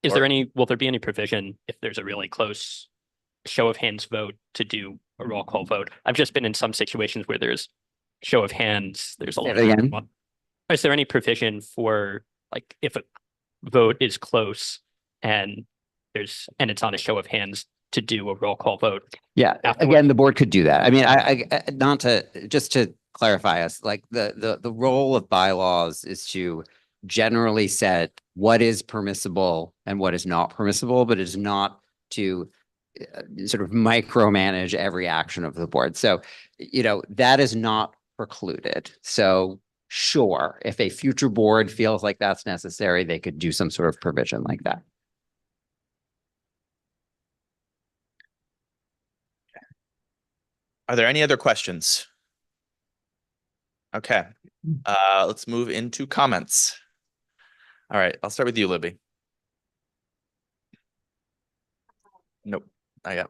Is Or- there any, will there be any provision if there's a really close show of hands vote to do a roll call vote? I've just been in some situations where there's show of hands, there's a Say lot. that again? Is there any provision for like if a vote is close and it's on a show of hands to do a roll call vote? Yeah, Afterwards. again, the board could do that. I mean, I not to, just to clarify us, like the role of bylaws is to generally set what is permissible and what is not permissible, but it is not to sort of micromanage every action of the board. So, you know, that is not precluded. So sure, if a future board feels like that's necessary, they could do some sort of provision like that. Are there any other questions? Okay, let's move into comments. All right, I'll start with you, Libby. Nope, not yet.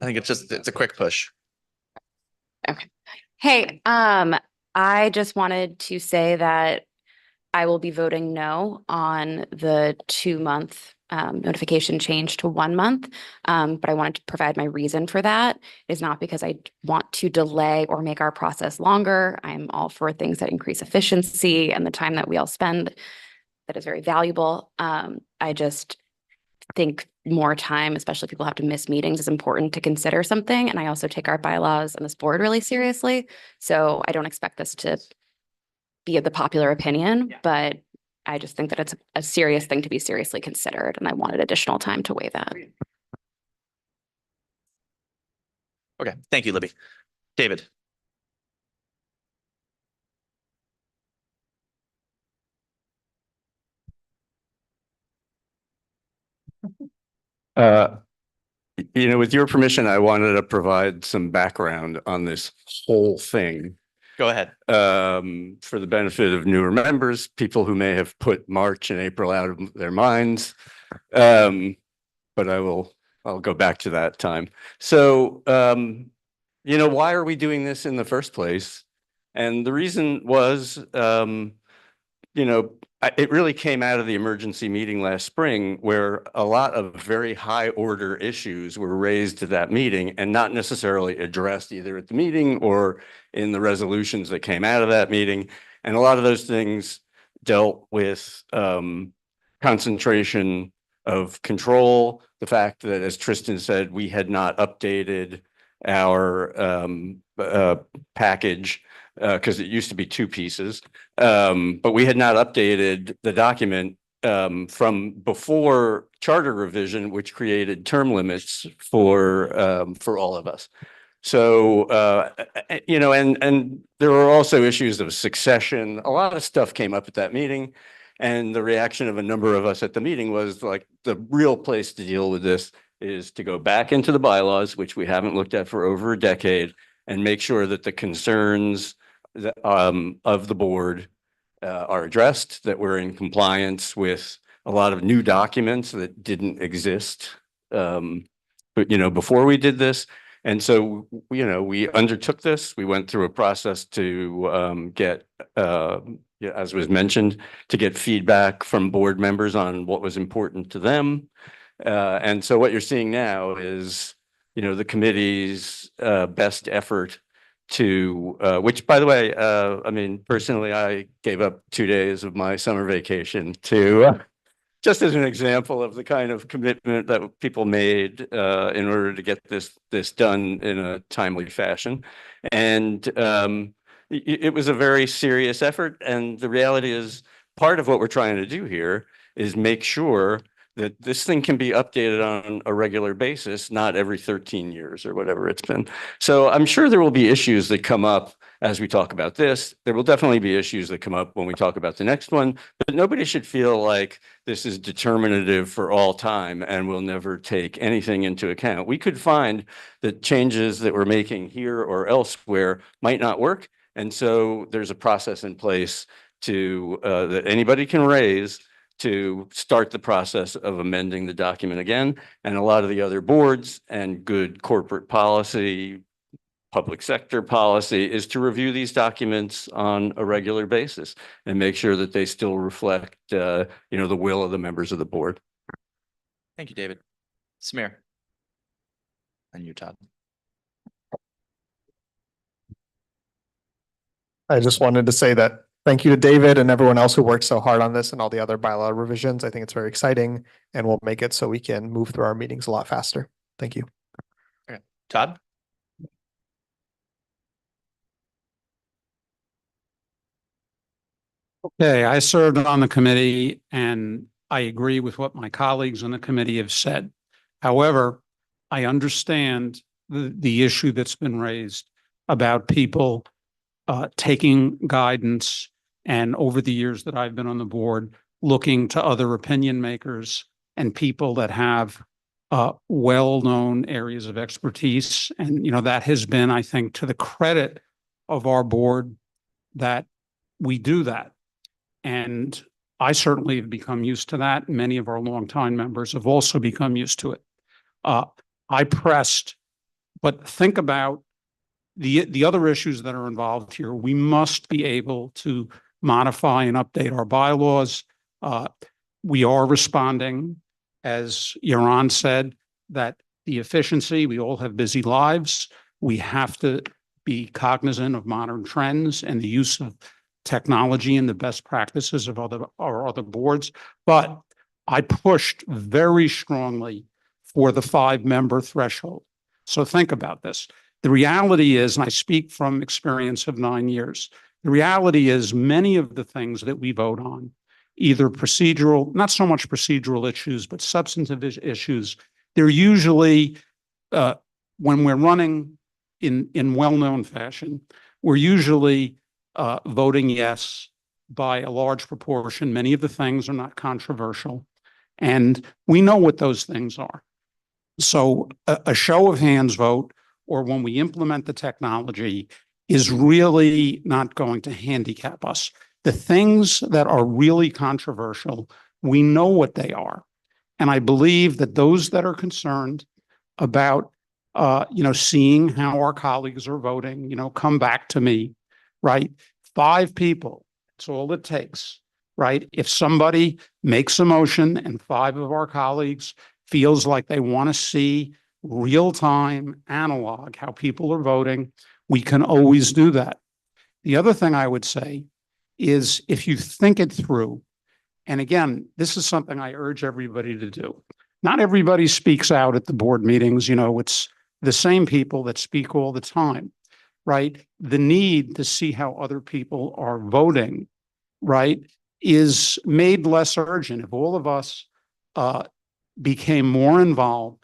I think it's a quick push. Hey, I just wanted to say that I will be voting no on the 2-month notification change to 1 month. But I wanted to provide my reason for that. It is not because I want to delay or make our process longer. I'm all for things that increase efficiency and the time that we all spend. That is very valuable. I just think more time, especially if people have to miss meetings, is important to consider something. And I also take our bylaws and this board really seriously. So I don't expect this to be the popular opinion, but I just think that it's a serious thing to be seriously considered. And I wanted additional time to weigh that. Okay, thank you, Libby. David. With your permission, I wanted to provide some background on this whole thing. Go ahead. For the benefit of newer members, people who may have put March and April out of their minds. But I'll go back to that time. So, why are we doing this in the first place? And the reason was, it really came out of the emergency meeting last spring where a lot of very high order issues were raised at that meeting and not necessarily addressed either at the meeting or in the resolutions that came out of that meeting. And a lot of those things dealt with concentration of control, the fact that, as Tristan said, we had not updated our package because it used to be two pieces. But we had not updated the document from before charter revision, which created term limits for all of us. So, you know, and there were also issues of succession. A lot of stuff came up at that meeting. And the reaction of a number of us at the meeting was like, the real place to deal with this is to go back into the bylaws, which we haven't looked at for over a decade, and make sure that the concerns of the board are addressed, that we're in compliance with a lot of new documents that didn't exist, but, you know, before we did this. And so, you know, we undertook this. We went through a process to get, as was mentioned, to get feedback from board members on what was important to them. And so what you're seeing now is, you know, the committee's best effort to, which, by the way, I mean, personally, I gave up 2 days of my summer vacation to just as an example of the kind of commitment that people made in order to get this done in a timely fashion. And it was a very serious effort. And the reality is, part of what we're trying to do here is make sure that this thing can be updated on a regular basis, not every 13 years or whatever it's been. So I'm sure there will be issues that come up as we talk about this. There will definitely be issues that come up when we talk about the next one, but nobody should feel like this is determinative for all time and will never take anything into account. We could find that changes that we're making here or elsewhere might not work. And so there's a process in place to that anybody can raise to start the process of amending the document again. And a lot of the other boards and good corporate policy, public sector policy is to review these documents on a regular basis and make sure that they still reflect, you know, the will of the members of the board. Thank you, David. Samir. And you, Todd. I just wanted to say that thank you to David and everyone else who worked so hard on this and all the other bylaw revisions. I think it's very exciting and we'll make it so we can move through our meetings a lot faster. Thank you. Okay. Todd? Okay, I served on the committee and I agree with what my colleagues on the committee have said. However, I understand the issue that's been raised about people taking guidance, and over the years that I've been on the board, looking to other opinion makers and people that have well-known areas of expertise. And, you know, that has been, I think, to the credit of our board that we do that. And I certainly have become used to that. Many of our longtime members have also become used to it. I pressed, but think about the other issues that are involved here. We must be able to modify and update our bylaws. We are responding, as Yaron said, that the efficiency, we all have busy lives. We have to be cognizant of modern trends and the use of technology and the best practices of our other boards. But I pushed very strongly for the 5-member threshold. So think about this. The reality is, and I speak from experience of 9 years, the reality is many of the things that we vote on, either procedural, not so much procedural issues, but substantive issues, they're usually, when we're running in well-known fashion, we're usually voting yes by a large proportion. Many of the things are not controversial, and we know what those things are. So a show of hands vote, or when we implement the technology, is really not going to handicap us. The things that are really controversial, we know what they are. And I believe that those that are concerned about, you know, seeing how our colleagues are voting, you know, come back to me, right? 5 people, that's all it takes, right? If somebody makes a motion and 5 of our colleagues feels like they want to see real-time analog, how people are voting, we can always do that. The other thing I would say is if you think it through, and again, this is something I urge everybody to do. Not everybody speaks out at the board meetings, you know, it's the same people that speak all the time. right? The need to see how other people are voting, right, is made less urgent. If all of us became more involved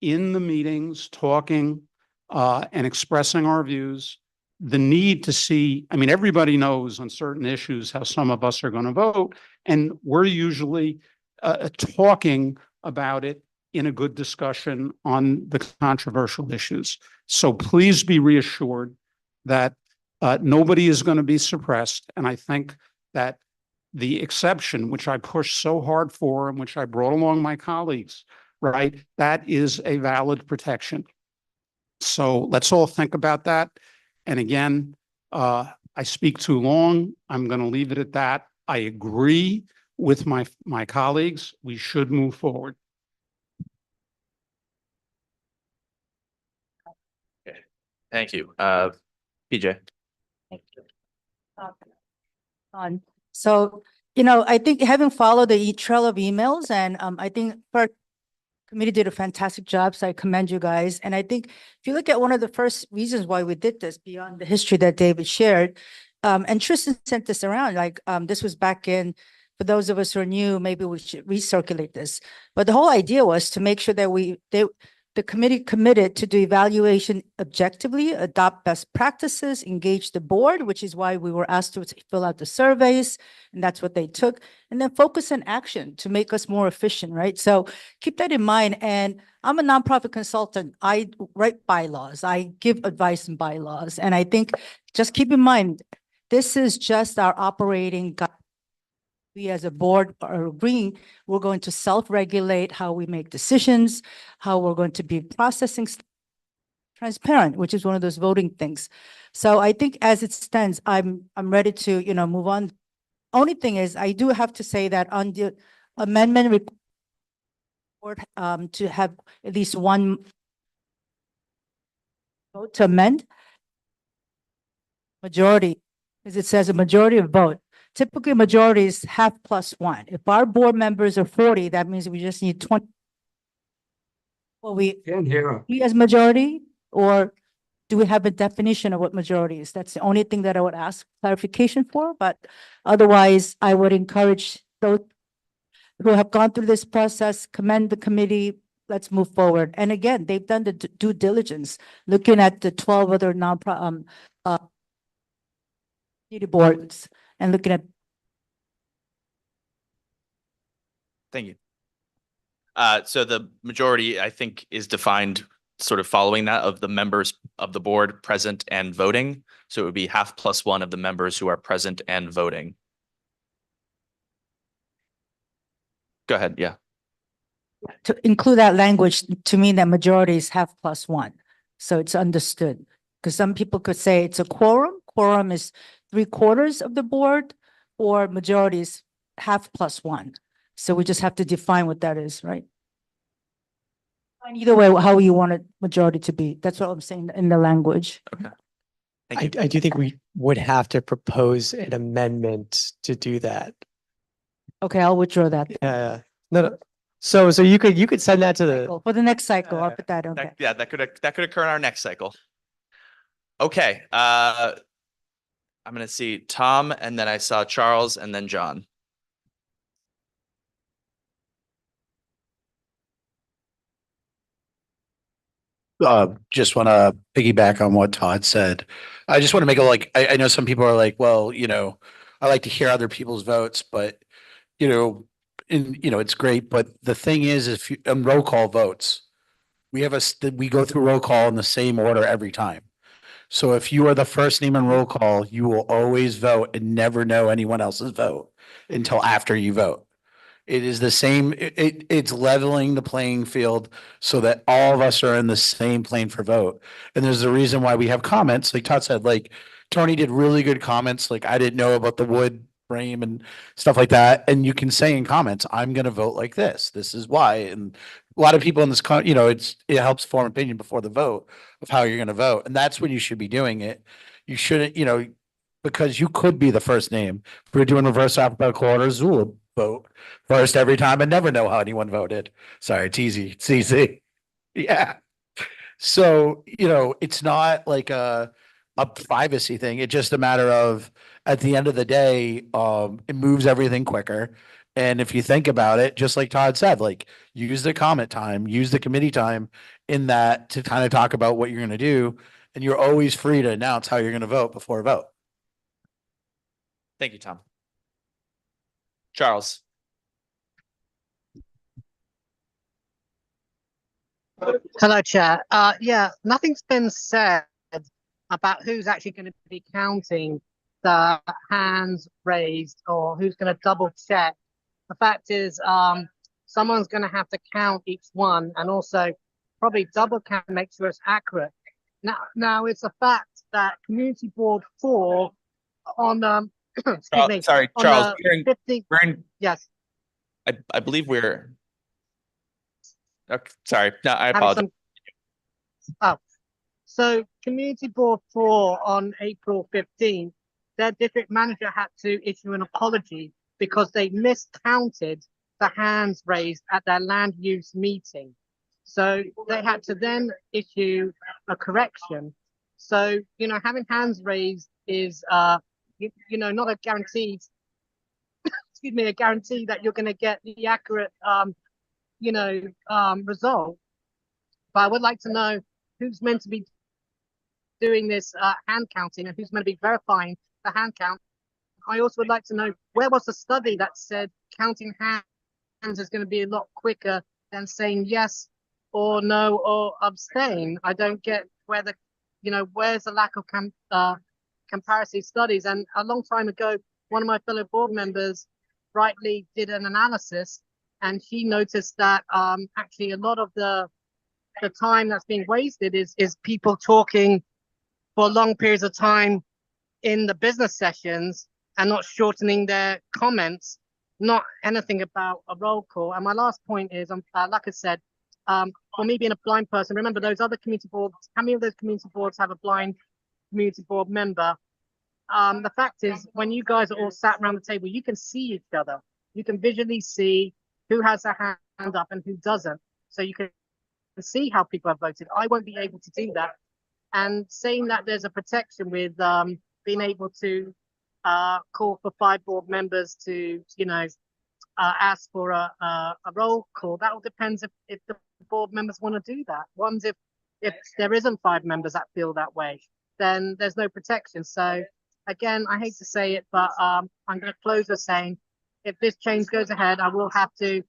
in the meetings, talking and expressing our views, the need to see, I mean, everybody knows on certain issues how some of us are going to vote, and we're usually talking about it in a good discussion on the controversial issues. So please be reassured that nobody is going to be suppressed. And I think that the exception, which I pushed so hard for and which I brought along my colleagues, right, that is a valid protection. So let's all think about that. And again, I speak too long. I'm going to leave it at that. I agree with my colleagues. We should move forward. Okay. Thank you. PJ. Thank you. So, I think having followed the trail of emails, and I think our committee did a fantastic job, so I commend you guys. And I think if you look at one of the first reasons why we did this, beyond the history that David shared, and Tristan sent this around, like this was back in, for those of us who are new, maybe we should recirculate this. But the whole idea was to make sure that the committee committed to do evaluation objectively, adopt best practices, engage the board, which is why we were asked to fill out the surveys, and that's what they took, and then focus on action to make us more efficient, right? So keep that in mind. And I'm a nonprofit consultant. I write bylaws. I give advice in bylaws. And I think just keep in mind, this is just our operating guide. We as a board are agreeing we're going to self-regulate how we make decisions, how we're going to be processing transparent, which is one of those voting things. So I think as it stands, I'm ready to, move on. Only thing is, I do have to say that on the amendment report, to have at least one vote to amend majority, as it says, a majority of vote. Typically, majority is half plus one. If our board members are 40, that means we just need 20. Well, we as majority, or do we have a definition of what majority is? That's the only thing that I would ask clarification for. But otherwise, I would encourage those who have gone through this process, commend the committee. Let's move forward. And again, they've done the due diligence, looking at the 12 other boards. And looking at. Thank you. So the majority, I think, is defined sort of following that of the members of the board present and voting. So it would be half plus one of the members who are present and voting. Go ahead. Yeah. To include that language to mean that majority is half plus one. So it's understood. Because some people could say it's a quorum. Quorum is 3/4 of the board, or majority is half plus one. So we just have to define what that is, right? And either way, how you want a majority to be. That's what I'm saying in the language. Okay. I do think we would have to propose an amendment to do that. Okay, I'll withdraw that. No. So you could send that to the. For the next cycle, I'll put that on. That could occur in our next cycle. Okay. I'm going to see Tom, and then I saw Charles, and then John. Just want to piggyback on what Todd said. I just want to make it I know some people are like, well, I like to hear other people's votes, but it's great. But the thing is, if you, roll call votes, we go through roll call in the same order every time. So if you are the first name in roll call, you will always vote and never know anyone else's vote until after you vote. It is the same, it's leveling the playing field so that all of us are in the same plane for vote. And there's a reason why we have comments, like Todd said, like Tony did really good comments, like I didn't know about the wood frame and stuff like that. And you can say in comments, I'm going to vote like this. This is why. And a lot of people in this, it helps form opinion before the vote of how you're going to vote. And that's when you should be doing it. You shouldn't, because you could be the first name. If we're doing reverse alphabetical order, Zula vote first every time and never know how anyone voted. Sorry, it's easy. It's easy. Yeah. So, it's not like a privacy thing. It's just a matter of, at the end of the day, it moves everything quicker. And if you think about it, just like Todd said, like use the comment time, use the committee time in that to kind of talk about what you're going to do. And you're always free to announce how you're going to vote before a vote. Thank you, Tom. Charles. Hello, Chair. Yeah, nothing's been said about who's actually going to be counting the hands raised or who's going to double check. The fact is, someone's going to have to count each one and also probably double count, make sure it's accurate. Now it's a fact that Community Board 4 on excuse me. Sorry, on Charles. the 15th. Yes. I believe we're. Okay, sorry. No, I Having apologize. Oh, so Community Board 4 on April 15th, their district manager had to issue an apology because they miscounted the hands raised at their land use meeting. So they had to then issue a correction. So, you know, having hands raised is, you know, not a guarantee, excuse me, a guarantee that you're going to get the accurate, you know, result. But I would like to know who's meant to be doing this hand counting and who's meant to be verifying the hand count. I also would like to know where was the study that said counting hands is going to be a lot quicker than saying yes or no or abstain. I don't get where the, you know, where's the lack of comparative studies. And a long time ago, one of my fellow board members rightly did an analysis, and she noticed that actually a lot of the time that's being wasted is people talking for long periods of time in the business sessions and not shortening their comments, not anything about a roll call. And my last point is, like I said, for me being a blind person, remember those other community boards, how many of those community boards have a blind community board member? The fact is, when you guys are all sat around the table, you can see each other. You can visually see who has their hand up and who doesn't. So you can see how people have voted. I won't be able to do that. And saying that there's a protection with being able to call for 5 board members to, you know, ask for a roll call, that all depends if the board members want to do that. One's if there isn't 5 members that feel that way, then there's no protection. So again, I hate to say it, but I'm going to close with saying, if this change goes ahead, I will have to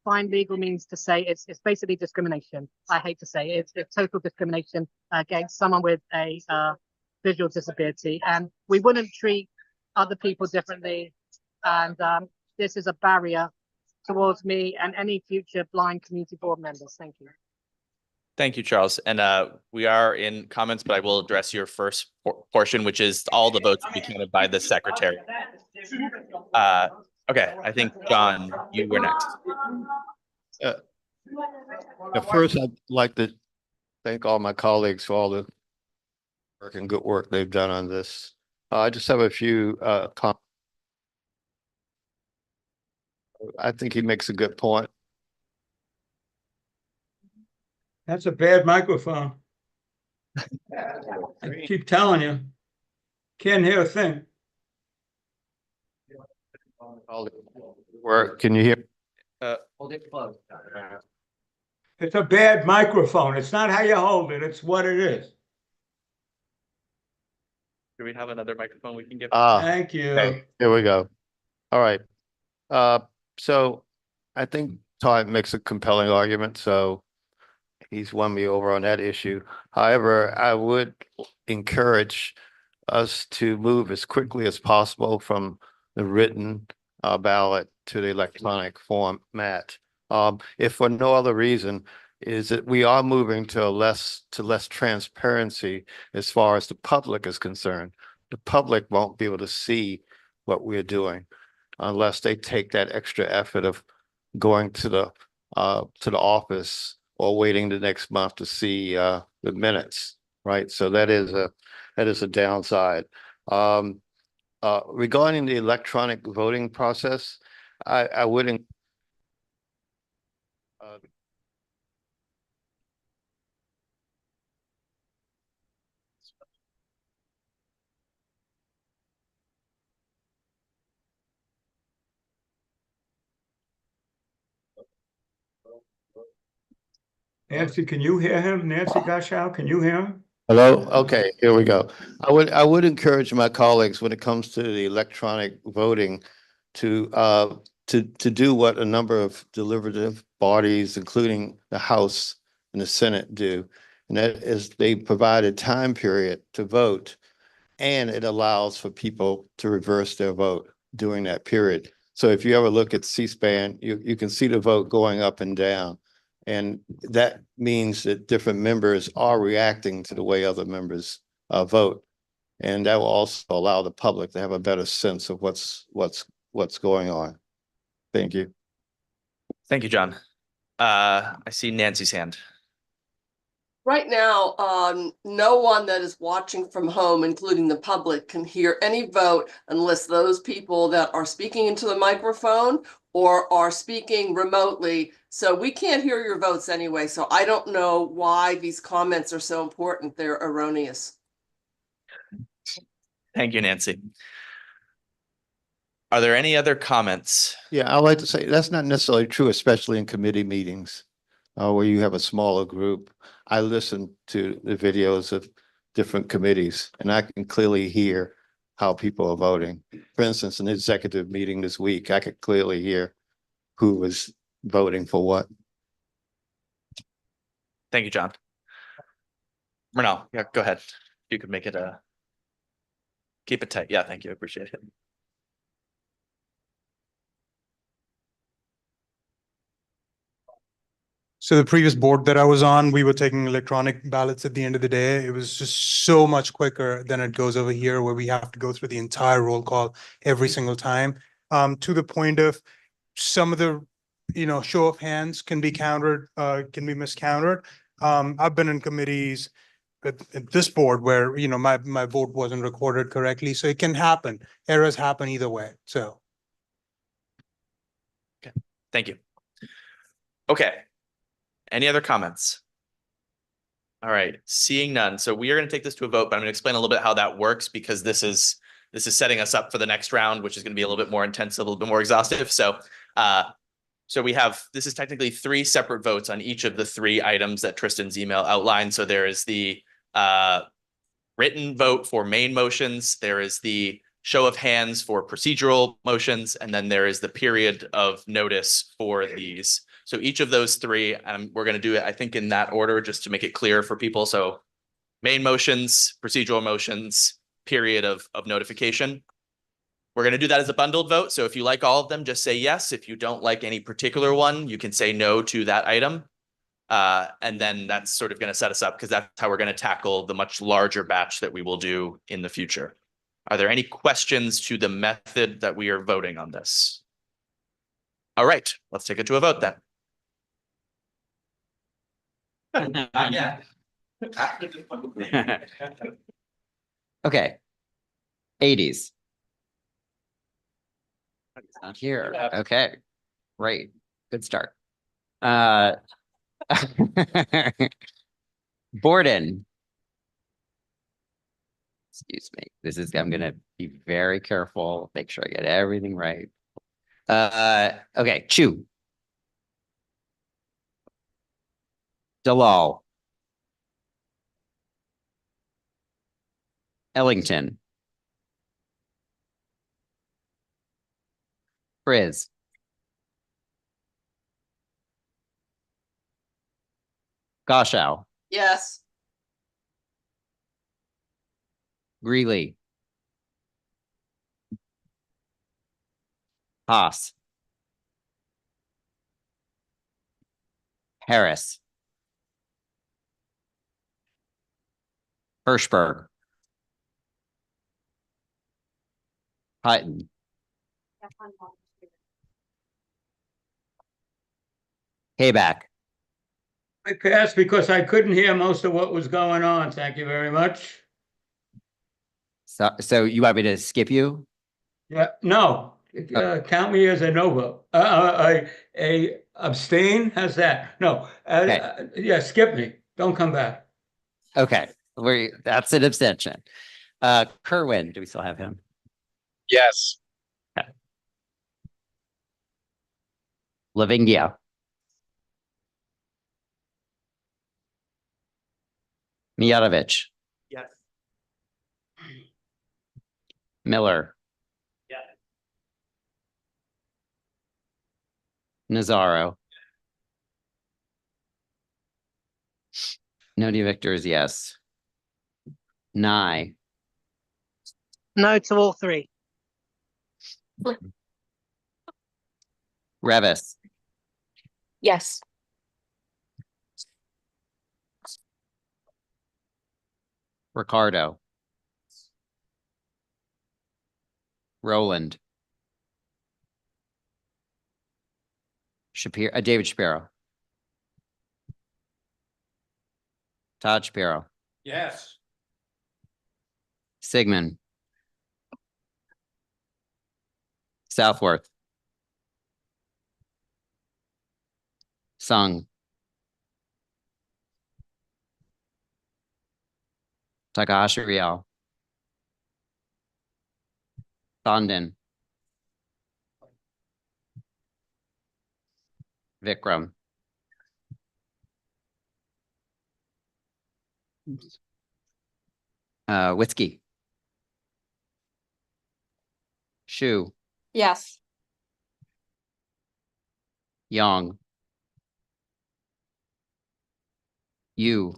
find legal means to say it's basically discrimination. I hate to say it. It's total discrimination against someone with a visual disability, and we wouldn't treat other people differently. And this is a barrier towards me and any future blind community board members. Thank you. Thank you, Charles. And we are in comments, but I will address your first portion, which is all the votes will be counted by the secretary. Okay, I think, John, you were next. First, I'd like to thank all my colleagues for all the work and good work they've done on this. I just have a few comments. I think he makes a good point. That's a bad microphone. I keep telling you. Can't hear a thing. Where can you hear? Hold it close. It's a bad microphone. It's not how you hold it. It's what it is. Do we have another microphone we can give? Thank you. Okay, here we go. All right. So I think Todd makes a compelling argument, so he's won me over on that issue. However, I would encourage us to move as quickly as possible from the written ballot to the electronic format. If for no other reason, is that we are moving to less transparency as far as the public is concerned. The public won't be able to see what we're doing unless they take that extra effort of going to the office or waiting the next month to see the minutes, right? So that is a downside. Regarding the electronic voting process, I wouldn't. Nancy, can you hear him? Nancy Gashow, can you hear him? Hello? Okay, here we go. I would encourage my colleagues when it comes to the electronic voting to do what a number of deliberative bodies, including the House and the Senate do. And that is they provide a time period to vote, and it allows for people to reverse their vote during that period. So if you ever look at C-SPAN, you can see the vote going up and down. And that means that different members are reacting to the way other members vote. And that will also allow the public to have a better sense of what's going on. Thank you. Thank you, John. I see Nancy's hand. Right now, no one that is watching from home, including the public, can hear any vote unless those people that are speaking into the microphone or are speaking remotely. So we can't hear your votes anyway. So I don't know why these comments are so important. They're erroneous. Thank you, Nancy. Are there any other comments? Yeah, I'd like to say that's not necessarily true, especially in committee meetings where you have a smaller group. I listen to the videos of different committees and I can clearly hear how people are voting. For instance, in the executive meeting this week, I could clearly hear who was voting for what. Thank you, John. Murnau, yeah, go ahead. You could make it keep it tight. Yeah, thank you. Appreciate it. So the previous board that I was on, we were taking electronic ballots at the end of the day. It was just so much quicker than it goes over here where we have to go through the entire roll call every single time. To the point of some of the, show of hands can be countered, can be miscounted. I've been in committees at this board where, my vote wasn't recorded correctly. So it can happen. Errors happen either way. So. Okay, thank you. Okay. Any other comments? All right, seeing none. So we are going to take this to a vote, but I'm going to explain a little bit how that works because this is setting us up for the next round, which is going to be a little bit more intense, a little bit more exhaustive. So this is technically 3 separate votes on each of the 3 items that Tristan's email outlined. So there is the written vote for main motions. There is the show of hands for procedural motions. And then there is the period of notice for these. So each of those 3, we're going to do it, I think, in that order, just to make it clear for people. So main motions, procedural motions, period of notification. We're going to do that as a bundled vote. So if you like all of them, just say yes. If you don't like any particular one, you can say no to that item. And then that's sort of going to set us up because that's how we're going to tackle the much larger batch that we will do in the future. Are there any questions to the method that we are voting on this? All right, let's take it to a vote then. Yeah. Okay. 80s. It's not here. Okay. Great. Good start. Borden. Excuse me. I'm gonna be very careful, make sure I get everything right. Okay, Chu. Dalal. Ellington. Friz. Goshow. Yes. Greeley. Haas. Harris. Hirschberg. Hutton. Hayback. I passed because I couldn't hear most of what was going on. Thank you very much. So you want me to skip you? Yeah, no, count me as a no vote. A abstain, how's that? No, yeah, skip me. Don't come back. Okay, that's an abstention. Kerwin, do we still have him? Yes. Okay. Lavingia. Mijatovic, Yes. Miller, Yeah. Nazaro. No Victor is yes. Nye, No to all three. Revis, Yes. Ricardo, Roland, Shapiro, David Shapiro, Todd Shapiro, Yes. Sigmund, Southworth, Sung, Takahashi Real, Thandon, Vikram, Witzke, Shu, Yes. Young, Yu,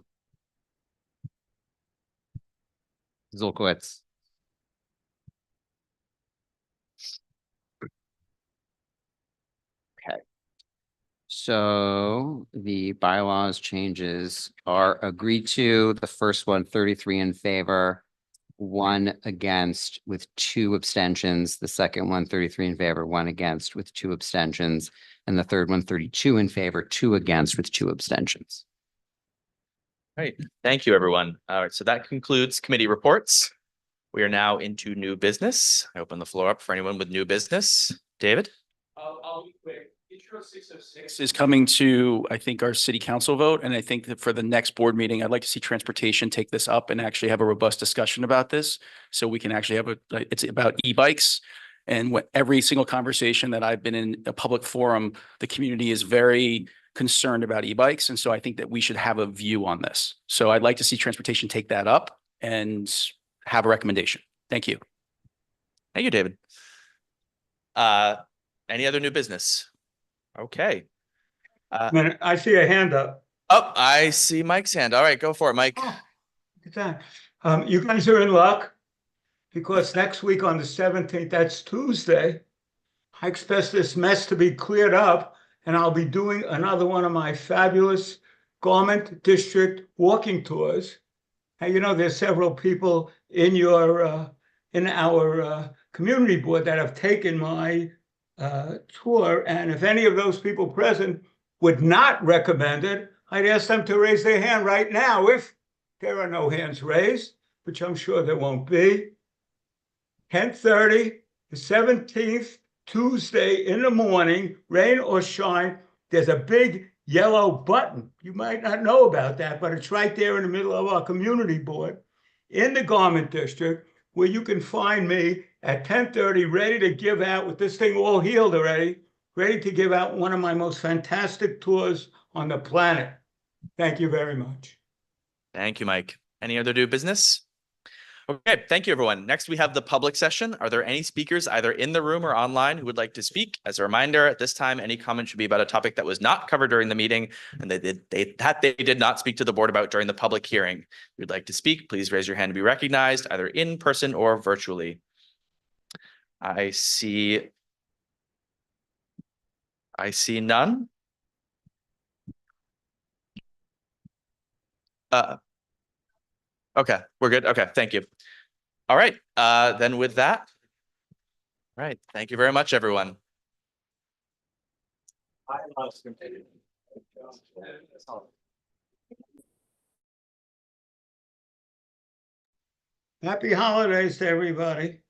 Zolkowitz. Okay. So the bylaws changes are agreed to. The first one, 33 in favor, 1 against with 2 abstentions. The second one, 33 in favor, 1 against with 2 abstentions. And the third one, 32 in favor, 2 against with 2 abstentions. Right. Thank you, everyone. All right. So that concludes committee reports. We are now into new business. I open the floor up for anyone with new business. David? I'll be quick. Intro 606 is coming to, I think, our city council vote. And I think that for the next board meeting, I'd like to see transportation take this up and actually have a robust discussion about this. So we can actually have it's about e-bikes. And what every single conversation that I've been in a public forum, the community is very concerned about e-bikes. And so I think that we should have a view on this. So I'd like to see transportation take that up and have a recommendation. Thank you. Thank you, David. Any other new business? Okay. I see a hand up. Oh, I see Mike's hand. All right, go for it, Mike. Good time. You guys are in luck because next week on the 17th, that's Tuesday, I expect this mess to be cleared up and I'll be doing another one of my fabulous Garment District walking tours. And you know, there's several people in your in our community board that have taken my tour. And if any of those people present would not recommend it, I'd ask them to raise their hand right now if there are no hands raised, which I'm sure there won't be. 10:30, the 17th, Tuesday in the morning, rain or shine, there's a big yellow button. You might not know about that, but it's right there in the middle of our community board in the Garment District, where you can find me at 10:30, ready to give out, with this thing all healed already, ready to give out one of my most fantastic tours on the planet. Thank you very much. Thank you, Mike. Any other new business? Okay, thank you, everyone. Next, we have the public session. Are there any speakers either in the room or online who would like to speak? As a reminder, at this time, any comment should be about a topic that was not covered during the meeting and they did not speak to the board about during the public hearing. If you'd like to speak, please raise your hand to be recognized, either in person or virtually. I see none. Okay, we're good. Okay, thank you. All right, then with that, all right, thank you very much, everyone. Happy holidays to everybody.